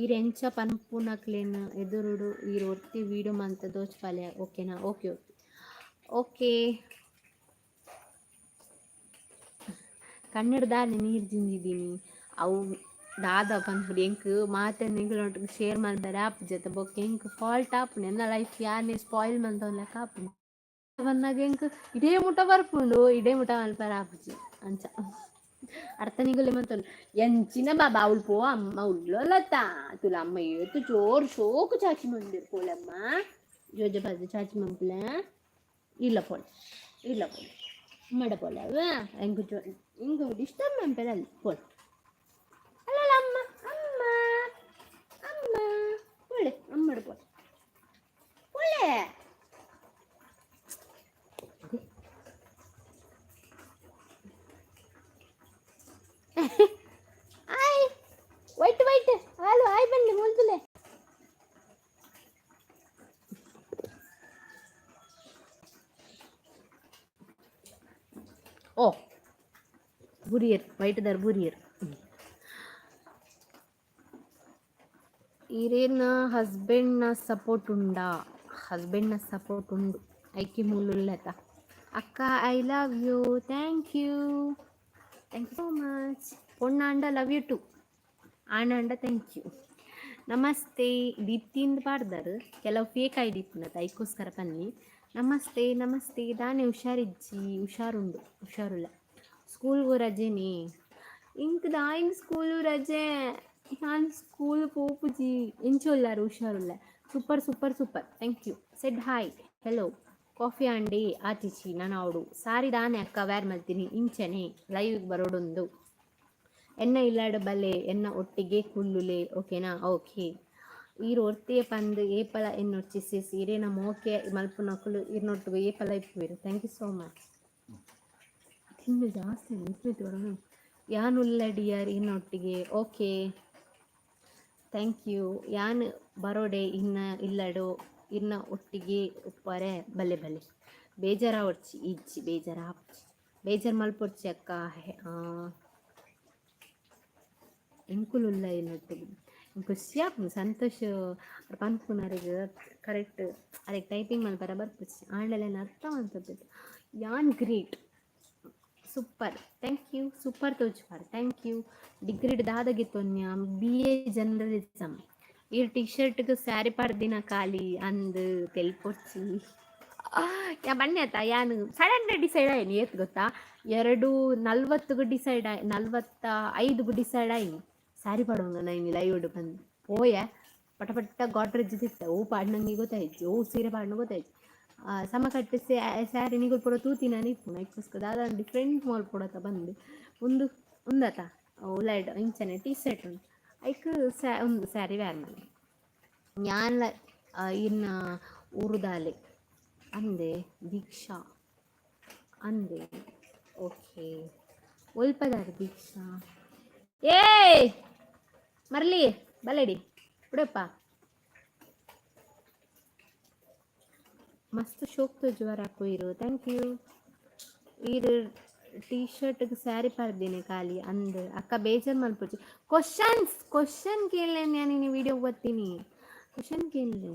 ಈರೆಂಚ ಪನ್ಪುನಕ್ಲೇನು ಎದುರುಡು ಈರು ಒತ್ತಿ ವೀಡಿಯೋ ಮಂತ ದೋಚ್ಪಾಲೆ ಓಕೆನಾ ಓಕೆ ಓಕೆ ಓಕೆ ಕನ್ನಡದಲ್ಲಿ ನೀರು ಜಿಂದಿದ್ದೀನಿ ಅವು ದಾದ ಪನ್ಪುಡು ಎಂಕ್ ಮಾತೆ ನಿಂಗಳೊಟ್ಟಿಗೆ ಶೇರ್ ಮಾಡ್ತಾರೆ ಆಪ್ ಜೊತೆ ಬೊಕ್ಕ ಎಂಕ್ ಫಾಲ್ಟ್ ಆಪುಂಡು ಎನ್ನ ಲೈಫ್ ಯಾರನ್ನೇ ಸ್ಪಾಯಿಲ್ ಮಂತೊನ್ಲೆಕ್ಕ ಆಪುಂಡು ಬಂದಾಗ ಎಂಕ್ ಇಡೇ ಮುಟ ಬರ್ಪುಂಡು ಇಡೇ ಮುಟ ಮಲ್ಪರ ಆಪುಜಿ ಅಂಚ अर्थ निघले म्हणतो यांची ना बाबा उलपो अम्मा उडलो लता तुला अम्मा येतो चोर शोक चाची मंदिर पोलम्मा जोजे बाजू चाची मंपला ಇಲ್ಲ ಪೋಲ್ ಇಲ್ಲ ಪೋಲ್ ಮಡ ಪೋಲ ಇಂಗು ಡಿಸ್ಟರ್ಬ್ ಮಂಪೆಲ್ಲ ಪೋಲ್ ಅಲ್ಲ ಅಮ್ಮ ಅಮ್ಮ ಅಮ್ಮ ಪೋಳೆ ಅಮ್ಮಡ ಪೋಲ್ ಪೋಳೆ ಆಯ್ ವೈಟ್ ವೈಟ್ ಹಾಲು ಆಯ್ ಬನ್ನಿ ಮುಲ್ತುಲೆ ಓ ಬುರಿಯರ್ ವೈಟ್ ದರ್ ಬುರಿಯರ್ ఈరేన హస్బెండ్ సపోర్ట్ ఉండా హస్బెండ్ సపోర్ట్ ఉండు ఐకి మూలుల్లత అక్క I love you thank you so much పొన్న అండ లవ్ యూ ಟು ಆಣ ಅಂಡ ಥ್ಯಾಂಕ್ ಯು ನಮಸ್ತೆ ದೀಪ್ತಿಯಿಂದ ಪಾಡ್ದಾರು ಕೆಲವು ಫೇಕ್ ಐ ಡಿ ಇಪ್ಪುನತ ಐಕೋಸ್ಕರ ಪನ್ನಿ ನಮಸ್ತೆ ನಮಸ್ತೆ ದಾನೆ ಹುಷಾರಿಜ್ಜಿ ಹುಷಾರುಂಡು ಹುಷಾರುಲ್ಲ ಸ್ಕೂಲ್ಗೂ ರಜೆನಿ ಇಂಕ್ ದಾಯಿಂಗ್ ಸ್ಕೂಲು ರಜೆ ನಾನು ಸ್ಕೂಲ್ ಪೋಪುಜಿ ಎಂಚೊಲ್ಲಾರು ಹುಷಾರುಲ್ಲ super super super thank you said hi hello coffee ಅಂಡಿ ಆಚಿಚಿ ನಾನು ಅವಡು ಸಾರಿ ದಾನೆ ಅಕ್ಕ ವ್ಯಾರ್ ಮಾಡ್ತೀನಿ ಇಂಚನೆ ಲೈವ್ಗೆ ಬರೋಡೊಂದು ಎನ್ನ ಇಲ್ಲಾಡ ಬಲೆ ಎನ್ನ ಒಟ್ಟಿಗೆ ಕುಲ್ಲುಲೆ ಓಕೆನಾ ಓಕೆ ಈರು ಒರ್ತಿಯ ಪಂದು ಏಪಲ ಎನ್ನೊಚ್ಚಿಸಿ ಸೀರೆ ನಮ್ಮ ಓಕೆ ಮಲ್ಪು ನಕಲು ಇರ್ನೊಟ್ಟು ಏಪಲ ಇಪ್ಪುವಿರು ಥ್ಯಾಂಕ್ ಯು ಸೋ ಮಚ್ ತಿಂದು ಜಾಸ್ತಿ ನಿಂತು ಯಾನುಲ್ಲಡಿಯರ್ ಇನ್ನೊಟ್ಟಿಗೆ ಓಕೆ ಥ್ಯಾಂಕ್ ಯು ಯಾನ್ ಬರೋಡೆ ಇನ್ನ ಇಲ್ಲಡು ಇನ್ನ ಒಟ್ಟಿಗೆ ಉಪ್ಪರೆ ಬಲೆ ಬಲೆ ಬೇಜಾರ ಹೊಡ್ಚಿ ಇಜ್ಜಿ ಬೇಜಾರ ಹಾಪ್ಚಿ ಬೇಜಾರು ಮಲ್ಪೊಡ್ಚಿ ಅಕ್ಕ ಎಂಕುಲುಲ್ಲ ಇನ್ನೊಟ್ಟಿಗೆ ಖುಷಿಯಾಪು ಸಂತೋಷ ಪನ್ಪುನರಿಗೆ ಕರೆಕ್ಟ್ ಅದಕ್ಕೆ ಟೈಪಿಂಗ್ ಮಲ್ಪರ ಬರ್ಪುಚ್ಚಿ ಆಂಡಲೇನು ಅರ್ಥ ಅಂತದ್ದು ಯಾನ್ great super thank you super ತೋಚ್ಪಾರ್ ಥ್ಯಾಂಕ್ ಯು ಡಿಗ್ರಿಡ್ ದಾದಗಿತ್ತೊನ್ಯ BA ಜರ್ನಲಿಸಮ್ ಈ ಟಿ ಶರ್ಟ್ಗೆ ಸ್ಯಾರಿ ಪಾಡ್ದಿನ ಖಾಲಿ ಅಂದು ತೆಲ್ಪೊಚ್ಚಿ ಯಾ ಬನ್ನಿ ಆತ ಯಾನು ಸಡನ್ ಡಿಸೈಡ್ ಆಯ್ನಿ ಏತ್ ಗೊತ್ತಾ 2:40 ಡಿಸೈಡ್ ಆಯ್ 45 ಡಿಸೈಡ್ ಆಯ್ನಿ ಸ್ಯಾರಿ ಪಾಡೋಂಗ ನೈನಿ ಲೈವ್ ಬಂದು ಓಯ ಪಟಪಟ್ಟ ಗಾಡ್ರೇಜ್ ತಿತ್ತ ಓ ಪಾಡ್ನಂಗೆ ಗೊತ್ತಾಯ್ತು ಓ ಸೀರೆ ಪಾಡ್ನ ಗೊತ್ತಾಯ್ತು ಸಮ ಕಟ್ಟಿ ಸ್ಯಾರಿ ನಿಗುಲ್ ಪೂರ ತೂತಿನ ನಿಪ್ಪು ಐಕೋಸ್ಕರ ದಾದ ಡಿಫ್ರೆಂಟ್ ಮಾಲ್ ಪೂಡತ ಬಂದು ಉಂದತ ಉಲೈಡ್ ಇಂಚನೆ ಟೀ ಶರ್ಟ್ ಉಂಟು ಐಕ್ ಒಂದು ಸ್ಯಾರಿ ವ್ಯಾರ್ ಮಾಡಿ ಜ್ಞಾನ ಇನ್ನ ಉರುದಾಲೆ ಅಂದೆ ದೀಕ್ಷಾ ಅಂದೆ ಓಕೆ ಒಲ್ಪದಾರ ದೀಕ್ಷಾ ಏ ಮರಲಿ ಬಲೆಡಿ ಬಿಡಪ್ಪ ಮಸ್ತ್ ಶೋಕ್ ತುಜ್ವಾರ ಹಾಕೋಯಿರು ಥ್ಯಾಂಕ್ ಯು ಇದು ಟಿ ಶರ್ಟ್ಗೆ ಸ್ಯಾರಿ ಪಾಡ್ದೇನೆ ಖಾಲಿ ಅಂದು ಅಕ್ಕ ಬೇಜಾರು ಮಲ್ಪೊಚ್ಚಿ ಕ್ವಶನ್ ಕೇಳಲೆ ನಾನು ನೀನು ವಿಡಿಯೋಗೆ ಬರ್ತೀನಿ ಕ್ವಶನ್ ಕೇಳಲೆ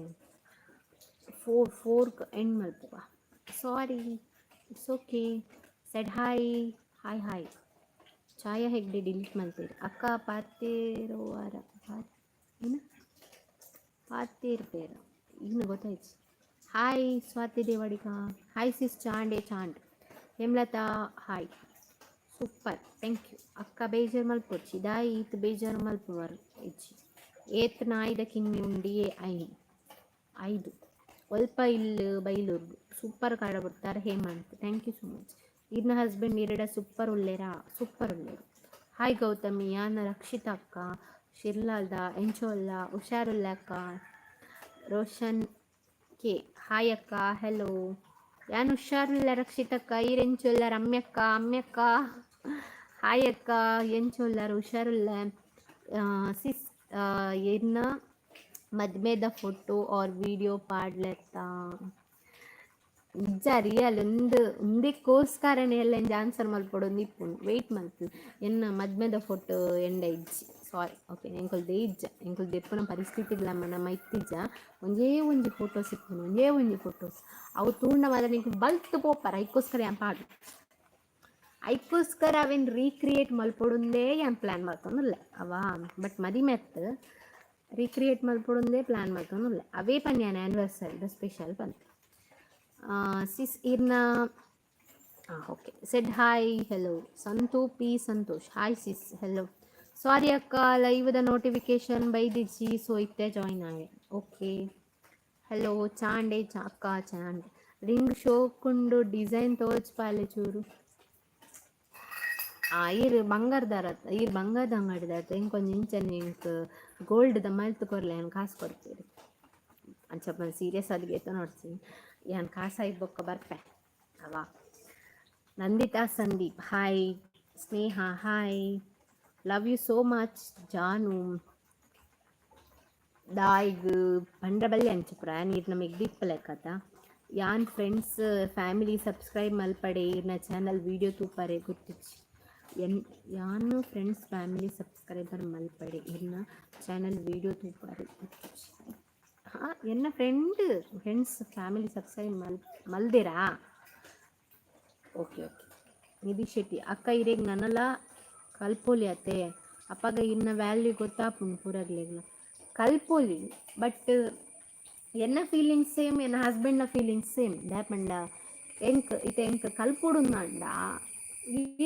ಫೋರ್ ಎಂಡ್ ಮಲ್ಪುವ sorry it's okay said hi hi hi Chhaya Hegde delete ಮಾಡ್ತೀರಿ ಅಕ್ಕ ಪಾತೇರೋವಾರ ಏನು ಪಾತೇರ್ ಇನ್ನು ಗೊತ್ತಾಯ್ತು hi Swathi Devadiga hi sis ಚಾಂಡೆ ಚಾಂಡ್ Hemalatha hi super thank you ಅಕ್ಕ ಬೇಜಾರು ಮಲ್ಪೊಚ್ಚಿ ದಾಯಿ ಈತ್ ಬೇಜಾರು ಮಲ್ಪುವರು ಇಚ್ಚಿ ಏತ್ ನಾಯ್ದ ಕಿನ್ನಿ ಉಂಡಿಯೇ ಐದು ಒಲ್ಪ ಇಲ್ಲಿ ಬೈಲೂರು ಸೂಪರ್ ಕಾಡ ಬಿಡ್ತಾರೆ Hemanth thank you so much ಇನ್ನ ಹಸ್ಬೆಂಡ್ ಎರಡ ಸೂಪರ್ ಉಳ್ಳೇರಾ ಸೂಪರ್ ಉಳ್ಳೇರು ಹಾಯ್ ಗೌತಮಿ ಯಾನ ರಕ್ಷಿತ ಅಕ್ಕ ಶಿರ್ಲಾಲ್ದ ಎಂಚೋಲ್ಲ ಹುಷಾರುಲ್ಲ ಅಕ್ಕ ರೋಷನ್ ಕೆ ಹಾಯ್ ಅಕ್ಕ ಹೆಲೋ ಯಾನು ಹುಷಾರಿಲ್ಲ ರಕ್ಷಿತಕ್ಕ ಈರೆಂಚೊಲ್ಲ ರಮ್ಯಕ್ಕ ಅಮ್ಯಕ್ಕ ಹಾಯ್ ಅಕ್ಕ ಎಂಚೊಲ್ಲರು ಹುಷಾರಿಲ್ಲ ಸಿಸ್ ಏನ ಮದ್ಮೆದ ಫೋಟೋ ಆರ್ ವಿಡಿಯೋ ಪಾಡ್ಲೆತ್ತ ನಿಜ ರಿಯಲ್ ಒಂದಕ್ಕೋಸ್ಕರನೇ ಎಲ್ಲ ಆನ್ಸರ್ ಮಲ್ಪಡೋದು ನಿಪ್ಪುಂಡು ವೆಯ್ಟ್ ಮಲ್ಪು ಎನ್ನ ಮದ್ಮೆದ ಫೋಟೋ ಎಂಡ ಇಜ್ಜಿ ಸಾರಿ ಓಕೆ ಎಂಕೊಲ್ದೆ ಇಜ್ಜ ಎಂಕೊಲ್ದು ಎಪ್ಪನ ಪರಿಸ್ಥಿತಿ ಇಲ್ಲ ನಮ್ಮ ಇತ್ತಿಜ್ಜ ಒಂದೇ ಒಂಜಿ ಫೋಟೋಸ್ ಇಪ್ಪುನು ಒಂದೇ ಒಂಜಿ ಫೋಟೋಸ್ ಅವು ತೂಂಡ ಮಾತ್ರ ನಿಂಗೆ ಬಲ್ತ್ ಪೋಪಾರ ಐಕೋಸ್ಕರ ಏನು ಪಾಡು ಐಕೋಸ್ಕರ ಅವೇನು ರೀಕ್ರಿಯೇಟ್ ಮಲ್ಪೊಡುಂದೇ ಏನು ಪ್ಲ್ಯಾನ್ ಮಾಡ್ಕೊಂಡುಲ್ಲ ಅವ ಬಟ್ ಮದಿಮೆತ್ ರೀಕ್ರಿಯೇಟ್ ಮಲ್ಪೊಡುಂದೇ ಪ್ಲ್ಯಾನ್ ಮಾಡ್ಕೊಂಡುಲ್ಲ ಅವೇ ಪನ್ಯಾನ ಆ್ಯನಿವರ್ಸರಿದ ಸ್ಪೆಷಲ್ ಬಂತು ಸಿಸ್ ಇರ್ನ okay said hi hello Santhu P Santosh hi sis hello sorry ಅಕ್ಕ ಲೈವ್ದ ನೋಟಿಫಿಕೇಶನ್ ಬೈದಿಜ್ಜಿ ಸೊ ಇತ್ತೆ ಜಾಯಿನ್ ಆಗಿ ಓಕೆ ಹಲೋ ಚಾಂಡೆ ಅಕ್ಕ ಚಾಂಡೆ ರಿಂಗ್ ಶೋಕುಂಡು ಡಿಸೈನ್ ತೋಚ್ಪಾಲೆ ಚೂರು ಈರ್ ಬಂಗಾರದಾರ ಈರ್ ಬಂಗಾರದ ಅಂಗಡಿದಾರ ಇಂಕೊಂದು ಇಂಚನೆ ಇಂಕ್ ಗೋಲ್ಡ್ದ ಮಲ್ತು ಕೊರ್ಲೆ ಏನು ಕಾಸು ಕೊಡ್ತೀರಿ ಅಂಚಪ್ಪ ಸೀರಿಯಸ್ ಅದ್ಗೈತ ನೋಡ್ತೀನಿ ಏನು ಕಾಸು ಬೊಕ್ಕ ಬರ್ಪೆ ಅವ Nandita Sandeep hi Sneha hi love you so much ಜಾನು ದಾಯಿಗ್ ಪಂಡ್ರ ಬಲ್ಲಿ ಅಂಚಪ್ರ ನೀರು ನಮಗೆ ದಿಪ್ಪಲೆಕ್ಕತ್ತ ಯಾನ್ ಫ್ರೆಂಡ್ಸ್ ಫ್ಯಾಮಿಲಿ ಸಬ್ಸ್ಕ್ರೈಬ್ ಮಲ್ಪಡೆ ಇರ್ನ ಚಾನಲ್ ವೀಡಿಯೋ ತೂಪಾರೆ ಗುರ್ತಿಚ್ಚಿ ಯಾನು ಫ್ರೆಂಡ್ಸ್ ಫ್ಯಾಮಿಲಿ ಸಬ್ಸ್ಕ್ರೈಬರ್ ಮಲ್ಪಡೆ ಇರ್ನ ಚಾನಲ್ ವೀಡಿಯೋ ತೂಪಾರೆ ಗುರ್ತಿಚ್ಚಿ ಹಾಂ ಎನ್ನ ಫ್ರೆಂಡ್ಸ್ ಫ್ಯಾಮಿಲಿ ಸಬ್ಸ್ಕ್ರೈಬ್ ಮಲ್ದಿರಾ ಓಕೆ ನಿಧಿ ಶೆಟ್ಟಿ ಅಕ್ಕ ಇರೇಗ ನನ್ನಲ್ಲ ಕಲ್ಪೋಲಿ ಅತ್ತೆ ಅಪ್ಪಗ ಇನ್ನ ವ್ಯಾಲ್ಯೂ ಗೊತ್ತಾಪುಂಡು ಪೂರಗ್ಲೆಗ್ಲ ಕಲ್ಪೋಲಿ ಬಟ್ ಎನ್ನ ಫೀಲಿಂಗ್ಸ್ ಸೇಮ್ ಎನ್ನ ಹಸ್ಬೆಂಡ್ನ ಫೀಲಿಂಗ್ಸ್ ಸೇಮ್ ದ್ಯಾಪಂಡ ಎಂಕ್ ಕಲ್ಪೊಡುಂದಾಂಡ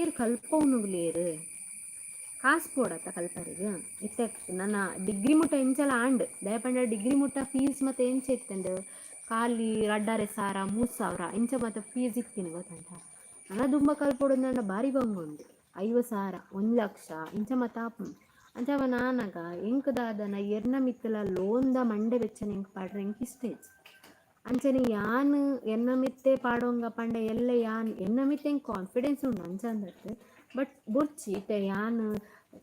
ಈರ್ ಕಲ್ಪೋನುಗ್ಲೇರು ಕಾಸು ಪೋಡತ್ತ ಕಲ್ಪರಿಗೆ ಇತ್ತೆ ನನ್ನ ಡಿಗ್ರಿ ಮುಟ್ಟ ಎಂಚಲ ಆಂಡ್ ದಯಪಂಡ ಡಿಗ್ರಿ ಮುಟ್ಟ ಫೀಸ್ ಮತ್ತೆ ಎಂಚ ಇತ್ತಂಡು ಖಾಲಿ 2,500 ಇಂಚ ಮತ್ತೆ ಫೀಸ್ ಇತ್ತೀನಿ ಗೊತ್ತಂಟ ನನ್ನ ದುಂಬ ಕಲ್ಪೊಡುಂದಂಡ ಭಾರಿ ಬಂಗುಂಡು 50,000 1,00,000 ಇಂಚ ಮತ್ತೆ ಆಪುಂಡು ಅಂಚವ ನಾನಾಗ ಎಂಕದಾದನ ಎರ್ನ ಮಿತ್ತಲ ಲೋನ್ದ ಮಂಡೆ ವೆಚ್ಚನ ಎಂಕ್ ಪಾಡ್ರೆ ಎಂಕ್ ಇಷ್ಟೇಜ್ ಅಂಚನೆ ಯಾನ್ ಎನ್ನ ಮಿತ್ತೆ ಪಾಡೋಂಗ ಪಂಡ ಎಲ್ಲ ಯಾನ್ ಎನ್ನ ಮಿತ್ತೆ ಎಂಕ್ ಕಾನ್ಫಿಡೆನ್ಸ್ ಉಂಡು ಅಂಚಂದಟ್ಟು ಬಟ್ ಬುರ್ಚಿ ಇತ್ತೆ ಯಾನ್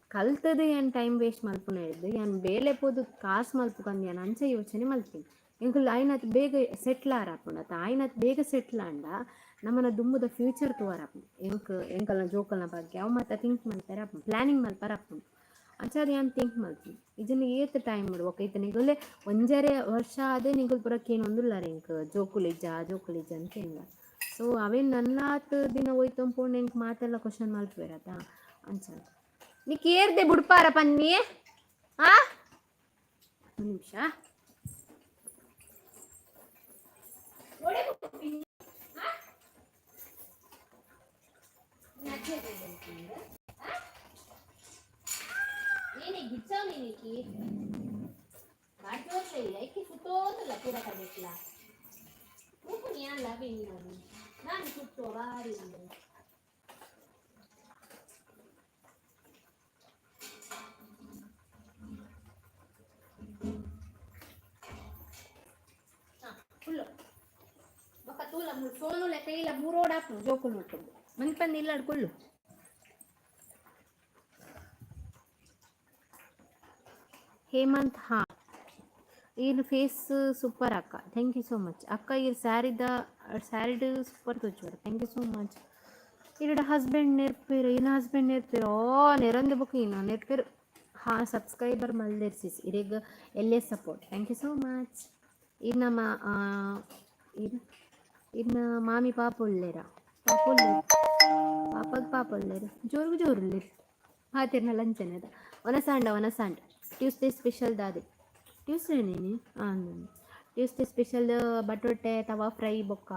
ಕಲ್ತದು ಏನು ಟೈಮ್ ವೇಸ್ಟ್ ಮಲ್ಪುನ ಇದ್ದು ಯಾನ್ ಬೇಲೆ ಪೋದು ಕಾಸು ಮಲ್ಪುಕಂದು ಯಾನ್ ಅಂಚೆ ಯೋಚನೆ ಮಲ್ತೀನಿ ಎಂಕುಲು ಆಯ್ನತ್ ಬೇಗ ಸೆಟ್ಲ್ ಆರಾಪುಂಡತ್ತ ಆಯ್ನತ್ ಬೇಗ ಸೆಟ್ಲ್ ಆಂಡ ನಮ್ಮನ ದುಂಬುದ ಫ್ಯೂಚರ್ ತೋರಾಪುಂಡು ಎಂಕಲ್ನ ಜೋಕಲ್ನ ಬಗ್ಗೆ ಅವು ಮತ್ತೆ ಥಿಂಕ್ ಮಾಡ್ತಾರೆ ಪ್ಲಾನಿಂಗ್ ಮಲ್ಪರಾಪುಂಡು ಅಂಚಾದ ಯಾನ್ ಥಿಂಕ್ ಮಾಡ್ತೀನಿ ಇದನ್ನು ಏತ್ ಟೈಮ್ ಬಿಡ್ಬೇಕು ಐತೆ ನಿಗಲೇ 1.5 ವರ್ಷ ಆದೇ ನಿಗಲ್ ಪುರಕ್ಕೇನು ಒಂದಿಲ್ಲಾರ ಎಂಕ್ ಜೋಕುಲಿಜ್ಜ ಅಂತ ಹೆಂಗ ಸೊ ಅವೇನು ನನ್ನಾತ್ ದಿನ ಹೋಯ್ತಂಪುಂಡು ಎಂಕ್ ಮಾತೆಲ್ಲ ಕ್ವಶನ್ ಮಲ್ಪೇರತ್ತ ಅಂಚ ನೀ ಕೇರ್ದೆ ಬುಡ್ಪಾರ ಪನ್ನಿ ಒಂದು ನಿಮಿಷ సోను లెక్క ఇలా మూరోడాపు జోకులు ఉంటుంది మంచి పని ఇల్లు అడుకోళ్ళు ಹೇಮಂತ್ ಈರ್ ಫೇಸ್ ಸೂಪರ್ ಅಕ್ಕ ಥ್ಯಾಂಕ್ ಯು ಸೋ ಮಚ್ ಅಕ್ಕ ಈರ್ ಸ್ಯಾರಿಡ್ ಸೂಪರ್ ತೋಚುವರ ಥ್ಯಾಂಕ್ ಯು ಸೋ ಮಚ್ ಈರಡ ಹಸ್ಬೆಂಡ್ ನೆರ್ಪೇರು ಇನ್ನ ಹಸ್ಬೆಂಡ್ ನೆರ್ಪೇರು ನೆರಂದು ಬುಕ್ ಇನ್ನ ನೆರ್ಪೇರು ಸಬ್ಸ್ಕ್ರೈಬರ್ ಮಲ್ದೆರ್ಸಿಸ್ ಇರೇಗ ಎಲ್ಲೇ support thank you so much ಇನ್ನ ಇನ್ನ ಮಾಮಿ ಪಾಪೊಳ್ಳೇರ ಪಾಪೊಳ್ಳೇರು ಜೋರುಳ್ಳೇರು ಮಾತಿರ್ನ ಲಂಚನದ ಒನಸಾಂಡ ಟ್ಯೂಸ್ಡೇ ಸ್ಪೆಷಲ್ ದಾದೆ ಟ್ಯೂಸ್ಡೇ ನೇನಿ ಟ್ಯೂಸ್ಡೇ ಸ್ಪೆಷಲ್ ಬಟೋಟೆ ತವಾ ಫ್ರೈ ಬೊಕ್ಕ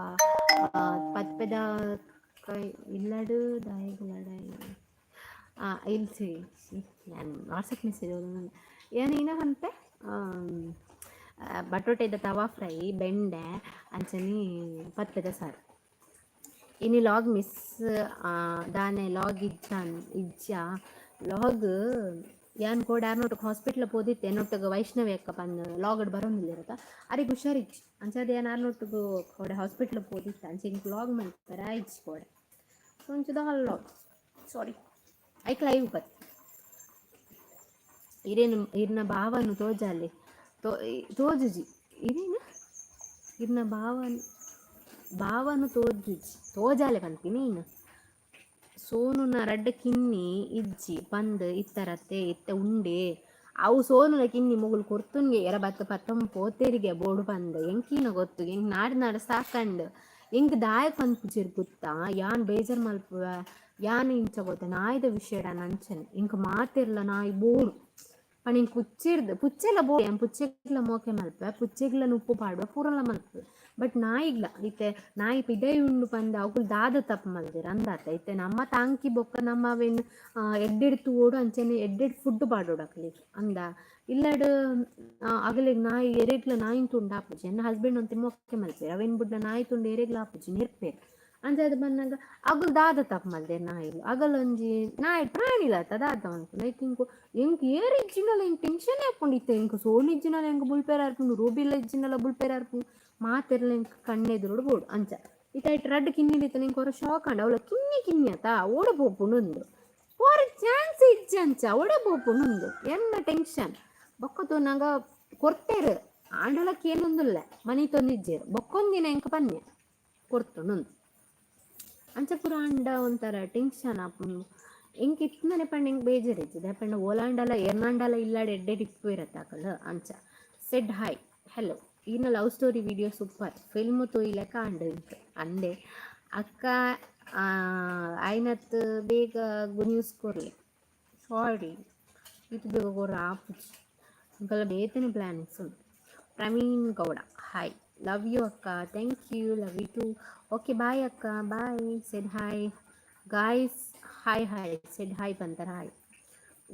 ಪತ್ಪೆದ ಕೈ ಇಲ್ಲಡು ದಾಯಿಗಳಡ ಇಲ್ಸಿ ನಾನು ವಾಟ್ಸಪ್ ಮೆಸೇಜ್ ಏನೇನ ಅಂತೆ ಬಟೋಟೆದ ತವಾ ಫ್ರೈ ಬೆಂಡೆ ಅಂಚನಿ ಪತ್ಪೆದ ಸಾರು ಇನಿ ಲಾಗ್ ಮಿಸ್ ದಾನೆ ಲಾಗ್ ಇಜ್ಜ ಲಾಗ್ ಯಾನ್ ಕೂಡ ಯಾರನ್ನೊಟ್ಟಿಗೆ ಹಾಸ್ಪಿಟ್ಲಿಗೆ ಹೋದಿತ್ತೆ എന്നൊಟ್ಟಿಗೆ ವೈಷ್ಣವಿ ಅಕ್ಕ ಬಂದು ಲಾಗಡ್ ಬರೋಂಗಿಲ್ಲ ಇರತ್ತ ಅರಿಗೆ ಹುಷಾರಿಚ್ಚು ಅಂಚದು ಏನು ಯಾರನ್ನೊಟ್ಟಿಗೆ ಕೊಡೆ ಹಾಸ್ಪಿಟ್ಲಿಗೆ ಹೋದಿತ್ತು ಅಂಚೆ ಹಿಂಗೆ ಲಾಗ್ ಮಾಡ್ತಾರೆ ಆಯ್ತು ಕೊಡೆ ಒಂಚೂದ ಲಾಗ್ ಸಾರಿ ಐಕ್ ಲೈವ್ ಬತ್ ಇರ್ನ ಭಾವನು ತೋಜಾಲೆ ತೋಜುಜಿ ಇರೇನು ಇರ್ನ ಭಾವನು ತೋಜಾಲೆ ಬಂತೀನಿ ಇನ್ನು ಸೋನುನ ರಡ್ಡ ಕಿನ್ನಿ ಇಜ್ಜಿ ಬಂದು ಇತ್ತರತ್ತೆ ಇತ್ತ ಉಂಡೆ ಅವು ಸೋನುನ ಕಿನ್ನಿ ಮುಗುಲು ಕೊರ್ತುನ್ಗೆ ಎರ ಪತ್ತೊಂದು ಪೋತೇರಿಗೆ ಬೋಡು ಬಂದು ಎಂಕಿನ ಗೊತ್ತು ಎಂಕ್ ನಾಡು ಸಾಕಂಡು ಎಂಕ್ ದಾಯಕ್ ಅನ್ಪುಜಿರ್ ಗೊತ್ತಾ ಯಾನ್ ಬೇಜಾರು ಮಲ್ಪುವ ಯಾನ್ ಇಂಚ ಗೊತ್ತ ನಾಯ್ದ ವಿಷಯಡ ನಂಚನೆ ಇಂಕ ಮಾತಿರ್ಲ ನಾಯಿ ಬೋಡು ಪಂಡ ಹಿಂಗೆ ಪುಚ್ಚೆಲ್ಲ ಪುಚ್ಚೆಗ್ಲ ಮೋಕೆ ಮಲ್ಪೆ ಪುಚ್ಚೆಗ್ಲ ಉಪ್ಪು ಪಾಡುವ ಪೂರಲ ಮಲ್ಪೆ ಬಟ್ ನಾಯಿಗ್ಲ ಇತ್ತೆ ನಾಯಿ ಪಿದೈ ಉಂಡು ಪಂದ ಅವುಗಳು ದಾದ ತಪ್ಪು ಮಲ್ದಿರ ಅಂದಾತ ಇತ್ತೆ ನಮ್ಮ ತಾಂಕಿ ಬೊಕ್ಕ ನಮ್ಮ ಅವೇನು ಎಡ್ಡೆಡ್ ತೂಡು ಅಂಚನೆ ಎಡ್ಡೆಡ್ ಫುಡ್ ಪಾಡೋಡಕ್ಲಿ ಅಂದ ಇಲ್ಲಡ್ ಅಗಲಿಗೆ ನಾಯಿ ಎರೆಗ್ಲ ನಾಯಿ ತುಂಡು ಹಾಪುಜಿ ನನ್ನ ಹಸ್ಬೆಂಡ್ ಅಂತ ಮೊಕ್ಕೆ ಮಲ್ಪೇರು ಅವೇನು ಬಿಡ್ಡ ನಾಯಿ ತುಂಡು ಎರೆಗ್ಲ ಹಾಪುಜಿ ನೆರ್ಪೇರು ಅಂಚದು ಬಂದಾಗ ಅಗಲ್ ದಾದ ತಪ್ಪು ಮಲ್ದೆ ನಾಯಿಲು ಅಗಲೊಂಜಿ ನಾಯಿ ಪ್ರಾಣಿಲತ್ತ ದಾದ ಅನ್ಕೊಂಡು ಐತೆ ಎಂಕ್ ಏರ್ ಇಜ್ಜಿನಲ್ಲ ಹಿಂಗೆ ಟೆನ್ಷನ್ ಹಾಕೊಂಡಿತ್ತೆ ಎಂಕ್ ಸೋಲ್ ಇಜ್ಜಿನಲ್ಲ ಹೆಂಗೆ ಬುಲ್ಪೇರ ಹಾರ್ಕೊಂಡು ರೂಬಿಲ್ಲ ಇಜ್ಜಿನಲ್ಲ ಬುಲ್ಪೇರ ಹಾರ್ಕೊಂಡು ಮಾತೆರ್ಲ ಹೆಂಗೆ ಕಣ್ಣೆದುರು ಬೋಡು ಅಂಚ ಇತ್ತಾಯ್ತು ರಡ್ ಕಿನ್ನಿಡಿತ ನಿಂಗೆ ಹೊರ ಶಾಕ್ ಅಂಡ ಅವಳ ಕಿನ್ನಿ ಆತ ಓಡಬೋಪುನುಂದು ಹೊರ ಚಾನ್ಸ್ ಇಜ್ಜಂಚ ಓಡಬೋಪುನುಂದು ಎನ್ನ ಟೆನ್ಷನ್ ಬೊಕ್ಕತು ನಂಗ ಕೊರ್ತೇರು ಆಂಡಲಕ್ಕೆ ಏನೊಂದುಲ್ಲ ಮನಿ ತೊಂದಿಜ್ಜೇರು ಬೊಕ್ಕೊಂದಿನ ಎಂಕ ಪನ್ಯ ಕೊರ್ತುನುಂದು ಅಂಚ ಪೂರ ಅಂಡ ಒಂಥರ ಟೆನ್ಷನ್ ಆಪುಂಡು ಎಂಕ್ ಇತ್ತನೆ ಪಂಡ ಹೆಂಗೆ ಬೇಜಾರಿಜ್ಜದೆ ಪಂಡ ಓಲಾಂಡಲ ಎರ್ನಾಂಡಲ ಇಲ್ಲಾಡ ಎಡ್ಡೆ ಟಿಪ್ಪು ಇರತ್ತಾಕಲ್ಲ ಅಂಚ ಸೆಡ್ ಹಾಯ್ ಹೆಲೋ ಈನ love story video super film ತೋಯಿಲೆ ಕಾಂಡು ಅಂದೆ ಅಕ್ಕ ಆಯ್ನತ್ ಬೇಗ ನ್ಯೂಸ್ ಕೊರ್ಲಿ ಸಾರಿ ಇದು ಬೇಗ ಕೊರ ಆಪುಜಿ ಅಂಕಲ್ಲ ಬೇತನೆ ಪ್ಲಾನಿಂಗ್ಸ್ ಉಂಟು Praveen Gowda hi love you ಅಕ್ಕ thank you love you too okay bye ಅಕ್ಕ bye said hi guys hi said hi ಬಂತಾರ ಹಾಯ್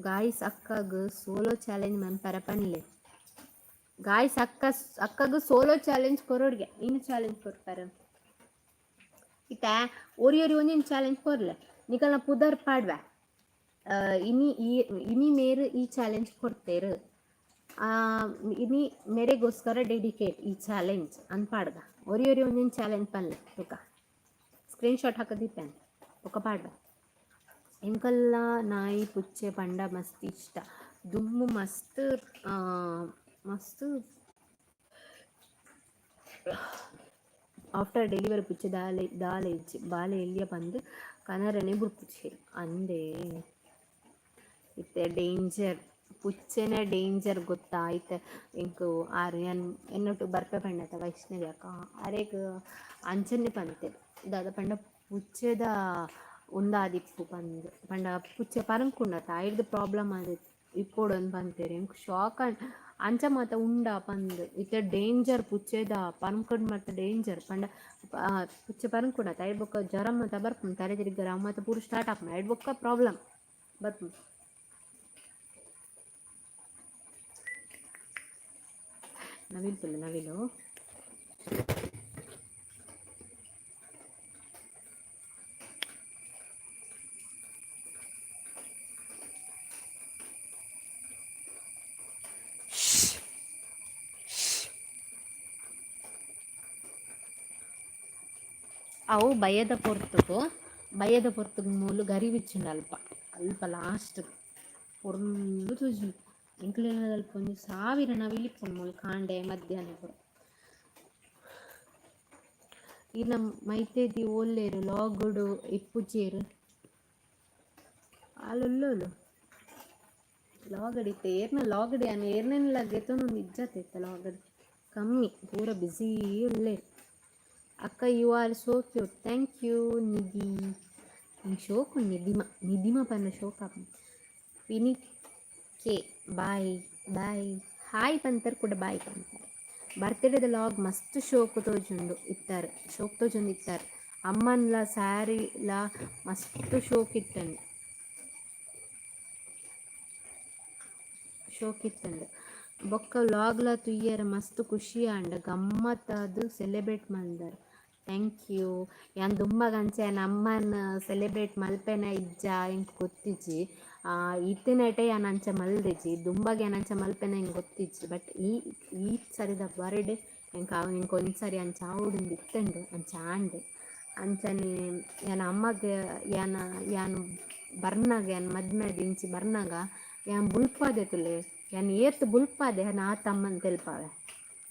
ಗಾಯ್ಸ್ ಅಕ್ಕಗ ಸೋಲೋ ಚಾಲೆಂಜ್ ಮನ್ಪರ ಪನ್ಲೆ ಗಾಯ್ಸ್ ಅಕ್ಕಗ ಸೋಲೋ ಚಾಲೆಂಜ್ ಕೊರೋಡ್ಗೆ ಇನ್ನು ಚಾಲೆಂಜ್ ಕೊಡ್ತಾರೆ ಇತ್ತ ಓರಿಯೋರಿ ಒಂದಿನ ಚಾಲೆಂಜ್ ಕೊರ್ಲೆ ನಿಕಲ್ನ ಪುದರ್ ಪಾಡ್ವೆ ಇನಿ ಮೇರು ಈ ಚಾಲೆಂಜ್ ಕೊಡ್ತೇರು ಇನಿ ಮೇರೆಗೋಸ್ಕರ ಡೆಡಿಕೇಟ್ ಈ ಚಾಲೆಂಜ್ ಅನ್ಪಾಡ್ಗ ಒರಿಯೊರಿ ಒಂದಿನ ಚಾಲೆಂಜ್ ಪನ್ಲೆ ತುಕ ಸ್ಕ್ರೀನ್ಶಾಟ್ ಹಾಕದಿಪ್ಪೇನೆ ఒక ಪಾಡ್ಗ ಎಂಕಲ್ಲ ನಾಯಿ ಪುಚ್ಚೆ ಪಂಡ ಮಸ್ತ್ ಇಷ್ಟ ದುಮ್ಮು ಮಸ್ತ್ ಮಸ್ತ್ ಆಫ್ಟರ್ ಡೆಲಿವರಿ ಪುಚ್ಚೆ ಬಾಲೆ ಎಲ್ಲಿಯ ಬಂದು ಕನರನೆ ಬುಡ್ಪುಚ್ಚೆ ಅಂದೆ ಇತ್ತೆ ಡೇಂಜರ್ ಪುಚ್ಚೆನೆ ಡೇಂಜರ್ ಗೊತ್ತಾಯ್ತು ಎಂಕು ಎನ್ನೊಟ್ಟು ಬರ್ಪೆ ಪಂಡತ ವೈಷ್ಣವಿ ಅಕ್ಕ ಅರೆಗ್ ಅಂಚನೆ ಪಂತೆ ದಾದ ಪಂಡ ಪುಚ್ಚೆದ ಉಂದಾದಿಪ್ಪು ಪಂಡ ಪುಚ್ಚೆ ಪರಂಕುಂಡತ ಐದು ಪ್ರಾಬ್ಲಮ್ ಆದಿತ್ತು ಇಪ್ಪೋಡೊಂದು ಬಂತೇರಿ ಎಂಕ್ ಶಾಕ್ ಅಂಚ ಮಾತ ಉಂಡ ಪಂದು ಇತ್ತೆ ಡೇಂಜರ್ ಪುಚ್ಚೆದ ಪರಂಕುಂಡು ಮಾತ ಡೇಂಜರ್ ಪಂಡ ಪುಚ್ಚೆ ಪರಂಕುಂಡತ ಐಡ್ ಬೊಕ್ಕ ಜ್ವರ ಮಾತ ಬರ್ಪುಂಡು ತಲೆ ತಿರುಗರ ಮಾತ ಪೂರ ಸ್ಟಾರ್ಟ್ ಆಪುಂಡು ಐಡ್ ಬೊಕ್ಕ ಪ್ರಾಬ್ಲಮ್ ಬರ್ಪುಂಡು ನವಿಲು ಅವು ಭಯದ ಪೊರ್ತುಗು ಮೂಲು ಗರಿವಿಚ್ಚುಂಡು ಅಲ್ಪ ಲಾಸ್ಟ್ ಪೊರ್ಲು ತುಜಿ ಎಂಕ್ಲೆನಲ್ಪ ಒಂದು 1000 ನವಿಲಿಪ್ಪುಂಡು ಮೂಲು ಕಾಂಡೆ ಮಧ್ಯಾಹ್ನ ಪುರ ಇನ್ನ ಮೈತೇದಿ ಓಲ್ಲೇರು ಲಾಗುಡು ಇಪ್ಪುಜೇರು ಅಲ್ಲೊಲ್ಲೋಲು ಲಾಗಡ್ ಇತ್ತೆ ಲಾಗಡ್ ಯಾನು ಏರ್ನೆಲ್ಲ ಗೆತನು ನಿಜ್ಜತ್ತೈತೆ ಲಾಗಡ್ ಕಮ್ಮಿ ಪೂರ ಬ್ಯುಸಿ ಉಳ್ಳೇರು ಅಕ್ಕ you are so cute thank you Nidhi ನಿಂಗೆ ಶೋಕು ನಿಧಿಮ ಪನ್ನ ಶೋಕ ವಿನಿ ಕೆ ಬಾಯ್ ಹಾಯ್ ಪಂತರ್ ಕೂಡ ಬಾಯ್ ಪಂತಾರೆ ಬರ್ತ್ಡೇದ ಲಾಗ್ ಮಸ್ತ್ ಶೋಕ್ ತೋಜುಂಡು ಇತ್ತಾರೆ ಅಮ್ಮನ್ಲ ಸ್ಯಾರಿಲ ಮಸ್ತ್ ಶೋಕ್ ಇತ್ತಂಡು ಬೊಕ್ಕ ವ್ಲಾಗ್ಲ ತುಯ್ಯರ ಮಸ್ತ್ ಖುಷಿ ಆಂಡ ಗಮ್ಮತ್ ಅದು ಸೆಲೆಬ್ರೇಟ್ ಮಂದರ್ ಥ್ಯಾಂಕ್ ಯು ಯಾನ್ ದುಂಬಗಂಚೆ ನಮ್ಮನ್ನ ಸೆಲೆಬ್ರೇಟ್ ಮಲ್ಪೆನ ಇಜ್ಜ ಇಂಗೆ ಗೊತ್ತಿಜ್ಜಿ ಇತ್ತಿನಟೆ ಯಾನ್ ಅಂಚ ಮಲ್ದಿಜ್ಜಿ ದುಂಬಗೆ ಯಾನ್ ಅಂಚ ಮಲ್ಪೆನ ಹಿಂಗೆ ಗೊತ್ತಿಜ್ಜಿ ಬಟ್ ಈ ಸರಿದ ಬರ್ಡೇ ಇಂಕ ಒಂದ್ಸರಿ ಅಂಚ ಆವುಡಿಂದು ಇತ್ತಂಡು ಅಂಚ ಆಂಡೆ ಅಂಚನೆ ಯಾನ್ ಅಮ್ಮಗೆ ಯಾನ್ ಬರ್ನಾಗ ಯಾನ್ ಮದ್ಮೆದ ಇಂಚಿ ಬರ್ನಾಗ ಯಾನ್ ಬುಲ್ಪಾದೆ ತುಲೆ ಯಾನ್ ಏತ್ ಬುಲ್ಪಾದೆ ನಾ ತಮ್ಮನ ತೆಲ್ಪಾವೆ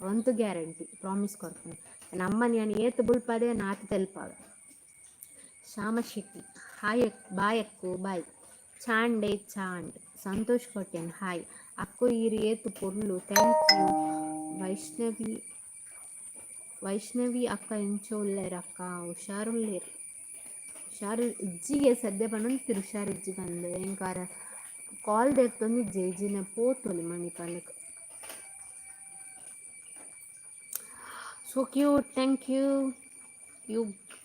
ಒಂತು ಗ್ಯಾರಂಟಿ ಪ್ರಾಮಿಸ್ ಕೊಡ್ತೀನಿ ನಮ್ಮನ ಯಾನ್ ಏತ್ ಬುಲ್ಪಾದೆ ನಾತ್ ತೆಲ್ಪಾವೆ ಶ್ಯಾಮ ಶೆಟ್ಟಿ ಹಾಯ್ ಬಾಯ್ ಚಾಂಡ್ ಸಂತೋಷ್ ಕೊಟ್ಟೆನ್ ಹಾಯ್ ಅಕ್ಕು ಈರು ಏತು ಪೊರ್ಲು ಥ್ಯಾಂಕ್ ಯು ವೈಷ್ಣವಿ ಅಕ್ಕ ಇಂಚೋ ಉಳ್ಳೇರು ಅಕ್ಕ ಹುಷಾರು ಇಜ್ಜಿಗೆ ಸದ್ಯ ಪನ್ನೊಂದು ಹುಷಾರು ಇಜ್ಜಿ ಬಂದು ಎಂಕಾರ ಕಾಲ್ ದೇರ್ತೊಂದು ಜೇಜಿನ ಪೋತೊಲಿ ಮಣಿಪಾಲಕ್ಕೆ. So cute, thank you. You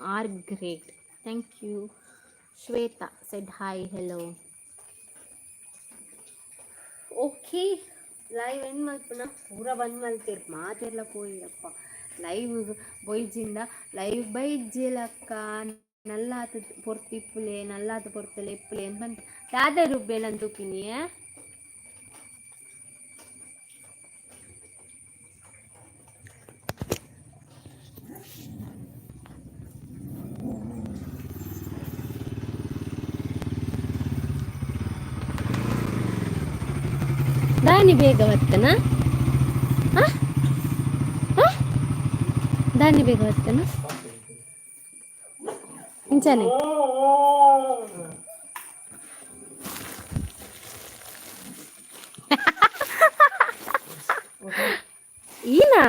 are great. Thank you. Shweta said hi, hello. Okay. Live ಏನು ಮಾಡ್ತೀನ ಪೂರ ಬಂದ್ ಮಾಡ್ತೀರಿ ಮಾತೆಲ್ಲ ಹೋಗಿರಪ್ಪ ಲೈವ್ ಬೊಯ್ಜಿಂದ ಲೈವ್ ಬೈಜ್ಜಿಲಕ್ಕ ನಲ್ಲಾತ ಪೊರ್ತಿಪ್ಪುಲೆ ನಲ್ಲಾತ ಪೊರ್ತಲೆ ಇಪ್ಪುಲೆ ಅಂತ ಬಂತು ಯಾವ್ದೇ ರುಬ್ಬೇನಂತೂಕಿನಿ ದಾನಿ ಬೇಗ ಬರ್ತನ ದಾನಿ ಬೇಗ ಬರ್ತನ ಇಂಚಾನೆ ಈನಾ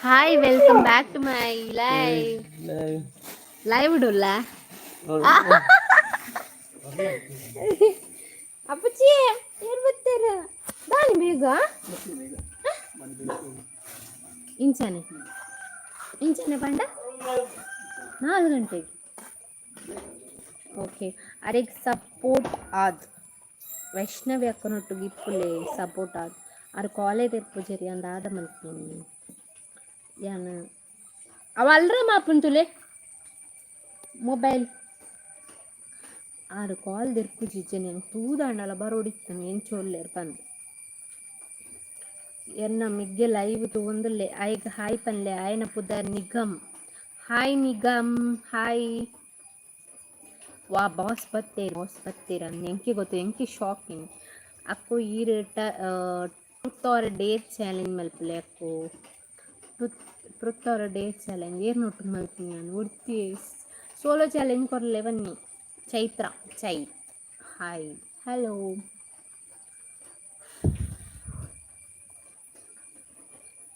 hi welcome back to my live ಇಡಲ್ಲ ಅಪ್ಪಚ್ಚಿ ಏನ್ ಬರ್ತಾರ ದಾನಿ ಬೇಗ ಇಂಚಾನೆ ಪಂಡ 4 ಗಂಟೆಗೆ ಓಕೆ ಅರೆಗ್ ಸಪೋರ್ಟ್ ಆದ್ ವೈಷ್ಣವಿ ಅಕ್ಕನೊಟ್ಟಿಗೆ ಇಪ್ಪುಲೆ ಸಪೋರ್ಟ್ ಆದ್ ಅವ್ರ ಕಾಲೇಜ್ ಇರ್ಪುಜರಿ ಅಂದ ಆದ ಮಲ್ತೀನಿ ಯಾನ ಅವ ಅಲ್ರ ಮಾಪುಂತುಲೆ ಮೊಬೈಲ್ ಆರು ಕಾಲ್ ದಿರ್ಪುಜಿಜ್ಜೆ ನಾನು ತೂದಾಂಡಲ ಬರೋಡಿತ್ತಾನೆ ಎಂಚೋಲ್ಲೇರು ಬಂದು ಎನ್ನ ಮಿಗ್ಗೆ ಲೈವ್ ತಗೊಂದುಲ್ಲೆ ಆಯ್ಗ ಹಾಯ್ ಪನ್ಲೆ ಆಯ್ನ ಪುದರ್ ನಿಗಮ್ ಹಾಯ್ ನಿಗಮ್ ಹಾಯ್ ವಾ ಬಾಸ್ ಬತ್ತೀರ ಎಂಕಿ ಗೊತ್ತು ಎಂಕಿ ಶಾಕಿಂಗ್ ಅಕ್ಕು ಈ ಟ್ರುತ್ ಆರ್ ಡೇರ್ ಚಾಲೆಂಜ್ ಮಲ್ಪಲೆ ಅಕ್ಕು ಟ್ರುತ್ ಆರ್ ಡೇರ್ ಚಾಲೆಂಜ್ ಏರ್ ನೋಟ್ಟು ಮಲ್ತೀನಿ ನಾನು ಉಡ್ತಿ ಸೋಲೋ ಚಾಲೆಂಜ್ ಕೊರಲೆ ಬನ್ನಿ Chaitra hi hello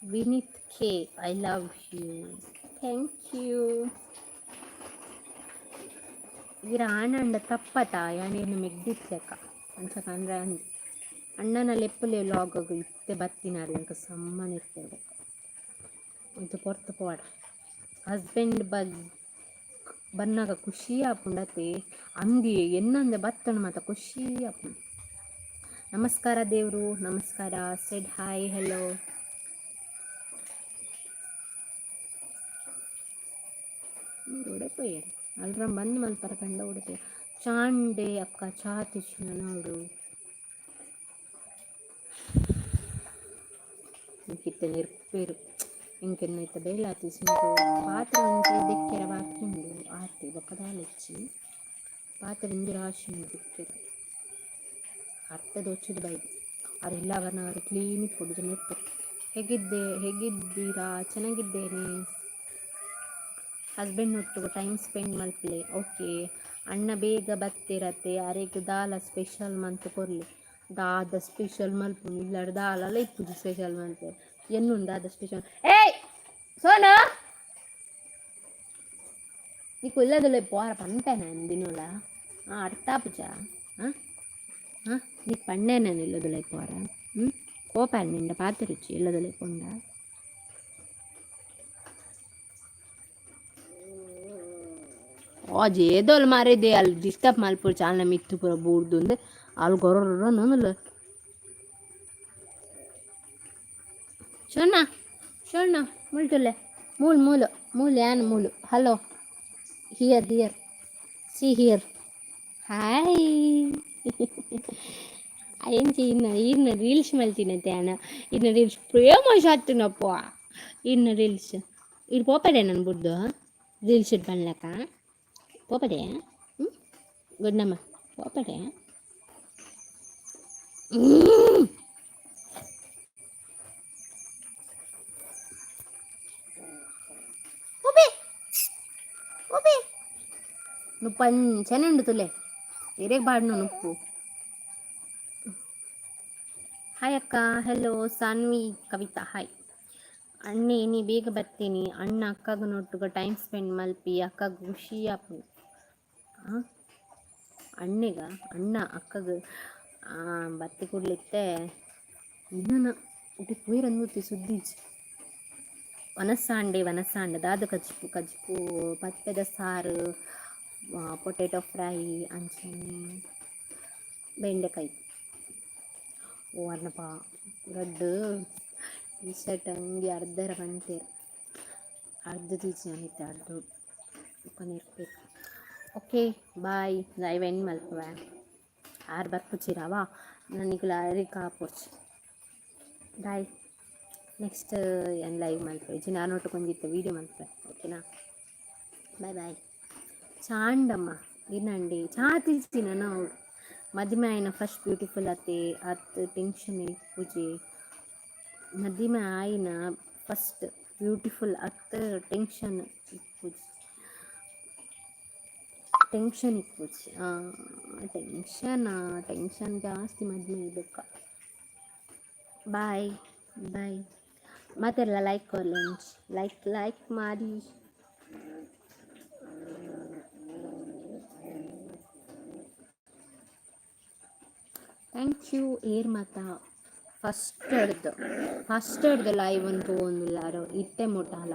Vinith K I love you thank you ಇರ ಆನಂದ ತಪ್ಪತ ಯಾನೇನು ಮೆಗ್ದಿತ್ಲೆಕ್ಕ ಅಂಚಕಂದ್ರೆ ಅಣ್ಣನ ಲೆಪ್ಪಲೆ ಲಾಗ್ ಇತ್ತೆ ಬತ್ತಿನಾರಿ ಅಂಕ ಸಮ್ಮನ ಇರ್ತೇವೆ ಇದು ಪೊರ್ತು ಪೋಡ ಹಸ್ಬೆಂಡ್ ಬನ್ನಾಗ ಖುಷಿ ಆಪುಂಡತೆ ಅಂದಿ ಎನ್ನಂದೆ ಬತ್ತಣ ಮಾತ ಖುಷಿ ಆಪುಂಡು ನಮಸ್ಕಾರ ದೇವ್ರು ನಮಸ್ಕಾರ ಸೆಡ್ ಹಾಯ್ ಹೆಲೋ ಉಡಪಯ್ಯರು ಅಲ್ರ ಬಂದು ಮಲ್ಪರ ಕಂಡ ಉಡುಪೆ ಚಾಂಡೆ ಅಕ್ಕ ಚಾ ತಿಚ್ಚಿನ ನೋಡು ಇಂಕಿತ್ತ ನಿರ್ಪೇರು ಇಂಕೆನ್ನೈತ ಬೇಲ ತಿಸಿಂಟು ಪಾತ್ರೆ ಉಂಟು ದಿಕ್ಕೆರ ಬಾಕಿಂಡು ಆರ್ತಿ ಬಕ್ಕದಾಲೆಚ್ಚಿ ಪಾತ್ರೆ ಇಂದು ರಾಶಿ ದಿಕ್ಕೆರ ಅರ್ಥ ದೊಚ್ಚಿದ ಬೈ ಅವರೆಲ್ಲ ಅವರನ್ನ ಅವರು ಕ್ಲೀನಿಗೆ ಕೊಡು ನಿರ್ತಾರೆ ಹೇಗಿದ್ದೀರಾ ಚೆನ್ನಾಗಿದ್ದೇನೆ ಹಸ್ಬೆಂಡ್ ಒಟ್ಟಿಗೆ ಟೈಮ್ ಸ್ಪೆಂಡ್ ಮಲ್ಪಲೆ ಓಕೆ ಅಣ್ಣ ಬೇಗ ಬತ್ತಿರತ್ತೆ ಅರೆಗೆ ದಾಲ ಸ್ಪೆಷಲ್ ಮಂತ್ ಕೊರಲಿ ದಾದ ಸ್ಪೆಷಲ್ ಮಲ್ಪು ಇಲ್ಲಾಡ ದಾಲಲ್ಲ ಇಪ್ಪುದು ಸ್ಪೆಷಲ್ ಮಲ್ಪೆ ಎನ್ನುಂಡು ದಾದ ಸ್ಪೆಷಲ್ ಏಯ್ ಸೋನು ನೀ ಕೊಲ್ಲದಲ್ಲ ಪೋರ ಪಂಪೆನ ಅಂದಿನೋಲ ಅರ್ಥ ಪೂಜ ನೀ ಪಣ್ಣೆನ ಇಲ್ಲದಲ್ಲ ಪೋರ ಕೋಪ ನಿಂದ ಪಾತ್ರ ರುಚಿ ಇಲ್ಲದಲ್ಲ ಕೊಂಡ आज ఏదో మారేది వాళ్ళు డిస్టర్బ్ మల్పూర్ చాలా మిత్తు పూర బూర్దుంది వాళ్ళు గొర్ర నొందులు ಶೋಣ ಮುಳ್ಟುಲ್ಲೆ ಮೂಲು ಯಾನು ಮೂಲು hello here see here hi ಎಂಚಿ ಇನ್ನು ರೀಲ್ಸ್ ಮಲ್ತಿನತ್ತೆ ಅಣ್ಣ ಇನ್ನು ರೀಲ್ಸ್ ಪ್ರೇಮೋಷ ಹತ್ತಿನಪ್ಪ ಇನ್ನು ರೀಲ್ಸ್ ಇದು ಪೋಪಡೆ ನನ್ನ ಬುಡ್ದು ರೀಲ್ಸ್ ಇಟ್ಟು ಬಣ್ಲಕ್ಕ ಪೋಪಡೆ ಗುಡ್ನಮ್ಮ ಪೋಪಡೆ నువ్వు పంచనే వండుతులే వేరే బాడిన నువ్వు హాయ్ అక్క హలో సాన్వి కవిత హాయ్ ಅಣ್ಣಿ ನೀ ಬೇಗ ಬರ್ತೀನಿ ಅಣ್ಣ ಅಕ್ಕಗನೊಟ್ಟಿಗೆ ಟೈಮ್ ಸ್ಪೆಂಡ್ ಮಲ್ಪಿ ಅಕ್ಕಗ ಖುಷಿ ಆಪು. ಅಣ್ಣಗ ಅಣ್ಣ ಅಕ್ಕಗ ಬತ್ತಿ ಕೊಡ್ಲಿತ್ತೆ ಇನ್ನನ ಇಟ್ಟು ಪೂರಂದೂತಿ ಸುದ್ದಿಜ್ ವನಸಾಂಡೆ ದಾದು ಕಜ್ಪು ಪತ್ತೆದ ಸಾರು ಪೊಟೆಟೊ ಫ್ರೈ ಅಂಚನೆ ಬೆಂಡೆಕಾಯಿ ವರ್ಣಪ ದೊಡ್ಡ ಟಿ ಶರ್ಟ್ ಅಂಗಿ ಅರ್ಧರ ಬಂತೇರು ಅರ್ಧ ತೀಚಿನಿತ್ತು ಅರ್ಧ ಕೊನೆರ್ಬೇಕು. ಓಕೆ ಬಾಯ್ ಲೈವ್ ಎಂಡ್ ಮಲ್ಪುವೆ ಆರು ಬರ್ಪುಚಿರವಾ ನನಗೆ ಲಾರಿ ಕಾಪುರ್ಚಿ ಬಾಯ್. ನೆಕ್ಸ್ಟ್ ಏನು ಲೈವ್ ಮಲ್ಪೆ ನಾನು ಕೊಂದಿತ್ತು ವೀಡಿಯೋ ಮಲ್ಪೆ ಓಕೆನಾ. ಬಾಯ್ ಬಾಯ್. ಚಾಂಡಮ್ಮ ಇನ್ನಂಡಿ ಚಾ ತಿಳ್ತೀನಿ ನಾವು ಮದುವೆ ಆಯ್ನ ಫಸ್ಟ್ ಬ್ಯೂಟಿಫುಲ್ ಅತ್ತೆ ಟೆನ್ಷನ್ ಪೂಜೆ ಮದುವೆ ಆಯ್ನ ಫಸ್ಟ್ ಬ್ಯೂಟಿಫುಲ್ ಅತ್ತೆ ಟೆನ್ಷನ್ ಪೂಜೆ ಟೆನ್ಷನ್ ಜಾಸ್ತಿ ಮದುವೆ ಇದಕ್ಕೆ. ಬಾಯ್ ಬಾಯ್ ಮತ್ತೆಲ್ಲ ಲೈಕ್ ಮಾಡಿ. ಥ್ಯಾಂಕ್ ಯು ಏರ್ ಮಾತಾ ಫಸ್ಟ್ ಹಿಡ್ದು ಲೈವ್ ಅಂತೂ ಒಂದಿಲ್ಲಾರು ಇಟ್ಟೆ ಮುಟ್ಟಾಲ.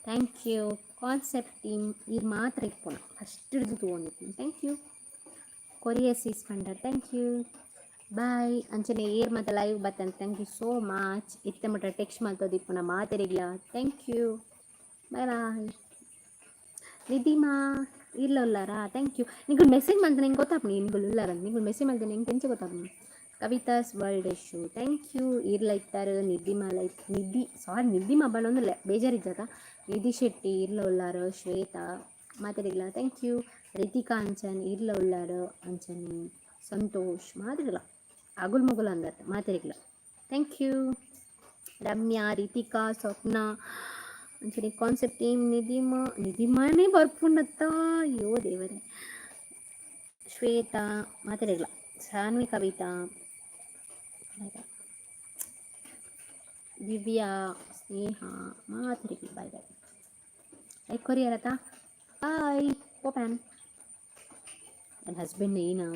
ಥ್ಯಾಂಕ್ ಯು ಕಾನ್ಸೆಪ್ಟ್ ಟೀಮ್ ಇದು ಮಾತ್ರ ಇಪ್ಪುಣ ಫಸ್ಟ್ ಹಿಡ್ದು ತೊಗೊಂಡಿದ್ದೀನಿ. ಥ್ಯಾಂಕ್ ಯು ಕೊರಿಯರ್ ಸೀಸ್ಕೊಂಡರ್ ಥ್ಯಾಂಕ್ ಯು ಬಾಯ್ ಅಂಚನೆ ಏರ್ ಮತ್ತು ಲೈವ್ ಬತ್ತಂತ ಥ್ಯಾಂಕ್ ಯು ಸೋ ಮಚ್. ಇತ್ತೆ ಮುಟ್ಟ ಟೆಕ್ಸ್ಟ್ ಮಾಡ್ತೋದು ಇಪ್ಪುಣ ಮಾತಾಡಿಗ್ಲ ಥ್ಯಾಂಕ್ ಯು ಬಾಯ್ ಬಾಯ್. ನಿಧಿಮಾ ಇಲ್ಲೊಲ್ಲಾರಾ ಥ್ಯಾಂಕ್ ಯು ನಿಂಗೆ ಮೆಸೇಜ್ ಮಾಡ್ದೆ ನಿಂಗೆ ಗೊತ್ತಾಗ್ನಿ ನಿಂಗೆ ಉಲ್ಲಾರ ನಿಂಗೆ ಮೆಸೇಜ್ ಮಾಡ್ದೆ ನಿಂಗೆ ತೆಂಚೆ ಗೊತ್ತಾಗ್ನಿ. ಕವಿತಾಸ್ ವರ್ಲ್ಡ್ ಶೋ ಥ್ಯಾಂಕ್ ಯು ಇರ್ಲೈತಾರೆ ನಿಧಿಮಾ ಬಣ್ಣೊಂದು ಬೇಜಾರಿದ್ದಾರ. ನಿಧಿ ಶೆಟ್ಟಿ ಇರ್ಲ ಉಳ್ಳಾರು ಶ್ವೇತಾ ಮಾತಾಡಿಲ್ಲ ಥ್ಯಾಂಕ್ ಯು. ರಿತಿಕಾ ಅಂಚನ್ ಇರ್ಲ ಉಳ್ಳಾರು ಅಂಚನೆ ಸಂತೋಷ್ ಮಾತಾಡಿಲ್ಲ ಅಗುಲ್ ಮುಗುಲ್ ಅಂದತ್ ಮಾತಾಡಿಲ್ಲ ಥ್ಯಾಂಕ್ ಯು. ರಮ್ಯಾ ರಿತಿಕಾ ಸ್ವಪ್ನ ಅಂಚನೆ ಕಾನ್ಸೆಪ್ಟ್ ಟೀಮ್ ನಿಧಿಮಾನೇ ಬರ್ಪುಂಡತ್ತ ಅಯ್ಯೋ ದೇವರೇ. ಶ್ವೇತಾ ಮಾತಾಡಿಲ್ಲ ಸಾನ್ವಿ ಕವಿತಾ ದಿವ್ಯಾ ಸ್ನೇಹ ಮಾತಾಡಿಲ್ಲ ಬಾಯ್ ಬಾಯ್. ಲೈಕ್ ಕೊರಿಯರತ್ತಾ ಬಾಯ್ ಓಪನ್ ನನ್ನ ಹಸ್ಬೆಂಡ್ ಏನೋ